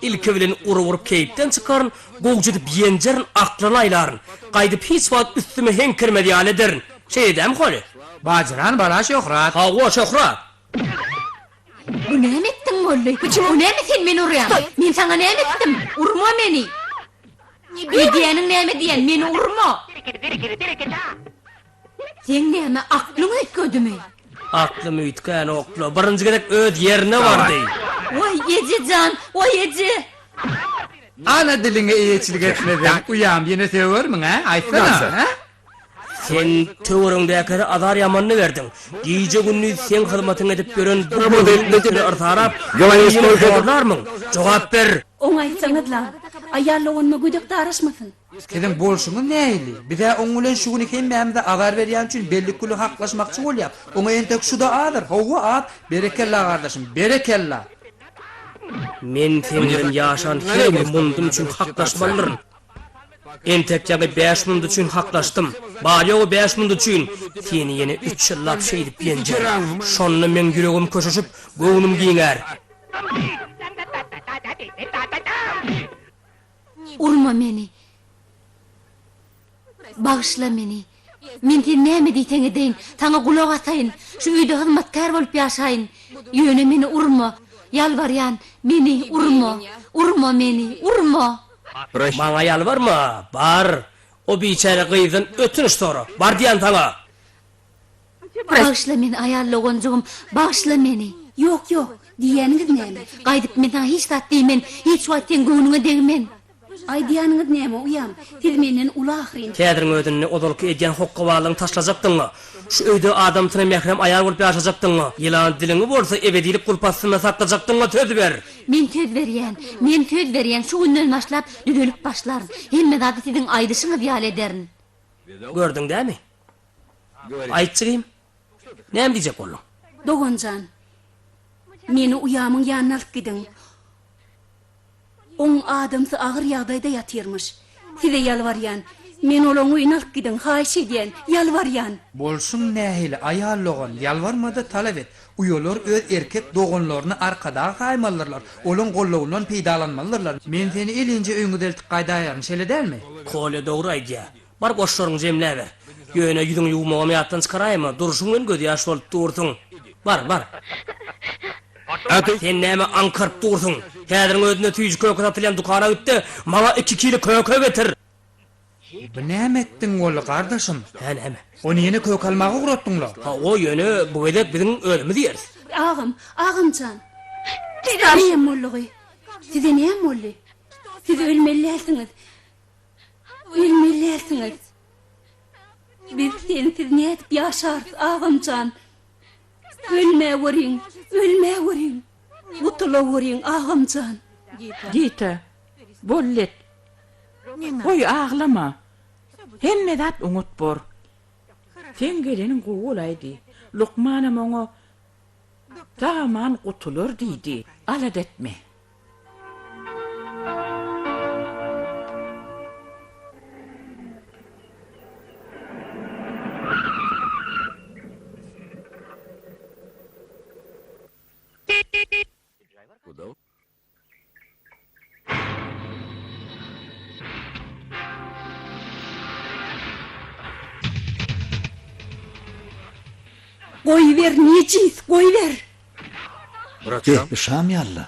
İlki bilen urup keýipden çykaryn, gowjy edip ýenjerin aklany aýlaryn. Gaýdyp hiç wagt üstüme henkirmedi ýaly derin. Şey edem holy. Bajran Bala Şöhrat. Hawa Şöhrat. Bu näme etdiň mollay? Bu näme sen meni urýan? Men saňa näme etdim? Urma meni. Diýeniň näme diýen? Meni urma. Sen näme aklyň ötködümi? Aklym üýtgän oklo. Birinji gedek öz ýerine bardy. Oy Ececan, oy Ece. Ana diline iýetçilik etmedin. Uyam ýene sewermiň ha? Aýtsana, ha? Sen töwürüňdäki adar ýamanny berdiň. Giýje günni sen hyzmatyň edip gören bu modelleri artarap, galaýyslarmyň? Jogap ber. Oňaýsaňyzlar, aýarlagyny güdük daraşmasyn. Senin bolşuňy näýli? Bize oňulen şu güni hemmämde agar berýän üçin belli kulu haklaşmakçy bolýar. Oňa entek şu da adyr. Hawa at. Berekella kardeşim, berekella. Men sen bilen ýaşan hem mundum üçin haklaşmalyryň. Entek ýaly 5 mund üçin haklaşdym. Barýagy 5 mund üçin seni ýene 3 ýyllap şeýdip ýenjer. Şonny men ýüregim köşüşip, göwnüm giňer. Urma meni. Bağışla meni. Men sen näme diýteňi deýin, taňa gulak ataýyn. Şu üýde hyzmatkar bolup ýaşaýyn. Ýöne meni urma. Ýalbarýan, meni urma. Urma meni, urma. Maňa ýalbarma, bar. O biçare gyýdyn ötünç sora. Bar diýen taňa. Bağışla meni aýarlagonjugum, bağışla meni. Ýok, ýok, diýeniňiz näme? Gaýdyp men taňa hiç zat diýmen, hiç wagt sen göwnüňe degmen. Ay diýanyňyz näme uyam? Siz menden ula ahyryn. Kädirin ödünni odolky edýän hokka balyň taşlajakdyňmy? Şu öýde adam tyna mehrem aýar bolup ýaşajakdyňmy? Ýylan diliňi bolsa ebedilik kulpasyna saklajakdyňmy? Töz ber. Men söz berýän şu günden başlap düzelip başlaryn. Hemme zady siziň aýdyşyňyz ýal ederin. Gördüň dämi? Aýtjygym. Näme diýjek boldun? Dogonjan. Meni uyamyň ýanyna alyp gidiň. On adamsy agyr ýagdaýda ýatyrmyş. Size ýalbarýan. Men olaň uýuna alyp gidiň, haýyş edýän, ýalbarýan. Bolsun nähili aýallogan, ýalbarmada talap et. Uyolar öz erkek dogonlaryny arkada gaýmallarlar. Olaň gollawyndan peýdalanmalylar. Men seni elinje öňe deltip gaýdaýan, şele dälmi? Kole dogry aýdýa. Bar goşlaryň jemläber. Ýöne ýüzüň ýuwmagy ýatdan çykaraýmy? Durşuň gözi ýaş bolup durdyň. Bar. Sen näme ankaryp durdyň? Häziriň özüne tüýjü köke satylýan dukana gitdi. Maňa 2 kilo köke getir. Bu näme etdiň ol gardaşym? Näme? Onu ýene kök almagy guratdyňlar. Ha o ýöne bu edep biziň ölümi diýeriz. Ağamcan. Näme mollugy? Size näme molly? Siz ölmeliäsiňiz. Biz sensiz nädip ýaşarys ağamcan? Ölme wöriň. Utula wöriň ağamcan. Gita, bollet. Oy ağlama. Hemme zat unutbor. Sen geleniň gowalaydy. Lukmanam oňa taman gutulur diýdi. Alad etme. Goýber neciz, goýber. Geh, şam ýalla.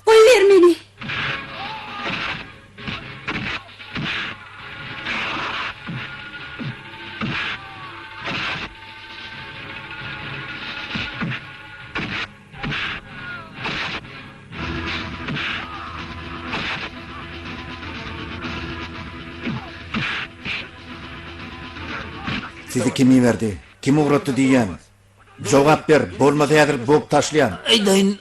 Goýber meni. Sizi kimi verdi? Kim uğratdı diýen? Jogap ber, bolmasa häzir bok taşlaýan.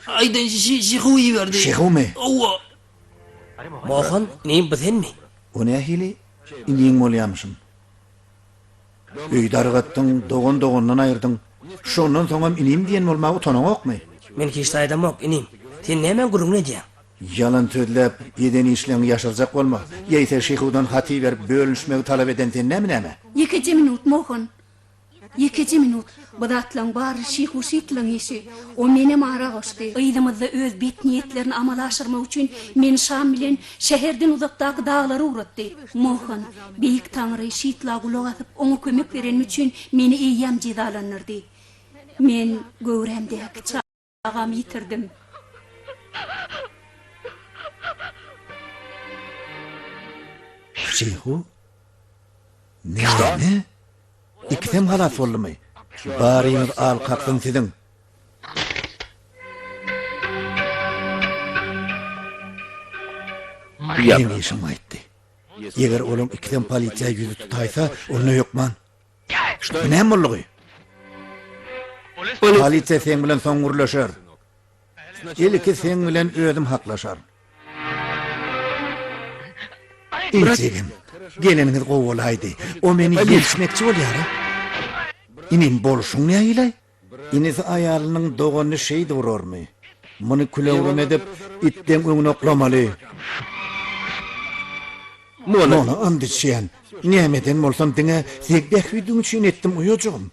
Aýdan şihuy berdi. Şehumy? Owa. Mohan, näme bizenmi? O nähili? Iniň bolýamşym. Öýde argatdyň, dogon-dogondan aýyrdyň. Şondan soňam inim diýen bolmagy utanokmy? Men hiç aýdamok inim. Sen näme gurulny diýen? Yalan söýläp, ýeden işleň ýaşarjak bolma. Ýeýse şehudan haty berip bölüşmegi talap eden sen näme? 2 minut Mohan. 2 minut. Bu zatlaň bary şihu şitlaň işi. O meni mara goşdy. Ýylymyzda öz bet niýetlerini amala aşyrmak üçin men şam bilen şäherden uzakdaky daglary uratdy. Mohan, beýik taňry şitla gulak atyp oňa kömek beren üçin meni eýýam jezalanyrdy. Men göwremdäki çagam ýitirdim. Şehu? Ne? İkisem halat bolmy? Baryňyz al kakdyň siziň. Benim işim aýtdy. Eger olam ikisem polisiýa ýüzi tutaýsa, onu ýokman. Näme boldy? Polisiýa sen bilen soň gurlaşar. Elki sen bilen özüm haklaşar. İnsigim, geleniňiz gowalaydy. O meni ýetişmekçi bolýar. Inim bolşuň näýile? Inisi aýalynyň dogany şey durarmy? Muny kulawrun edip itden öňüne oklamaly. Mona andyşýan. Nämeden bolsam diňe segdek hüdüň üçin etdim uyojum.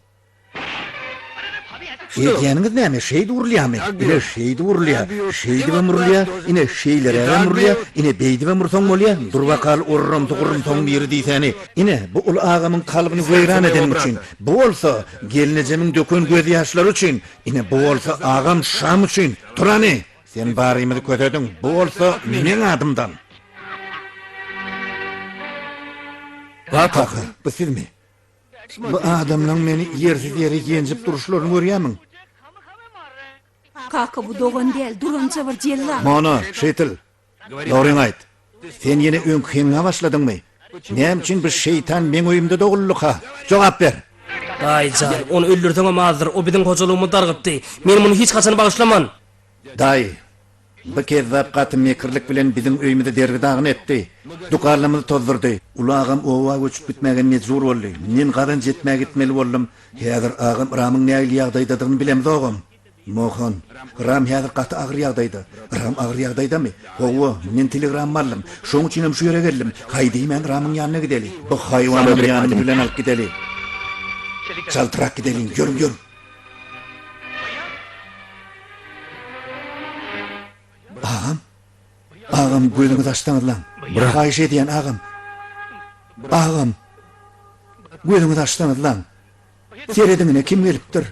Diýeniňiz näme? Şeýdi urlyamy? Ine şeýdi urlya, şeýdi we murlya, ine şeýlere murlya, ine beýdi we mursoň bolýa. Durwakal urrum tugurum toň biri diýseni. Ine bu ul agamyň kalbyny weýran eden üçin. Bu bolsa gelinejemiň dökün göz ýaşlary üçin. Ine bu bolsa agam Şam üçin. Turany, sen barymyzy kötedin. Bu bolsa meniň adymdan. Bak, bu filmi. Bu adamlaň meni ýersiz ýere genjip duruşlaryny görýärmiň. Kaka bu dogan değil, duranca bir cella. Mana, şeytil. Doğruň aýt. Sen ýene öňküňe başladyňmy? Näme üçin bu şeytan meň öýümde dogullyka? Jogap ber. Dayıcan, onu öldürdün ama hazır, o bizim hocaluğumu dargıptı. Men bunu hiç kaçanı bağışlaman. Daý, bu kezzap gaty mekirlik bilen bizim öýümde dergidagyn etdi. Dukarlymyzy tozdurdy. Ulagam owa göçüp gitmäge mejbur boldy. Men gadan jetmäge gitmeli boldum. Häzir agam Ramyň näýli ýagdaýdadygyny bilemdi ogam. Mohan, Ram häzir gaty agyr ýagdaýda. Ram agyr ýagdaýdamy? Owa, men telegram aldım. Şoň üçin hem şu ýere geldim. Haýdy men Ramyň ýanyna gideli. Bu haýwany bir ýanyny bilen alyp gideli. Çaltyrak gidelim, görüm. Ağam gözüňizi açdyňyz lan. Haýşe diýen ağam. Ağam. Gözüňizi açdyňyz lan. Serediňine kim gelipdir?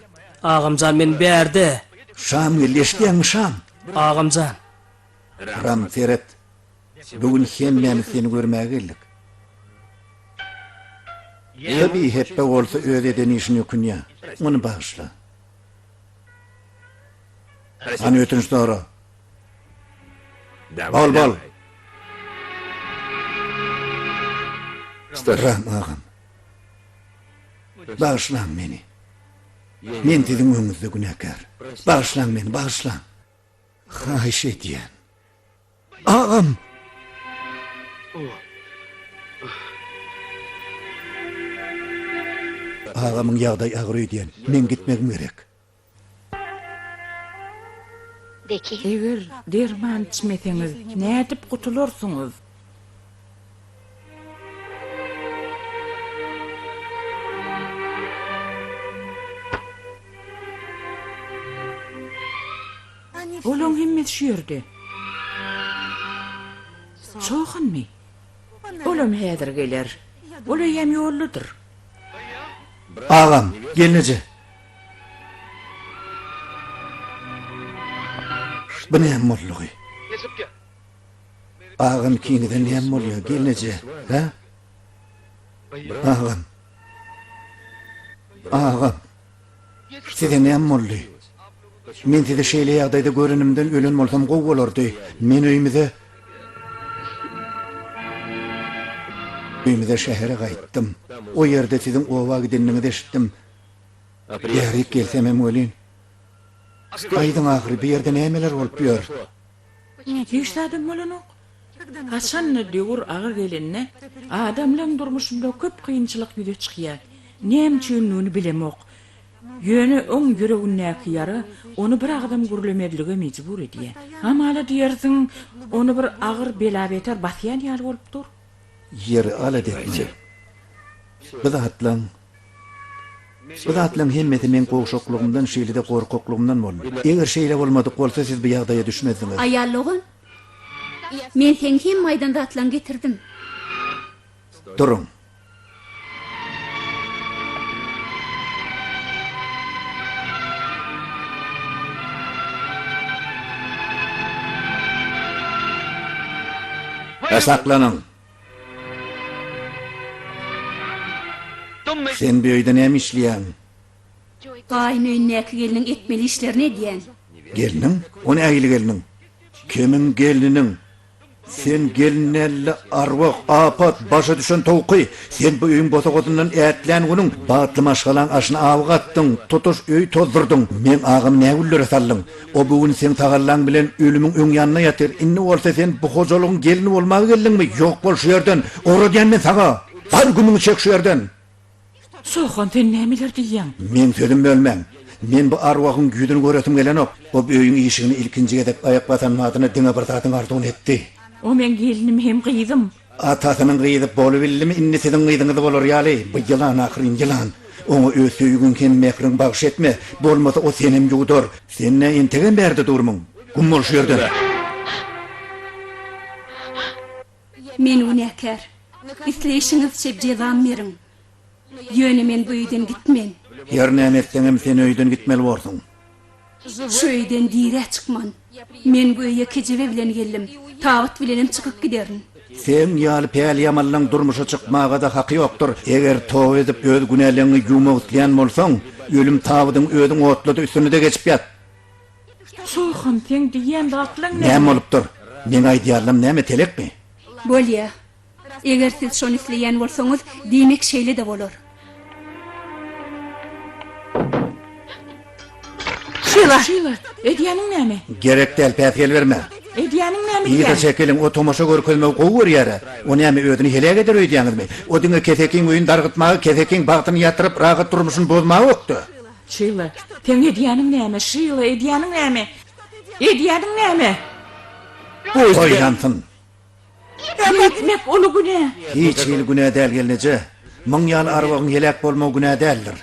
Ağamcan men berdi. Şam gelýärmi Şam? Ağamcan. Ram Seret. Bugün hemmemiz seni görmäge geldik. Tabii heppe bolsa öz eden işini ýokun ýa. Onu bağışla. Hani ötünç doğru. Bol. Ram ağam. Bağışlan meni. Men sizin öňüňizde günäkär. Bağışlan meni, bağışlan. Haýşe diýen. Ağam. Ağamyň ýagdaý agyr öýdýän. Men gitmegim gerek. Eger derman içmeseňiz, nädip gutularsyňyz? Olaň hemmet şu ýerde. Soğanmy? Olam häzir geler. Ola ýem ýolludyr. Ağam, gelnece. Bu näme mollugy? Ağam kiňiden näme bolýar? Gelnece, ha? Ağam. Size näme molly? Men size şeýle ýagdaýda görenimden ölen bolsam gowy bolardy. Men öýümde şähere gaýtdym. O ýerde sizin owa gideniniňi eşitdim. Ýaryk gelsem hem ölin. Aýdyň ahyry bir ýerde nämeler bolup ýör? Hiç adam bolanok. Hasan diýur agyr gelenine adamlaryň durmuşynda köp kynçylyk ýüze çykýar. Näme üçin onu bilemok. Ýöne oň ýüregindäki ýara onu bir adam gürlemedlige mejbur edýär. Amala diýersiň onu bir agyr bela beter basýan ýaly bolupdyr. Yeri ala dekme. Bu zatlaň hemmeti men goşoklugymdan şeýlede gorkoklugymdan boldy. Eger şeýle bolmadyk bolsa siz bu ýagdaýa düşmezdiňiz. Ayallığın, men sen hem maydanda atlan getirdim. Durun. Esaklanın. Sen bir öýde näme işleýän? Gaýyn öýündäki geliniň etmeli işlerini diýen. Geliniň? O nägili geliniň? Kimin geliniň? Sen gelinelle arwak, apat, başa düşen tawky. Sen bu öýüň botagodundan ätlen günüň batly maşgalan aşyny awgatdyň, tutuş öý tozdurdyň. Men agam nägüllere saldyň. O bugün sen tagallan bilen ölümüň öň ýanyna ýatyr. Inni bolsa sen bu hojalygyň gelini bolmagy geldiňmi? Ýok bol şu ýerden. Ora diýenmen saga. Bar gümüňi çek şu ýerden. Soğan sen nämeler diýýäň? Men sözüm bölmem. Men bu arwagyň güýdüni göretim gelenok. O öýüň işigini ilkinji edip ayak batan madyna diňe bir tatyň ardygyny etdi. O men gelinim hem gyýdym. Atasynyň gyýdyp bolup bildimi? Inni sizin gyýdyňyz bolar ýaly. Bu ýylan ahyryn ýylan. Onu öz söýgün ken mekrin bagş etme. Bolmasa o senem ýugdur. Sen ne integen berdi durmun. Gummol şu yerden. Men günäkär. İsleýişiňizçe jezam beriň. Ýöne men bu öýden gitmen. Yer näme etseňem sen öýden gitmeli bolsun. Şu öýden diýre çykman. Men bu öýe kejebe bilen geldim. Tabat bilenim çykyp giderin. Sen ýaly päl ýamanlaň durmuşa çykmaga da haky ýokdur. Eger tow edip öz günälerini ýumak isleýän bolsaň, ölüm tabydyň öýüň otludy üstüne de geçip ýat. Soğan teň diýen daqlaň Näme bolupdyr? Men aýdýarlym näme telekmi? Bolýa. Eger siz şonu isleýän bolsaňyz, diýmek şeýle de bolar. Şila, edýäniň näme? Gerek del päfel berme. Edýäniň näme İyi de diýen? çekelim o tomoşa görkezme gowy ýere. O näme ödüni hele geder öýdýäňizmi? O diňe kesekiň öýün dargytmagy, kesekiň bagtyny ýatyryp rahat durmuşyny bozmagy okdy. Şila, teň edýäniň näme? Şila, edýäniň näme? Edýäniň näme? Oýlansyn. Etmek olu güne. Hiç il günä däl gelneje. Müň ýaly arwagyň helak bolmagy günä däldir.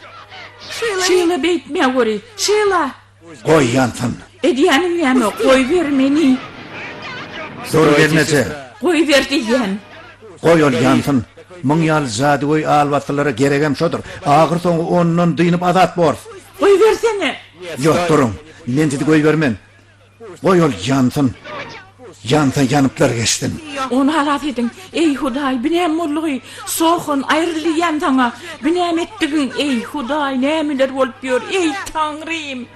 Şila beýtme gori. Şila, Oýlansyn. edýäniň näme? Goý ber meni. Zor gelneje. Goý ber diýen. Goýol ýansyn. Müň ýaly jadygoý alwatlara geregem şodur. Agyr soňy ondan dynyp azat bor. Goý bersene. Ýok durun. Men sizi goý bermen. Goýol ýansyn. Yansa yanıplar geçtin. Onu halaf edin. Ey Huday, binem molluğu, soğun, ayrılýan taňa. Binem etdigin, ey Huday, nämeler bolup ýör, ey Tanrym.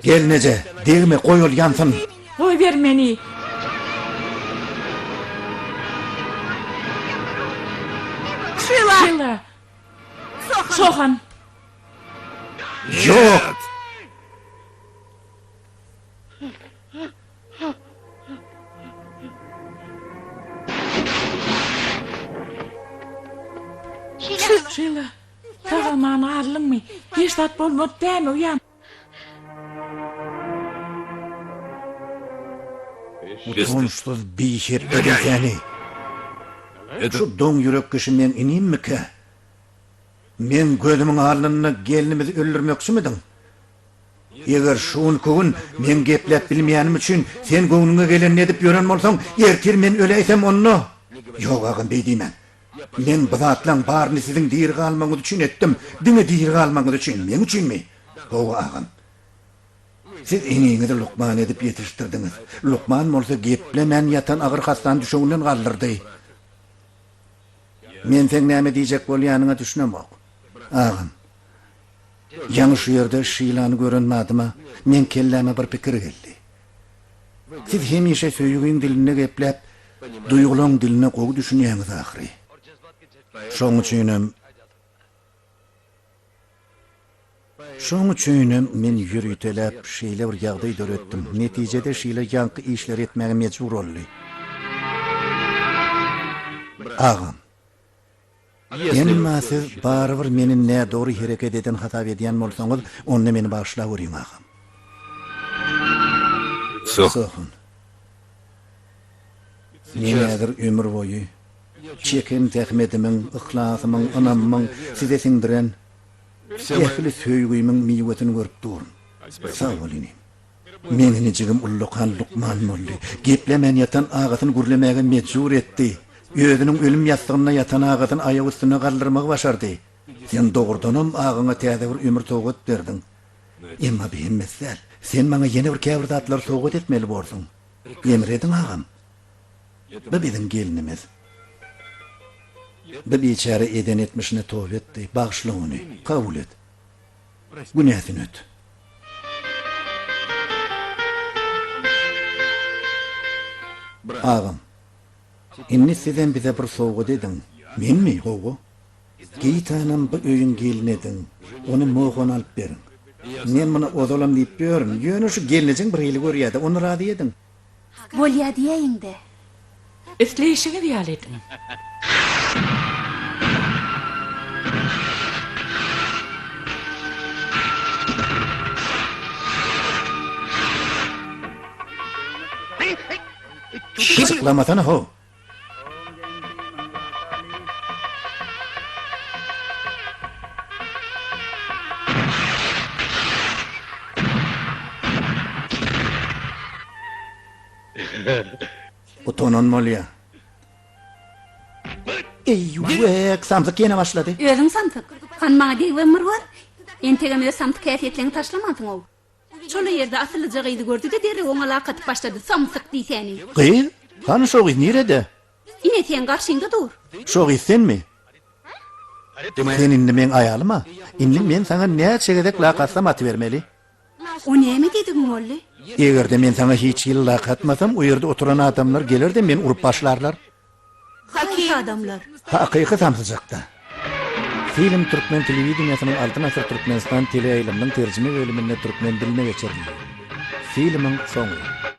Gelneje, degme goýol yansın. Goý ber meni. Şila. Soğan. Yok. Şila. Tağaman ağırlığın mı? Hiç tat bolmadı değil mi uyan? Sonsuz bişir ödeseni. Şu don yürek kişi men ineyim mi ki? Men gözümün ağırlığına gelinimizi öldürmekçi miydin? Eger şuun kugun men geplep bilmeýänim üçin sen göwnüňe gelen edip ýören bolsaň, ertir men öleýsem onu. Ýok agyn beýdimen. Men bu zatlaň baryny siziň diýerge almaňyz üçin etdim. Diňe diýerge almaňyz üçin, men üçinmi? Gowa agyn. Siz eňiňizi Lukman edip ýetiştirdiňiz. Lukman bolsa geplemen ýatan agyr hastan düşeginden galdyrdy. Men sen näme diýjek bolýanyňa düşünemok. Agyn. Ýany şu ýerde Şylany görenmädimi? Men kelleme bir pikir geldi. Siz hemişe söýgüň diline geplep, duýgulaň diline gowy düşünýäňiz ahyry. Şoň üçin men ýürütelep şeýle bir ýagdaý döretdim. Netijede şeýle ýanky işler etmäge mejbur boldy. Agam. Emma siz baribir meni ne doğru hereket eden hata edýän bolsaňyz, onu meni bağışlap görýän agam. Sohun. Nedir ömür boyu? Çeken tehmetimin, ihlasymyň, anamyň size siňdiren, ähli söýgüýümiň miýwetini görüp durun. Sağ bolýan. Meni jigim Ullukan Lukman molly. Geplemen ýatan agatyny gürlemäge mejbur etdi. Özüniň ölüm ýastygyna ýatan agatyny aýagy üstüne galdyrmagy başardy. Sen dogurdanam agyňa täze bir ömür togat berdiň. Emma beýinmezsel. Sen maňa ýene bir käwirdatlar togat etmeli bolsaň. Emrediň agam. Bu biziň gelinimiz. Bu biçare eden etmişine tövbe etdi. Bağışla onu. Kabul et. Günahını öt. Ağam. Inni sizden bize bir soğuk dedin. Men mi oğu? Geytanam bu öýün gelin edin. Onu moğon alıp berin. Men buna ozalam deyip diyorum. Yönü şu gelinecek bir hili görüyedi. Onu radi edin. Bolýa diýeň de. Isleýişiňi diýal edin. Sıklamasana ho. Utananmalı ya. Eyvek, samsık yine başladı. Özüň samtyk. Han maňa deg ömür var. Entegeme samtyk käfiýetlerini taşlamadyň ol. Şol ýerde asyllyja gyzy gördü de derre oňa laqatyp başlady samsyk diýseni. Gyz, han şo gyz nerede? Ine sen garşyňda dur. Şo gyz senmi? Sen indi men aýalyma. Indi men sana näçe çegedek laqatsam aty bermeli. O näme diýdiň bolly? Egerde men sana hiç ýyl laqatmasam, o ýerde oturan adamlar gelir de men urup başlarlar. Hakiki adamlar. Hakyky samsyjakda. Film Türkmen telewizionynyň Altyn Asr Türkmenistan teleýýlanmagynyň terjime bölüminde türkmen diline geçirildi. Filmiň soňu.